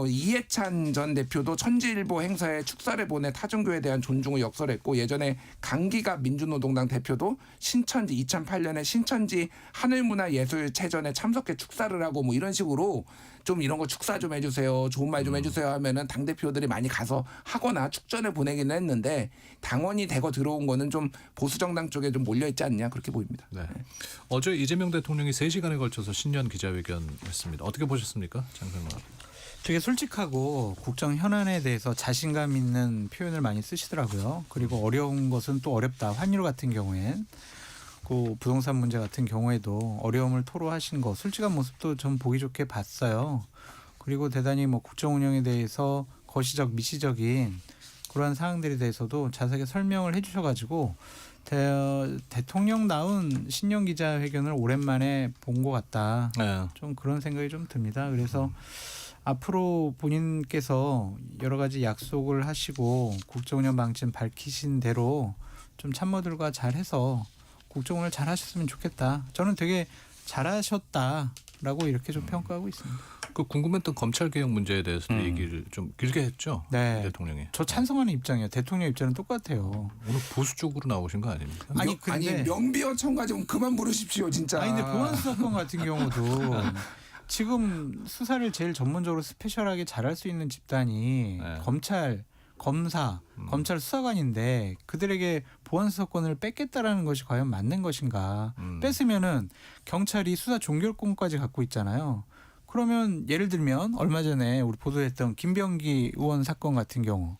이해찬 전 대표도 천지일보 행사에 축사를 보내 타종교에 대한 존중을 역설했고, 예전에 강기가 민주노동당 대표도 2008년에 신천지 하늘문화예술체전에 참석해 축사를 하고 뭐 이런 식으로 좀 이런 거 축사 좀 해주세요, 좋은 말 좀 해주세요 하면은 당대표들이 많이 가서 하거나 축전을 보내기는 했는데, 당원이 대거 들어온 거는 좀 보수정당 쪽에 좀 몰려있지 않냐 그렇게 보입니다. 네. 어제 이재명 대통령이 3시간에 걸쳐서 신년 기자회견 했습니다. 어떻게 보셨습니까? 장병만. 되게 솔직하고 국정 현안에 대해서 자신감 있는 표현을 많이 쓰시더라고요. 그리고 어려운 것은 또 어렵다. 환율 같은 경우엔, 그 부동산 문제 같은 경우에도 어려움을 토로하신 거, 솔직한 모습도 좀 보기 좋게 봤어요. 그리고 대단히 뭐 국정 운영에 대해서 거시적 미시적인 그러한 사항들에 대해서도 자세하게 설명을 해주셔가지고 대통령다운 신년 기자회견을 오랜만에 본 것 같다. 네. 좀 그런 생각이 좀 듭니다. 그래서 앞으로 본인께서 여러 가지 약속을 하시고 국정운영 방침 밝히신 대로 좀 참모들과 잘해서 국정운영을 잘 하셨으면 좋겠다. 저는 되게 잘하셨다라고 이렇게 좀 평가하고 있습니다. 그 궁금했던 검찰 개혁 문제에 대해서도 얘기를 좀 길게 했죠. 네. 대통령이. 저 찬성하는 입장이에요. 대통령 입장은 똑같아요. 오늘 보수 쪽으로 나오신 거 아닙니까? 아니 명비어청과 좀 그만 부르십시오 진짜. 아니 근데 보안수 사건 같은 경우도 지금 수사를 제일 전문적으로 스페셜하게 잘할 수 있는 집단이 검찰, 검사, 검찰 수사관인데, 그들에게 보안 수사권을 뺏겠다라는 것이 과연 맞는 것인가? 뺏으면은 경찰이 수사 종결권까지 갖고 있잖아요. 그러면 예를 들면 얼마 전에 우리 보도했던 김병기 의원 사건 같은 경우,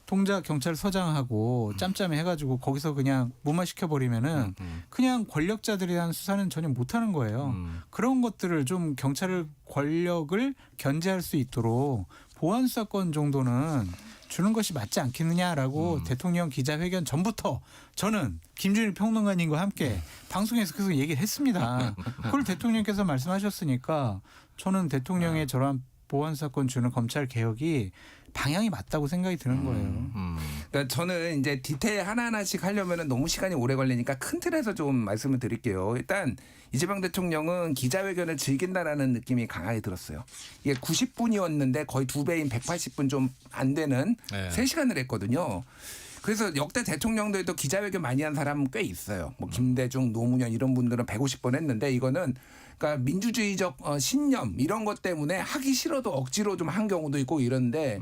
동작 경찰서장하고 짬짬이 해가지고 거기서 그냥 무마시켜 버리면은 그냥 권력자들에 대한 수사는 전혀 못하는 거예요. 그런 것들을 좀 경찰을 권력을 견제할 수 있도록 보안 수사권 정도는 주는 것이 맞지 않겠느냐라고 대통령 기자회견 전부터 저는 김준일 평론가님과 함께 방송에서 계속 얘기를 했습니다. 그걸 대통령께서 말씀하셨으니까 저는 대통령의 저러한 보안 수사권 주는 검찰 개혁이 방향이 맞다고 생각이 드는 거예요. 그러니까 저는 이제 디테일 하나하나씩 하려면 너무 시간이 오래 걸리니까 큰 틀에서 좀 말씀을 드릴게요. 일단 이재명 대통령은 기자회견을 즐긴다라는 느낌이 강하게 들었어요. 이게 90분이었는데 거의 2배인 180분 좀 안 되는 3시간을 했거든요. 그래서 역대 대통령들도 기자회견 많이 한 사람 꽤 있어요. 뭐 김대중, 노무현 이런 분들은 150번 했는데, 이거는 그러니까 민주주의적 신념 이런 것 때문에 하기 싫어도 억지로 좀 한 경우도 있고 이런데,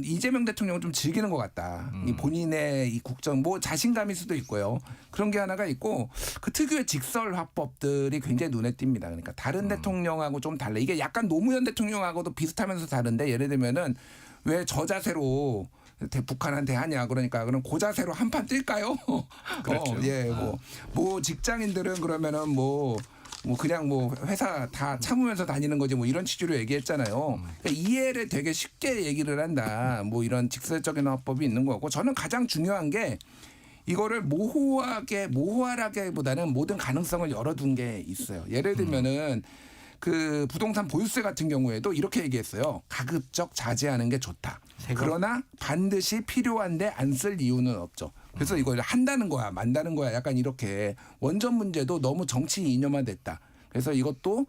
이재명 대통령은 좀 즐기는 것 같다. 이 본인의 이 국정 뭐 자신감일 수도 있고요. 그런 게 하나가 있고, 그 특유의 직설 화법들이 굉장히 눈에 띕니다. 그러니까 다른 대통령하고 좀 달라. 이게 약간 노무현 대통령하고도 비슷하면서 다른데, 예를 들면은 왜 저 자세로 북한한테 하냐, 그러니까 그럼 그 자세로 한판 뛸까요? 그렇죠. 뭐 직장인들은 그러면은 뭐 그냥 뭐 회사 다 참으면서 다니는 거지 뭐 이런 취지로 얘기했잖아요. 그러니까 이해를 되게 쉽게 얘기를 한다. 뭐 이런 직설적인 화법이 있는 거고, 저는 가장 중요한 게 이거를 모호하게보다는 모든 가능성을 열어둔 게 있어요. 예를 들면은 그 부동산 보유세 같은 경우에도 이렇게 얘기했어요. 가급적 자제하는 게 좋다. 그러나 반드시 필요한데 안 쓸 이유는 없죠. 그래서 이걸 한다는 거야, 만다는 거야, 약간 이렇게 원전 문제도 너무 정치 이념화됐다. 그래서 이것도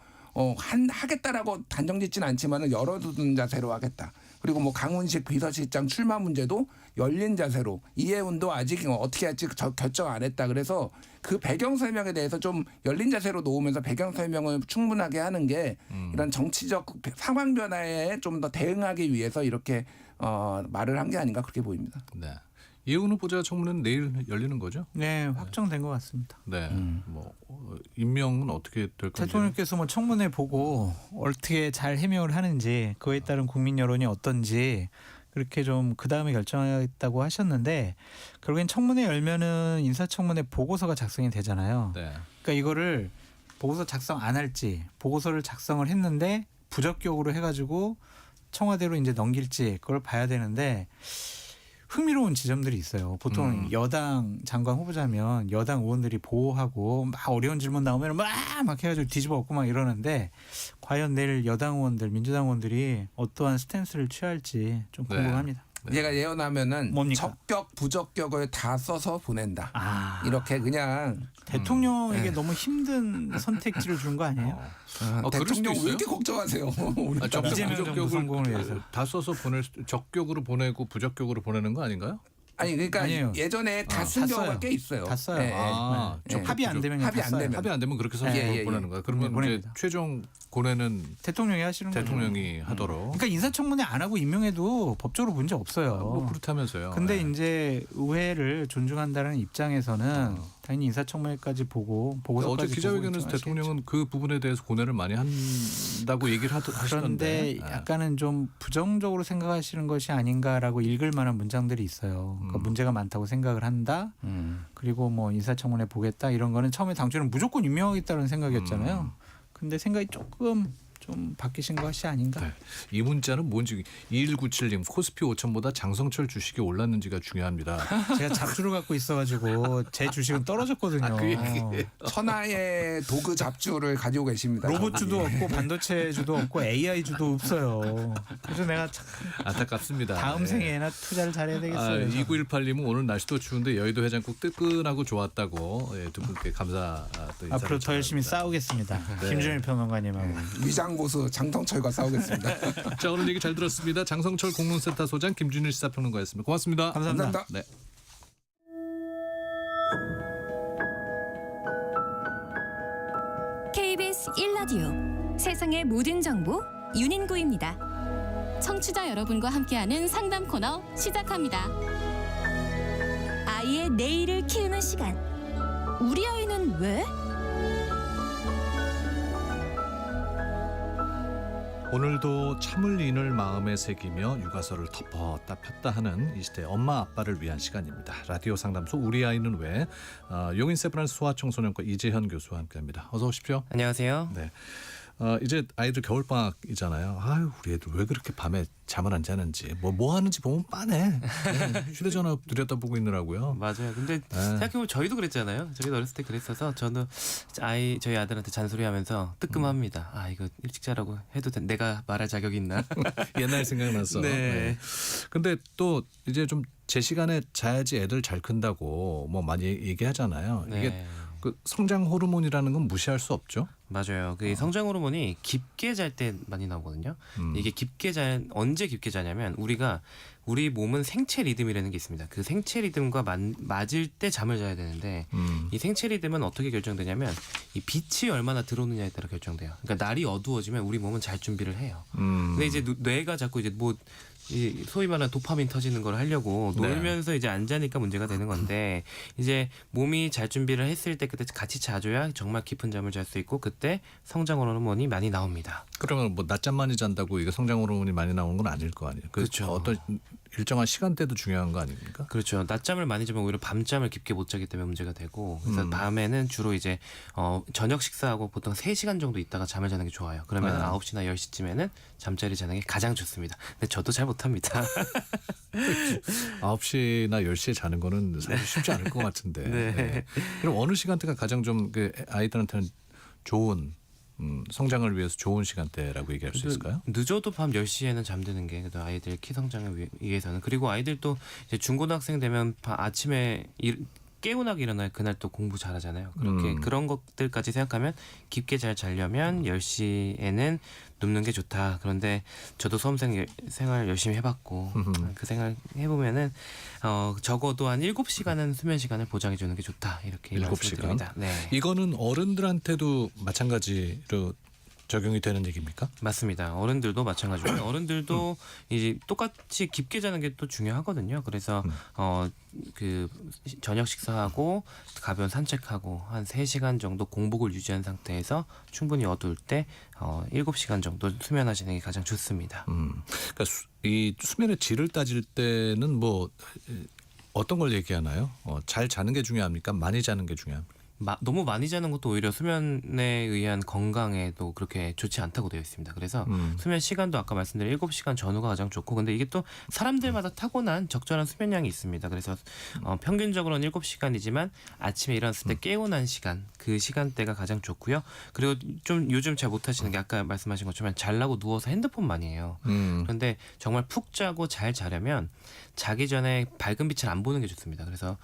하겠다라고 단정짓지는 않지만은 열어두는 자세로 하겠다. 그리고 뭐 강훈식 비서실장 출마 문제도 열린 자세로, 이해운도 아직 어떻게 할지 결정 안 했다. 그래서 그 배경 설명에 대해서 좀 열린 자세로 놓으면서 배경 설명을 충분하게 하는 게 이런 정치적 상황 변화에 좀 더 대응하기 위해서 이렇게 말을 한 게 아닌가 그렇게 보입니다. 네. 이해운 후보자 청문회는 내일 열리는 거죠? 네, 확정된 것 같습니다. 네. 뭐 임명은 어떻게 될 건지. 대통령께서 뭐 청문회 보고 어떻게 잘 해명을 하는지, 그에 따른 국민 여론이 어떤지 그렇게 좀 그 다음에 결정하겠다고 하셨는데, 결국엔 청문회 열면은 인사청문회 보고서가 작성이 되잖아요. 네. 그러니까 이거를 보고서 작성 안 할지, 보고서를 작성을 했는데 부적격으로 해가지고 청와대로 이제 넘길지, 그걸 봐야 되는데. 흥미로운 지점들이 있어요. 보통 여당 장관 후보자면 여당 의원들이 보호하고 막 어려운 질문 나오면 막 해가지고 뒤집어 엎고 막 이러는데, 과연 내일 여당 의원들, 민주당 의원들이 어떠한 스탠스를 취할지 좀 궁금합니다. 얘가 예언하면은 뭡니까? 적격, 부적격을 다 써서 보낸다. 이렇게 그냥 대통령에게 너무 힘든 선택지를 준 거 아니에요? 대통령 왜 이렇게 걱정하세요? 이재명 정부 성공을 위해서 다 써서 적격으로 보내고 부적격으로 보내는 거 아닌가요? 아니 그러니까 아니에요. 예전에 다 쓴 경우가 꽤 있어요. 다 써요. 합의 안 되면 합의 안 되면 그렇게 써서 보내는 거예요. 그러면 이제 최종 고뇌는 대통령이 하시는 거죠. 대통령이 하도록. 그러니까 인사청문회 안 하고 임명해도 법적으로 문제 없어요. 뭐 그렇다면서요. 근데 이제 의회를 존중한다는 입장에서는 당연히 인사청문회까지 보고 보고서까지 어제 기자회견에서 보고 대통령은 그 부분에 대해서 고뇌를 많이 한다고 얘기를 하시던데. 그런데 약간은 좀 부정적으로 생각하시는 것이 아닌가라고 읽을 만한 문장들이 있어요. 그러니까 문제가 많다고 생각을 한다. 그리고 뭐 인사청문회 보겠다, 이런 거는 처음에 당초에는 무조건 임명하겠다는 생각이었잖아요. 근데 생각이 조금 좀 바뀌신 것이 아닌가. 네. 이 문자는 뭔지 2197님 코스피 5천보다 장성철 주식이 올랐는지가 중요합니다. 제가 잡주를 갖고 있어가지고 제 주식은 떨어졌거든요. 천하의 도그 잡주를 가지고 계십니다. 로봇주도 없고 반도체주도 없고 AI주도 없어요. 그래서 내가 참 안타깝습니다. 다음 생에나 투자를 잘해야 되겠어요. 2918님은 오늘 날씨도 추운데 여의도 해장국 뜨끈하고 좋았다고 두 분께 감사. 앞으로 더 열심히 싸우겠습니다. 김준일 평론가님하고. 위장고수 장성철과 싸우겠습니다. 자, 오늘 얘기 잘 들었습니다. 장성철 공론센터 소장, 김준일 시사평론가였습니다. 고맙습니다. 감사합니다. 네. KBS 1라디오 세상의 모든 정보 윤인구입니다. 청취자 여러분과 함께하는 상담 코너 시작합니다. 아이의 내일을 키우는 시간. 우리 아이는 왜? 오늘도 참을 인을 마음에 새기며 육아서를 덮었다 폈다 하는 이 시대 엄마 아빠를 위한 시간입니다. 라디오 상담소 우리 아이는 왜, 용인 세브란스 소아청소년과 이재현 교수와 함께합니다. 어서 오십시오. 안녕하세요. 네. 이제 아이들 겨울방학이잖아요. 아유, 우리 애들 왜 그렇게 밤에 잠을 안 자는지, 뭐 하는지 보면 빤해. 휴대전화 들여다보고 있느라고요. 맞아요. 근데 생각해보면 저희도 그랬잖아요. 저희도 어렸을 때 그랬어서 저는 저희 아들한테 잔소리하면서 뜨끔합니다. 아, 이거 일찍 자라고 해도 내가 말할 자격이 있나? 옛날 생각났어. 네. 근데 또 이제 좀 제 시간에 자야지 애들 잘 큰다고 뭐 많이 얘기하잖아요. 네. 이게 그 성장 호르몬이라는 건 무시할 수 없죠. 맞아요. 그 성장 호르몬이 깊게 잘 때 많이 나오거든요. 이게 언제 깊게 자냐면 우리 몸은 생체 리듬이라는 게 있습니다. 그 생체 리듬과 맞을 때 잠을 자야 되는데 이 생체 리듬은 어떻게 결정되냐면 이 빛이 얼마나 들어오느냐에 따라 결정돼요. 그러니까 날이 어두워지면 우리 몸은 잘 준비를 해요. 근데 이제 뇌가 자꾸 이제 이 소위 말하는 도파민 터지는 걸 하려고 놀면서 이제 안 자니까 문제가 되는 건데, 이제 몸이 잘 준비를 했을 때 그때 같이 자줘야 정말 깊은 잠을 잘 수 있고, 그때 성장 호르몬이 많이 나옵니다. 그러면 뭐 낮잠 많이 잔다고 이게 성장 호르몬이 많이 나오는 건 아닐 거 아니에요. 그렇죠. 어떤 일정한 시간대도 중요한 거 아닙니까? 그렇죠. 낮잠을 많이 자면 오히려 밤잠을 깊게 못 자기 때문에 문제가 되고, 그래서 밤에는 주로 이제 저녁 식사하고 보통 3시간 정도 있다가 잠을 자는 게 좋아요. 그러면 9시나 10시쯤에는 잠자리 자는 게 가장 좋습니다. 근데 저도 잘 못합니다. 9시나 10시에 자는 거는 사실 쉽지 않을 것 같은데. 네. 그럼 어느 시간대가 가장 좀 아이들한테는 좋은 성장을 위해서 좋은 시간대라고 얘기할 수 있을까요? 늦어도 밤 10시에는 잠드는 게 그래도 아이들 키 성장을 위해서는. 그리고 아이들도 이제 중고등학생 되면 아침에 깨운하게 일어나요. 그날 또 공부 잘하잖아요. 그렇게 그런 것들까지 생각하면 깊게 잘 자려면 10시에는 눕는 게 좋다. 그런데 저도 수험생 생활 열심히 해봤고 그 생활 해보면은 적어도 한 7시간은 수면 시간을 보장해 주는 게 좋다. 이렇게 7시간. 네. 이거는 어른들한테도 마찬가지로 적용이 되는 얘기입니까? 맞습니다. 어른들도 마찬가지고 어른들도 이제 똑같이 깊게 자는 게 또 중요하거든요. 그래서 그 저녁 식사하고 가벼운 산책하고 한 3시간 정도 공복을 유지한 상태에서 충분히 어두울 때 7시간 정도 수면하시는 게 가장 좋습니다. 그러니까 이 수면의 질을 따질 때는 뭐 어떤 걸 얘기하나요? 잘 자는 게 중요합니까? 많이 자는 게 중요합니까? 너무 많이 자는 것도 오히려 수면에 의한 건강에도 그렇게 좋지 않다고 되어 있습니다. 그래서 수면 시간도 아까 말씀드린 7시간 전후가 가장 좋고, 근데 이게 또 사람들마다 타고난 적절한 수면량이 있습니다. 그래서 평균적으로는 7시간이지만 아침에 일어났을 때 깨어난 시간, 그 시간대가 가장 좋고요. 그리고 좀 요즘 잘 못하시는 게 아까 말씀하신 것처럼 잘라고 누워서 핸드폰 많이 해요. 그런데 정말 푹 자고 잘 자려면 자기 전에 밝은 빛을 안 보는 게 좋습니다. 그래서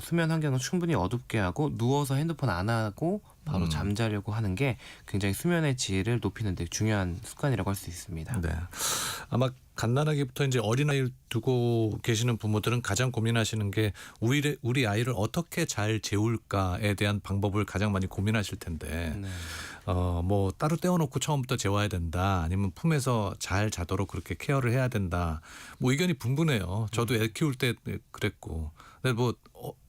수면 환경을 충분히 어둡게 하고 누워서 핸드폰 안 하고 바로 잠자려고 하는 게 굉장히 수면의 질을 높이는 데 중요한 습관이라고 할 수 있습니다. 네. 아마 갓난아기부터 이제 어린아이를 두고 계시는 부모들은 가장 고민하시는 게 우리 아이를 어떻게 잘 재울까에 대한 방법을 가장 많이 고민하실 텐데 네. 뭐 따로 떼어놓고 처음부터 재워야 된다, 아니면 품에서 잘 자도록 그렇게 케어를 해야 된다, 뭐 의견이 분분해요. 저도 애 키울 때 그랬고. 근데 뭐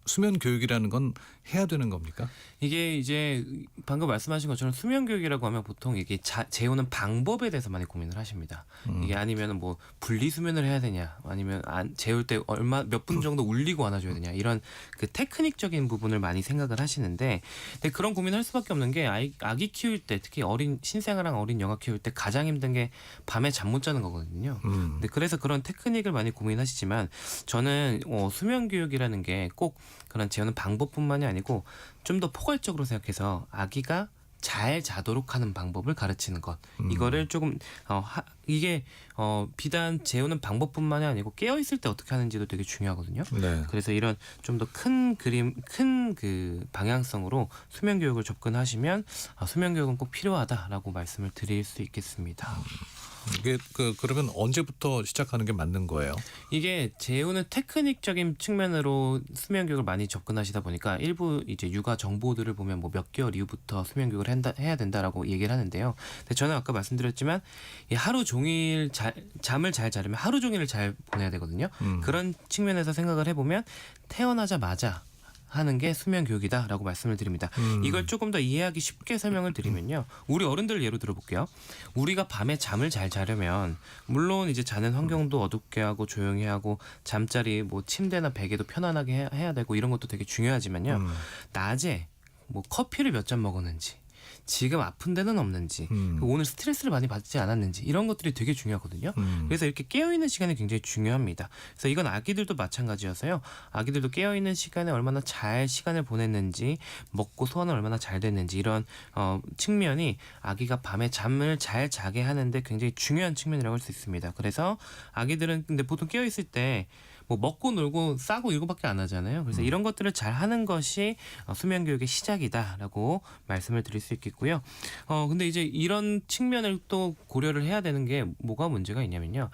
수면 교육이라는 건 해야 되는 겁니까? 이게 이제 방금 말씀하신 것처럼 수면 교육이라고 하면 보통 이게 재우는 방법에 대해서 많이 고민을 하십니다. 이게 아니면 뭐 분리 수면을 해야 되냐, 아니면 재울 때 몇 분 정도 울리고 안아줘야 되냐, 이런 그 테크닉적인 부분을 많이 생각을 하시는데, 근데 그런 고민을 할 수밖에 없는 게 아기 키울 때, 특히 어린 신생아랑 어린 영아 키울 때 가장 힘든 게 밤에 잠 못 자는 거거든요. 근데 그래서 그런 테크닉을 많이 고민하시지만 저는 수면 교육이라는 게 꼭 그런 재우는 방법뿐만이 아니고 좀 더 포괄적으로 생각해서 아기가 잘 자도록 하는 방법을 가르치는 것. 이거를 조금 이게 비단 재우는 방법뿐만이 아니고 깨어 있을 때 어떻게 하는지도 되게 중요하거든요. 네. 그래서 이런 좀 더 큰 그림, 큰 그 방향성으로 수면 교육을 접근하시면 수면 교육은 꼭 필요하다라고 말씀을 드릴 수 있겠습니다. 이게 그러면 언제부터 시작하는 게 맞는 거예요? 이게 재우는 테크닉적인 측면으로 수면 교육을 많이 접근하시다 보니까 일부 이제 육아 정보들을 보면 뭐 몇 개월 이후부터 수면 교육을 해야 된다라고 얘기를 하는데요. 근데 저는 아까 말씀드렸지만 하루 종일 잠을 잘 자려면 하루 종일을 잘 보내야 되거든요. 그런 측면에서 생각을 해보면 태어나자마자 하는 게 수면 교육이다라고 말씀을 드립니다. 이걸 조금 더 이해하기 쉽게 설명을 드리면요, 우리 어른들 예로 들어볼게요. 우리가 밤에 잠을 잘 자려면 물론 이제 자는 환경도 어둡게 하고 조용히 하고 잠자리 뭐 침대나 베개도 편안하게 해야 되고 이런 것도 되게 중요하지만요, 낮에 뭐 커피를 몇 잔 먹었는지, 지금 아픈 데는 없는지, 오늘 스트레스를 많이 받지 않았는지, 이런 것들이 되게 중요하거든요. 그래서 이렇게 깨어있는 시간이 굉장히 중요합니다. 그래서 이건 아기들도 마찬가지여서요. 아기들도 깨어있는 시간에 얼마나 잘 시간을 보냈는지, 먹고 소화는 얼마나 잘 됐는지, 이런 측면이 아기가 밤에 잠을 잘 자게 하는데 굉장히 중요한 측면이라고 할 수 있습니다. 그래서 아기들은 근데 보통 깨어있을 때 뭐 먹고 놀고 싸고 이거밖에 안 하잖아요. 그래서 이런 것들을 잘 하는 것이 수면 교육의 시작이다라고 말씀을 드릴 수 있겠고요. 근데 이제 이런 측면을 또 고려를 해야 되는 게 뭐가 문제가 있냐면요,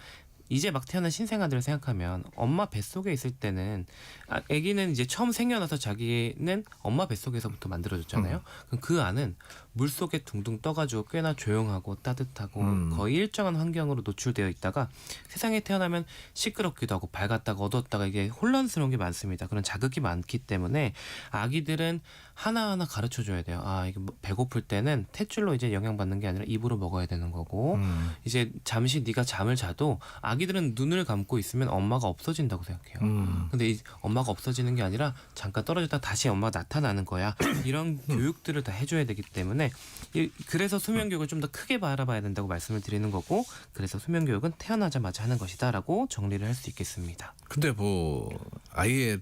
이제 막 태어난 신생아들을 생각하면 엄마 뱃속에 있을 때는 아기는 이제 처음 생겨나서 자기는 엄마 뱃속에서부터 만들어졌잖아요. 그럼 그 안은 물속에 둥둥 떠가지고 꽤나 조용하고 따뜻하고 거의 일정한 환경으로 노출되어 있다가 세상에 태어나면 시끄럽기도 하고 밝았다가 어두웠다가 이게 혼란스러운 게 많습니다. 그런 자극이 많기 때문에 아기들은 하나하나 가르쳐줘야 돼요. 이게 배고플 때는 탯줄로 이제 영양받는 게 아니라 입으로 먹어야 되는 거고, 이제 잠시 네가 잠을 자도 아기들은 눈을 감고 있으면 엄마가 없어진다고 생각해요. 근데 엄마가 없어지는 게 아니라 잠깐 떨어졌다 다시 엄마가 나타나는 거야. 이런 교육들을 다 해줘야 되기 때문에 그래서 수면 교육을 좀 더 크게 바라봐야 된다고 말씀을 드리는 거고, 그래서 수면 교육은 태어나자마자 하는 것이다라고 정리를 할 수 있겠습니다. 근데 뭐 아이의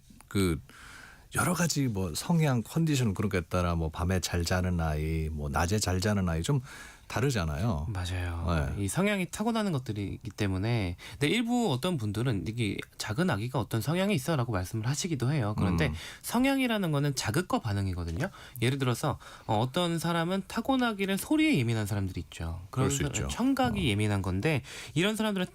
여러 가지 뭐 성향, 컨디션 그런 거에 따라 뭐 밤에 잘 자는 아이, 뭐 낮에 잘 자는 아이 좀 다르잖아요. 맞아요. 이 성향이 타고나는 것들이기 때문에 근데 일부 어떤 분들은 이게 작은 아기가 어떤 성향이 있어라고 말씀을 하시기도 해요. 그런데 성향이라는 거는 자극과 반응이거든요. 예를 들어서 어떤 사람은 타고나기를 소리에 예민한 사람들이 있죠. 그럴 수 있죠. 청각이 예민한 건데 이런 사람들은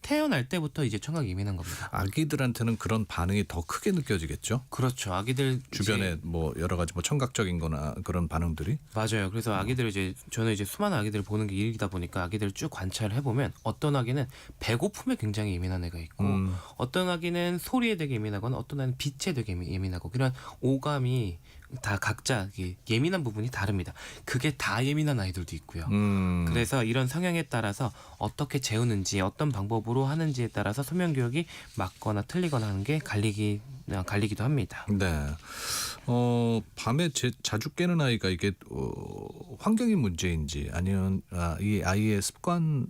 태어날 때부터 이제 청각이 예민한 겁니다. 아기들한테는 그런 반응이 더 크게 느껴지겠죠. 그렇죠. 아기들 주변에 뭐 여러 가지 뭐 청각적인 거나 그런 반응들이 맞아요. 그래서 아기들 저는 이제 수많은 아기들을 보는 게 일이다 보니까 아기들을 쭉 관찰을 해보면 어떤 아기는 배고픔에 굉장히 예민한 애가 있고 어떤 아기는 소리에 되게 예민하거나 어떤 아기는 빛에 되게 예민하고 그런 오감이 다 각자 예민한 부분이 다릅니다. 그게 다 예민한 아이들도 있고요. 그래서 이런 성향에 따라서 어떻게 재우는지 어떤 방법으로 하는지에 따라서 소면 교육이 맞거나 틀리거나 하는 게 갈리기도 합니다. 네. 밤에 자주 깨는 아이가 이게 환경이 문제인지 아니면 이 아이의 습관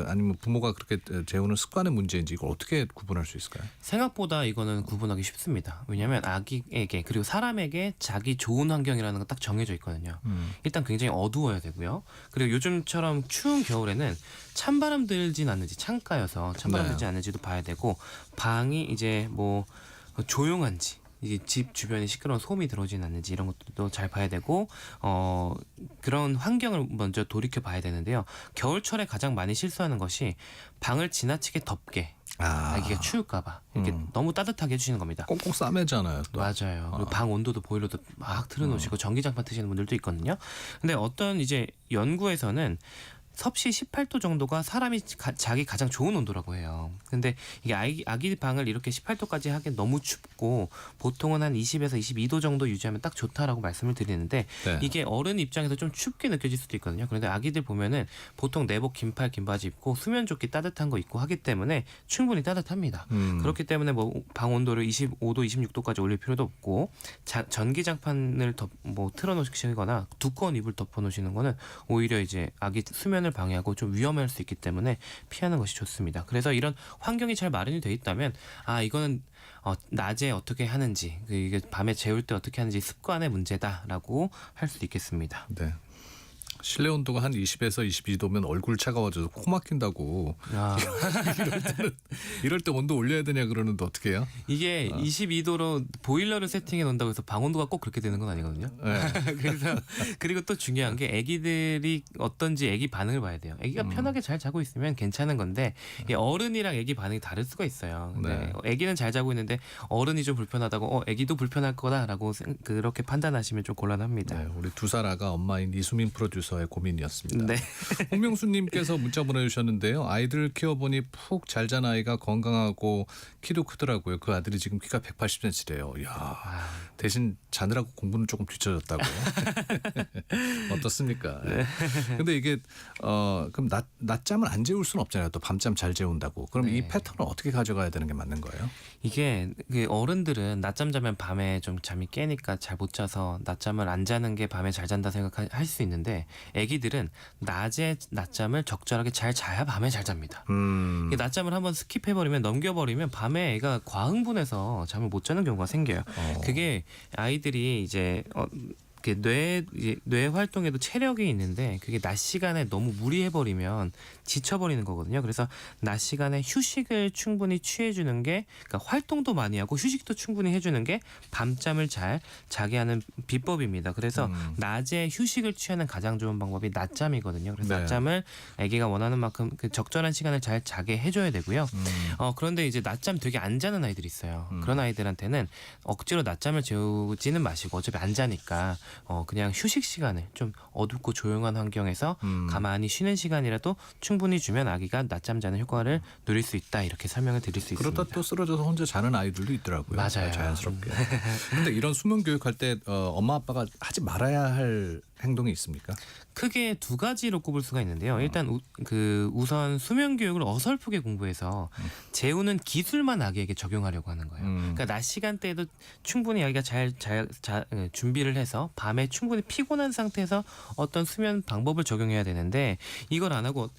아니면 부모가 그렇게 재우는 습관의 문제인지 이걸 어떻게 구분할 수 있을까요? 생각보다 이거는 구분하기 쉽습니다. 왜냐하면 아기에게 그리고 사람에게 자기 좋은 환경이라는 건 딱 정해져 있거든요. 일단 굉장히 어두워야 되고요. 그리고 요즘처럼 추운 겨울에는 찬바람 들진 않는지 창가여서 찬바람 들지 않는지도 봐야 되고 방이 이제 뭐 조용한지 이게 집 주변에 시끄러운 소음이 들어오진 않는지 이런 것들도 잘 봐야 되고 그런 환경을 먼저 돌이켜 봐야 되는데요. 겨울철에 가장 많이 실수하는 것이 방을 지나치게 덥게 아기가 추울까봐 이렇게 너무 따뜻하게 해주시는 겁니다. 꽁꽁 싸매잖아요. 또. 맞아요. 그리고 방 온도도 보일러도 막 틀어놓으시고 전기장판 트시는 분들도 있거든요. 근데 어떤 이제 연구에서는 섭씨 18도 정도가 사람이 자기 가장 좋은 온도라고 해요. 근데 이게 아기 방을 이렇게 18도까지 하기엔 너무 춥고 보통은 한 20에서 22도 정도 유지하면 딱 좋다라고 말씀을 드리는데 이게 어른 입장에서 좀 춥게 느껴질 수도 있거든요. 그런데 아기들 보면은 보통 내복 긴팔 긴 바지 입고 수면조끼 따뜻한 거 입고 하기 때문에 충분히 따뜻합니다. 그렇기 때문에 뭐 방 온도를 25도, 26도까지 올릴 필요도 없고 전기장판을 틀어놓으시거나 두꺼운 이불 덮어놓으시는 거는 오히려 이제 아기 수면을 방해하고 좀 위험할 수 있기 때문에 피하는 것이 좋습니다. 그래서 이런 환경이 잘 마련이 돼 있다면 이거는 낮에 어떻게 하는지 이게 밤에 재울 때 어떻게 하는지 습관의 문제다라고 할 수도 있겠습니다. 네. 실내 온도가 한 20에서 22도면 얼굴 차가워져서 코 막힌다고. 이럴 때 온도 올려야 되냐 그러는데 어떻게 해요? 이게 22도로 보일러를 세팅해 놓는다고 해서 방 온도가 꼭 그렇게 되는 건 아니거든요. 그래서 그리고 또 중요한 게 아기들이 어떤지 아기 반응을 봐야 돼요. 아기가 편하게 잘 자고 있으면 괜찮은 건데 어른이랑 아기 반응이 다를 수가 있어요. 근데 아기는 잘 자고 있는데 어른이 좀 불편하다고 아기도 불편할 거다라고 그렇게 판단하시면 좀 곤란합니다. 네, 우리 두 살아가 엄마인 이수민 프로듀서의 고민이었습니다. 네. 홍명수님께서 문자 보내주셨는데요. 아이들 키워보니 푹 잘 잔 아이가 건강하고 키도 크더라고요. 그 아들이 지금 키가 180cm래요. 이야, 대신 자느라고 공부는 조금 뒤쳐졌다고. 어떻습니까? 근데 이게 그럼 낮잠을 안 재울 수는 없잖아요. 또 밤잠 잘 재운다고. 그럼 이 패턴을 어떻게 가져가야 되는 게 맞는 거예요? 이게 어른들은 낮잠 자면 밤에 좀 잠이 깨니까 잘 못 자서 낮잠을 안 자는 게 밤에 잘 잔다 생각할 수 있는데 아기들은 낮에 낮잠을 적절하게 잘 자야 밤에 잘 잡니다. 낮잠을 한번 스킵해버리면 넘겨버리면 밤에 애가 과흥분해서 잠을 못 자는 경우가 생겨요. 그게 아이들이 이제 뇌 활동에도 체력이 있는데 그게 낮 시간에 너무 무리해버리면 지쳐버리는 거거든요. 그래서 낮 시간에 휴식을 충분히 취해주는 게 그러니까 활동도 많이 하고 휴식도 충분히 해주는 게 밤잠을 잘 자게 하는 비법입니다. 그래서 낮에 휴식을 취하는 가장 좋은 방법이 낮잠이거든요. 그래서 낮잠을 아기가 원하는 만큼 그 적절한 시간을 잘 자게 해줘야 되고요. 그런데 이제 낮잠 되게 안 자는 아이들이 있어요. 그런 아이들한테는 억지로 낮잠을 재우지는 마시고 어차피 안 자니까 그냥 휴식 시간을 좀 어둡고 조용한 환경에서 가만히 쉬는 시간이라도 충분히 주면 아기가 낮잠 자는 효과를 누릴 수 있다 이렇게 설명을 드릴 수 있습니다. 그러다 또 쓰러져서 혼자 자는 아이들도 있더라고요. 맞아요. 자연스럽게. 그런데 이런 수면 교육할 때 엄마 아빠가 하지 말아야 할 행동이 있습니까? 크게 두 가지로 꼽을 수가 있는데요. 일단 우선 수면 교육을 어설프게 공부해서 재우는 기술만 아기에게 적용하려고 하는 거예요. 그러니까 낮 시간대에도 충분히 아기가 잘 준비를 해서 밤에 충분히 피곤한 상태에서 어떤 수면 방법을 적용해야 되는데 이걸 안 하고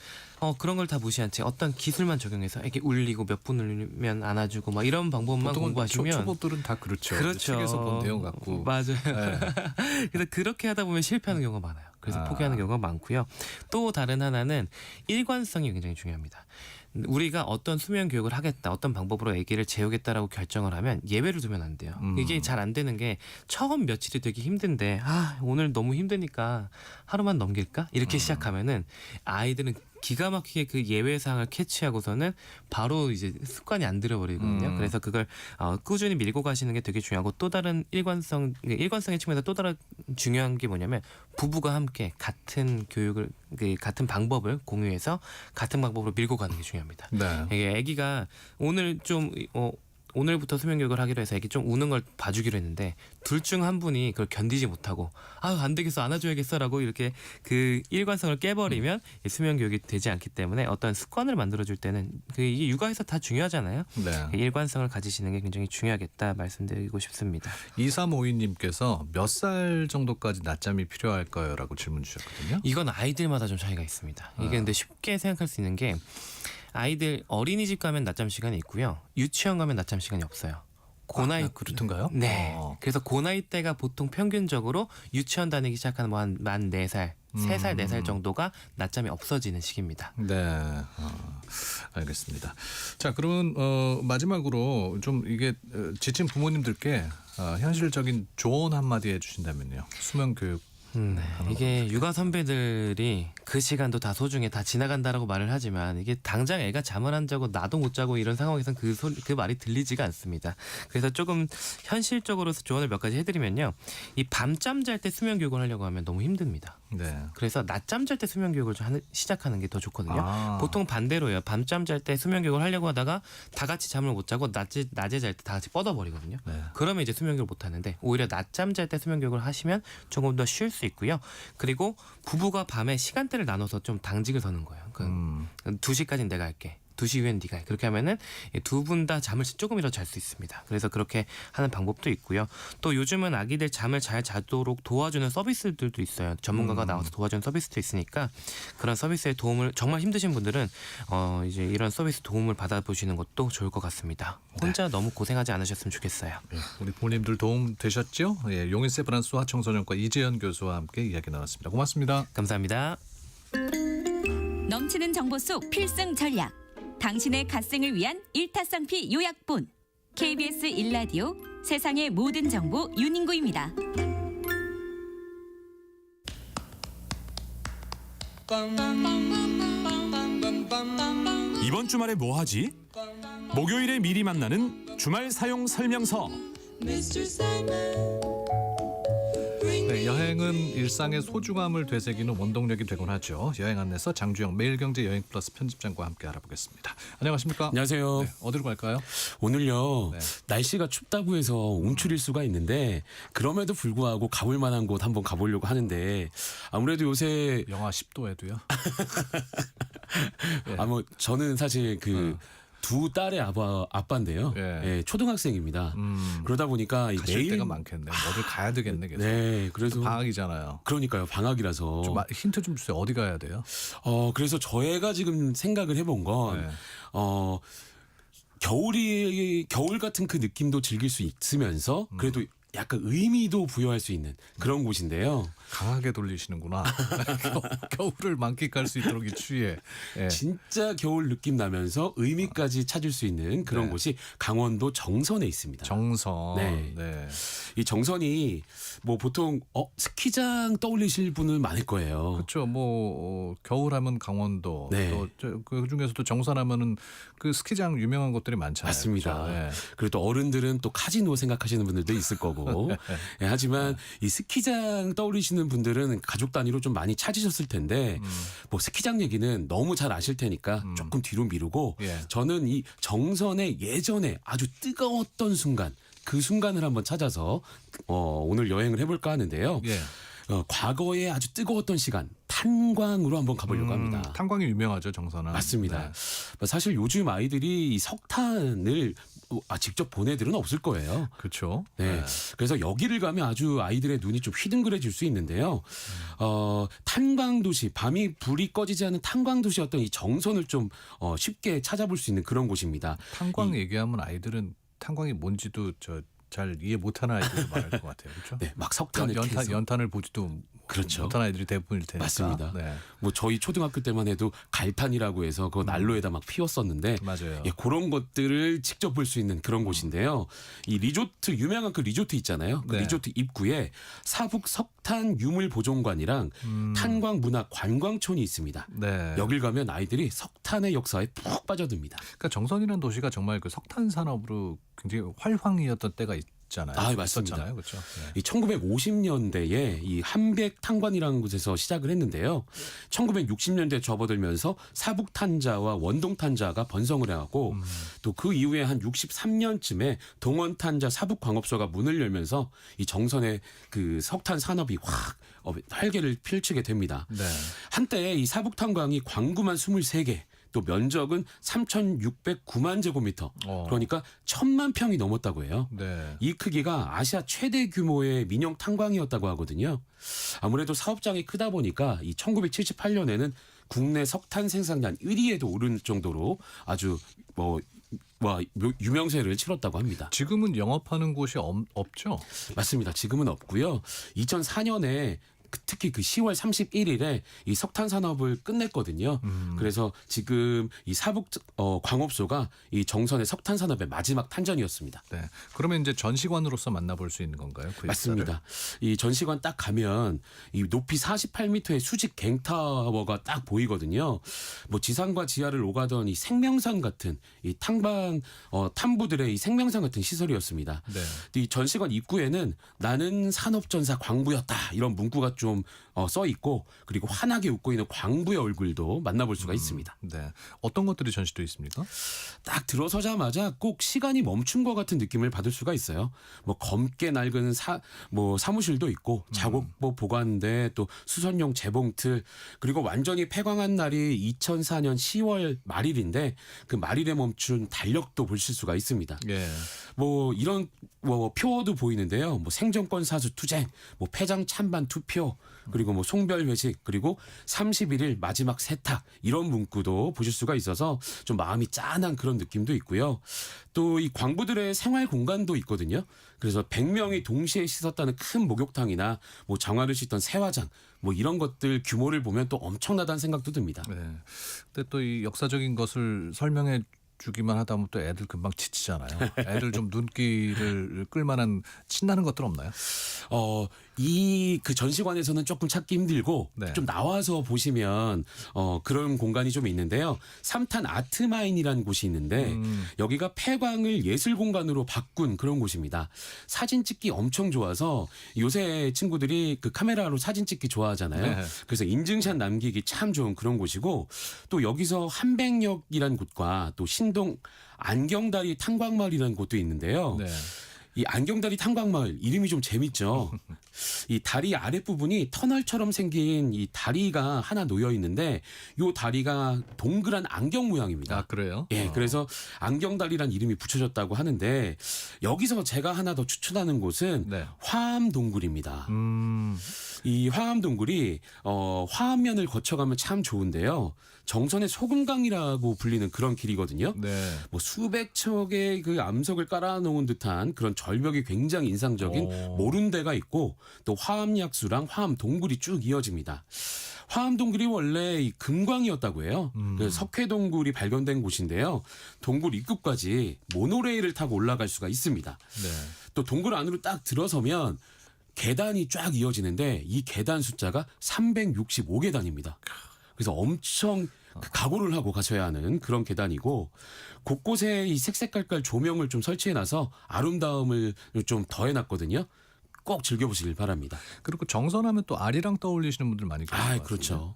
그런 걸 다 무시한 채 어떤 기술만 적용해서 이렇게 울리고 몇 분 울리면 안아주고 막 이런 방법만 공부하시면 초보들은 다 그렇죠. 책에서 본 내용 갖고. 맞아요. 네. 그래서 그렇게 하다 보면 실패하는 경우가 많아요. 그래서 포기하는 경우가 많고요. 또 다른 하나는 일관성이 굉장히 중요합니다. 우리가 어떤 수면 교육을 하겠다, 어떤 방법으로 아기를 재우겠다라고 결정을 하면 예외를 두면 안 돼요. 이게 잘 안 되는 게 처음 며칠이 되게 힘든데 오늘 너무 힘드니까 하루만 넘길까? 이렇게 시작하면은 아이들은 기가 막히게 그 예외 사항을 캐치하고서는 바로 이제 습관이 안 들어버리거든요. 그래서 그걸 꾸준히 밀고 가시는 게 되게 중요하고 또 다른 일관성의 측면에서 또 다른 중요한 게 뭐냐면 부부가 함께 같은 교육을 같은 방법을 공유해서 같은 방법으로 밀고 가는 게 중요합니다. 네. 이게 아기가 오늘 좀 오늘부터 수면 교육을 하기로 해서 애기 좀 우는 걸 봐주기로 했는데 둘 중 한 분이 그걸 견디지 못하고 안 되겠어 안아줘야겠어라고 이렇게 그 일관성을 깨버리면 이 수면 교육이 되지 않기 때문에 어떤 습관을 만들어줄 때는 이게 육아에서 다 중요하잖아요. 네. 일관성을 가지시는 게 굉장히 중요하겠다 말씀드리고 싶습니다. 2352님께서 몇 살 정도까지 낮잠이 필요할까요? 라고 질문 주셨거든요. 이건 아이들마다 좀 차이가 있습니다. 이게 근데 쉽게 생각할 수 있는 게 아이들 어린이집 가면 낮잠 시간이 있고요. 유치원 가면 낮잠 시간이 없어요. 고나이 그렇던가요? 네. 그래서 고나이 때가 보통 평균적으로 유치원 다니기 시작하는 만 4살, 3살, 4살 정도가 낮잠이 없어지는 시기입니다. 네, 알겠습니다. 자, 그러면 마지막으로 좀 이게 지친 부모님들께 현실적인 조언 한마디 해주신다면요. 수면 교육. 이게 육아 선배들이 그 시간도 다 소중해 다 지나간다라고 말을 하지만 이게 당장 애가 잠을 안 자고 나도 못 자고 이런 상황에선 그 말이 들리지가 않습니다. 그래서 조금 현실적으로 조언을 몇 가지 해드리면요. 이 밤잠 잘 때 수면 교육을 하려고 하면 너무 힘듭니다. 네. 그래서 낮잠 잘 때 수면 교육을 시작하는 게 더 좋거든요. 보통 반대로요. 밤잠 잘 때 수면 교육을 하려고 하다가 다 같이 잠을 못 자고 낮에 잘 때 다 같이 뻗어버리거든요. 네. 그러면 이제 수면 교육을 못 하는데 오히려 낮잠 잘 때 수면 교육을 하시면 조금 더 쉴 수 있고요. 그리고 부부가 밤에 시간대를 나눠서 좀 당직을 서는 거예요. 2시까지는 내가 할게. 2시 이후엔 네가 해. 그렇게 하면은 두 분 다 잠을 조금이라도 잘 수 있습니다. 그래서 그렇게 하는 방법도 있고요. 또 요즘은 아기들 잠을 잘 자도록 도와주는 서비스들도 있어요. 전문가가 나와서 도와주는 서비스도 있으니까 그런 서비스의 도움을 정말 힘드신 분들은 이제 이런 서비스 도움을 받아보시는 것도 좋을 것 같습니다. 혼자 너무 고생하지 않으셨으면 좋겠어요. 네, 우리 부모님들 도움 되셨죠? 예, 용인 세브란스 소아청소년과 이재현 교수와 함께 이야기 나눴습니다. 고맙습니다. 감사합니다. 넘치는 정보 속 필승 전략. 당신의 갓생을 위한 일타쌍피 요약본. KBS 1라디오 세상의 모든 정보 윤인구입니다. 이번 주말에 뭐 하지? 목요일에 미리 만나는 주말 사용 설명서. 네, 여행은 일상의 소중함을 되새기는 원동력이 되곤 하죠. 여행 안내서 장주영 매일경제 여행플러스 편집장과 함께 알아보겠습니다. 안녕하십니까? 안녕하세요. 네, 어디로 갈까요? 오늘요. 날씨가 춥다고 해서 움츠릴 수가 있는데 그럼에도 불구하고 가볼 만한 곳 한번 가보려고 하는데 아무래도 요새 영하 10도에도요? 뭐 저는 사실 두 딸의 아빠인데요. 예, 초등학생입니다. 그러다 보니까 가실 매일 때가 많겠네. 어딜 가야 되겠네. 계속. 네, 그래서 방학이잖아요. 그러니까요, 방학이라서. 좀 힌트 좀 주세요. 어디 가야 돼요? 그래서 저희가 지금 생각을 해본 건 겨울 같은 그 느낌도 즐길 수 있으면서 그래도 약간 의미도 부여할 수 있는 그런 곳인데요. 강하게 돌리시는구나. 겨울을 만끽할 수 있도록 이 추위에. 예. 진짜 겨울 느낌 나면서 의미까지 찾을 수 있는 그런 곳이 강원도 정선에 있습니다. 정선. 네. 이 정선이 뭐 보통 스키장 떠올리실 분은 많을 거예요. 그렇죠. 뭐 겨울하면 강원도. 또 그 중에서도 정선하면은 그 스키장 유명한 곳들이 많잖아요. 맞습니다. 그렇죠? 네. 그리고 또 어른들은 또 카지노 생각하시는 분들도 있을 거고. 하지만 이 스키장 떠올리시는 분들은 가족 단위로 좀 많이 찾으셨을 텐데 뭐 스키장 얘기는 너무 잘 아실 테니까 조금 뒤로 미루고 저는 이 정선의 예전에 아주 뜨거웠던 순간 그 순간을 한번 찾아서 오늘 여행을 해볼까 하는데요. 과거에 아주 뜨거웠던 시간 탄광으로 한번 가보려고 합니다. 탄광이 유명하죠, 정선은. 맞습니다. 사실 요즘 아이들이 이 석탄을 직접 본 애들은 없을 거예요. 그렇죠. 네. 그래서 여기를 가면 아주 아이들의 눈이 좀 휘둥그레질 수 있는데요. 탄광도시, 밤이 불이 꺼지지 않은 탄광도시였던 이 정선을 좀 쉽게 찾아볼 수 있는 그런 곳입니다. 탄광 얘기하면 아이들은 탄광이 뭔지도 잘 이해 못하는 아이들이 많을 것 같아요. 그렇죠? 네, 막 석탄을 연탄을 보지도 그렇죠. 못하는 아이들이 대부분일 테니까. 맞습니다. 네. 뭐 저희 초등학교 때만 해도 갈탄이라고 해서 그 난로에다 막 피웠었는데 맞아요. 예, 그런 것들을 직접 볼 수 있는 그런 곳인데요. 이 리조트 유명한 그 리조트 있잖아요. 그 네. 리조트 입구에 사북 석탄 유물 보존관이랑 탄광 문화 관광촌이 있습니다. 네. 여길 가면 아이들이 석탄의 역사에 푹 빠져듭니다. 그러니까 정선이라는 도시가 정말 그 석탄 산업으로 굉장히 활황이었던 때가 있잖아요. 아, 맞습니다. 있었잖아요. 그렇죠. 네. 이 1950년대에 이 한백 탄관이라는 곳에서 시작을 했는데요. 1960년대 접어들면서 사북 탄자와 원동 탄자가 번성을 해갖고 또 그 이후에 한 63년쯤에 동원 탄자 사북 광업소가 문을 열면서 이 정선의 그 석탄 산업이 확 활개를 펼치게 됩니다. 네. 한때 이 사북 탄광이 광구만 23개. 또 면적은 3,609만 제곱미터. 그러니까 1,000만 평이 넘었다고 해요. 네. 이 크기가 아시아 최대 규모의 민영 탄광이었다고 하거든요. 아무래도 사업장이 크다 보니까 이 1978년에는 국내 석탄 생산량 1위에도 오른 정도로 아주 유명세를 치렀다고 합니다. 지금은 영업하는 곳이 없죠? 맞습니다. 지금은 없고요. 2004년에 특히 그 10월 31일에 이 석탄 산업을 끝냈거든요. 그래서 지금 이 사북 광업소가 이 정선의 석탄 산업의 마지막 탄전이었습니다. 네. 그러면 이제 전시관으로서 만나볼 수 있는 건가요? 그 맞습니다. 이 전시관 딱 가면 이 높이 48m의 수직 갱타워가 딱 보이거든요. 뭐 지상과 지하를 오가던 이 생명산 같은 이 탐부들의 이 생명산 같은 시설이었습니다. 네. 이 전시관 입구에는 나는 산업전사 광부였다 이런 문구가 좀 써 있고 그리고 환하게 웃고 있는 광부의 얼굴도 만나볼 수가 있습니다. 네. 어떤 것들이 전시되어 있습니까? 딱 들어서자마자 꼭 시간이 멈춘 것 같은 느낌을 받을 수가 있어요. 뭐 검게 낡은 사무실도 있고 작업복 보관대 또 수선용 재봉틀 그리고 완전히 폐광한 날이 2004년 10월 말일인데 그 말일에 멈춘 달력도 보실 수가 있습니다. 예. 뭐 이런 표어도 보이는데요. 뭐 생정권 사수 투쟁, 뭐 폐장 찬반 투표, 그리고 뭐 송별 회식, 그리고 31일 마지막 세탁 이런 문구도 보실 수가 있어서 좀 마음이 짠한 그런 느낌도 있고요. 또 이 광부들의 생활 공간도 있거든요. 그래서 100명이 동시에 씻었다는 큰 목욕탕이나 뭐 정화를 씻던 세화장 뭐 이런 것들 규모를 보면 또 엄청나다는 생각도 듭니다. 네. 근데 또 이 역사적인 것을 설명해 주기만 하다 보면 또 애들 금방 지치잖아요. 애들 좀 눈길을 끌만한 신나는 것들 없나요? 이 그 전시관에서는 조금 찾기 힘들고 네. 좀 나와서 보시면 그런 공간이 좀 있는데요. 삼탄 아트마인이라는 곳이 있는데 여기가 폐광을 예술 공간으로 바꾼 그런 곳입니다. 사진 찍기 엄청 좋아서 요새 친구들이 그 카메라로 사진 찍기 좋아하잖아요. 네. 그래서 인증샷 남기기 참 좋은 그런 곳이고 또 여기서 한백역이라는 곳과 또 신동 안경다리 탄광마을이라는 곳도 있는데요. 네. 이 안경다리 탄광마을 이름이 좀 재밌죠. 이 다리 아랫부분이 터널처럼 생긴 이 다리가 하나 놓여 있는데 이 다리가 동그란 안경 모양입니다. 아, 그래요? 예, 그래서 안경다리란 이름이 붙여졌다고 하는데 여기서 제가 하나 더 추천하는 곳은 네. 화암동굴입니다. 이 화암동굴이 화암면을 거쳐가면 참 좋은데요. 정선의 소금강이라고 불리는 그런 길이거든요. 네. 뭐 수백 척의 그 암석을 깔아놓은 듯한 그런 절벽이 굉장히 인상적인 모룬대가 있고 또 화암약수랑 화암동굴이 쭉 이어집니다. 화암동굴이 원래 이 금광이었다고 해요. 그래서 석회동굴이 발견된 곳인데요. 동굴 입구까지 모노레일을 타고 올라갈 수가 있습니다. 네. 또 동굴 안으로 딱 들어서면 계단이 쫙 이어지는데 이 계단 숫자가 365계단입니다. 그래서 엄청 각오를 하고 가셔야 하는 그런 계단이고 곳곳에 이 색색깔깔 조명을 좀 설치해놔서 아름다움을 좀 더해놨거든요. 꼭 즐겨보시길 바랍니다. 그리고 정선하면 또 아리랑 떠올리시는 분들 많이 계세요. 아, 그렇죠.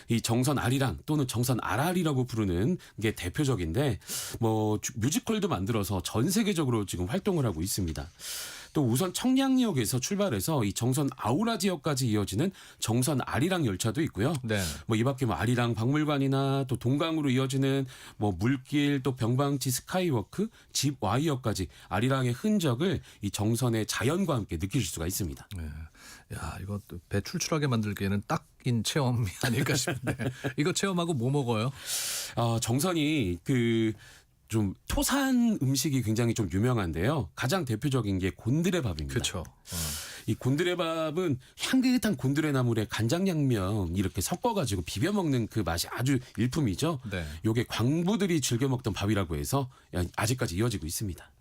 이 정선 아리랑 또는 정선 아라리라고 부르는 게 대표적인데 뭐 뮤지컬도 만들어서 전 세계적으로 지금 활동을 하고 있습니다. 또 우선 청량리역에서 출발해서 이 정선 아우라 지역까지 이어지는 정선 아리랑 열차도 있고요. 네. 뭐 이 밖에 뭐 아리랑 박물관이나 또 동강으로 이어지는 뭐 물길 또 병방치 스카이워크 집 와이어까지 아리랑의 흔적을 이 정선의 자연과 함께 느끼실 수가 있습니다. 네. 야, 이거 배 출출하게 만들기에는 딱인 체험이 아닐까 싶은데 이거 체험하고 뭐 먹어요? 정선이 좀 토산 음식이 굉장히 좀 유명한데요. 가장 대표적인 게 곤드레밥입니다. 그렇죠. 이 곤드레밥은 향긋한 곤드레 나물에 간장 양념 이렇게 섞어가지고 비벼 먹는 그 맛이 아주 일품이죠. 네. 요게 광부들이 즐겨 먹던 밥이라고 해서 아직까지 이어지고 있습니다.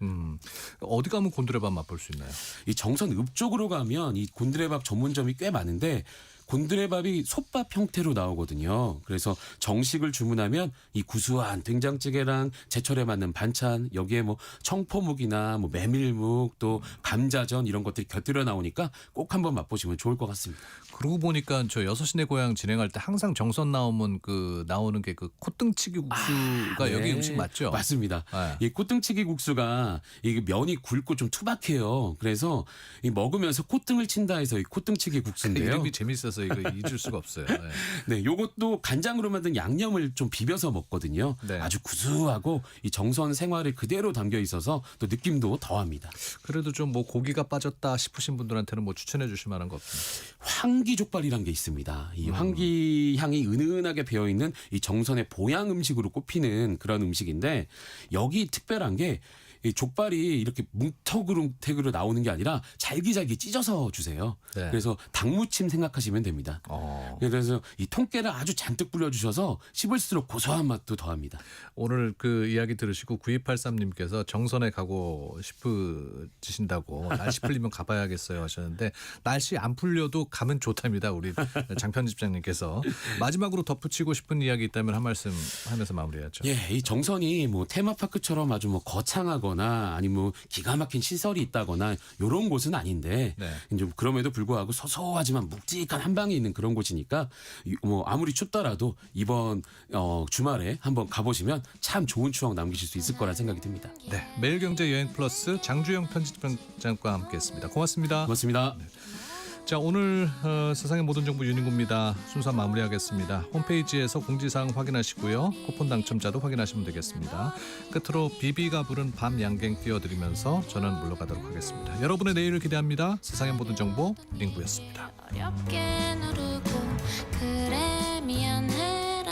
어디 가면 곤드레밥 맛볼 수 있나요? 이 정선 읍 쪽으로 가면 이 곤드레밥 전문점이 꽤 많은데 곤드레밥이 솥밥 형태로 나오거든요. 그래서 정식을 주문하면 이 구수한 된장찌개랑 제철에 맞는 반찬 여기에 뭐 청포묵이나 뭐 메밀묵 또 감자전 이런 것들이 곁들여 나오니까 꼭 한번 맛보시면 좋을 것 같습니다. 그러고 보니까 저 6시 내 고향 진행할 때 항상 정선 나오면 나오는 게 그 콧등치기 국수가 네. 여기 음식 맞죠? 맞습니다. 네. 이 콧등치기 국수가 이 면이 굵고 좀 투박해요. 그래서 이 먹으면서 콧등을 친다 해서 이 콧등치기 국수인데요. 이름이 재밌어서 이거 잊을 수가 없어요. 네. 네, 요것도 간장으로 만든 양념을 좀 비벼서 먹거든요. 네. 아주 구수하고 이 정선 생활이 그대로 담겨 있어서 또 느낌도 더합니다. 그래도 좀 뭐 고기가 빠졌다 싶으신 분들한테는 뭐 추천해 주실 만한 거 없습니까? 황기족발이란 게 있습니다. 이 황기 향이 은은하게 배어 있는 이 정선의 보양 음식으로 꼽히는 그런 음식인데 여기 특별한 게 이 족발이 이렇게 뭉텅그뭉텅으로 나오는 게 아니라 잘기잘기 찢어서 주세요. 네. 그래서 닭무침 생각하시면 됩니다. 그래서 이 통깨를 아주 잔뜩 뿌려주셔서 씹을수록 고소한 맛도 더합니다. 오늘 그 이야기 들으시고 9283님께서 정선에 가고 싶으신다고 날씨 풀리면 가봐야겠어요 하셨는데 날씨 안 풀려도 가면 좋답니다. 우리 장 편집장님께서. 마지막으로 덧붙이고 싶은 이야기 있다면 한 말씀 하면서 마무리하죠. 예, 이 정선이 뭐 테마파크처럼 아주 뭐 거창하거나 아니면 뭐 기가 막힌 시설이 있다거나 이런 곳은 아닌데 네. 이제 그럼에도 불구하고 소소하지만 묵직한 한방에 있는 그런 곳이니까 뭐 아무리 춥더라도 이번 주말에 한번 가보시면 참 좋은 추억 남기실 수 있을 거라 생각이 듭니다. 네, 매일경제 여행 플러스 장주영 편집장과 함께했습니다. 고맙습니다. 고맙습니다. 네. 자, 오늘 세상의 모든 정보 윤인구입니다. 순서 마무리하겠습니다. 홈페이지에서 공지사항 확인하시고요. 쿠폰 당첨자도 확인하시면 되겠습니다. 끝으로 비비가 부른 밤 양갱 띄워드리면서 저는 물러가도록 하겠습니다. 여러분의 내일을 기대합니다. 세상의 모든 정보 윤인구였습니다. 어렵게 누르고 그래 미안해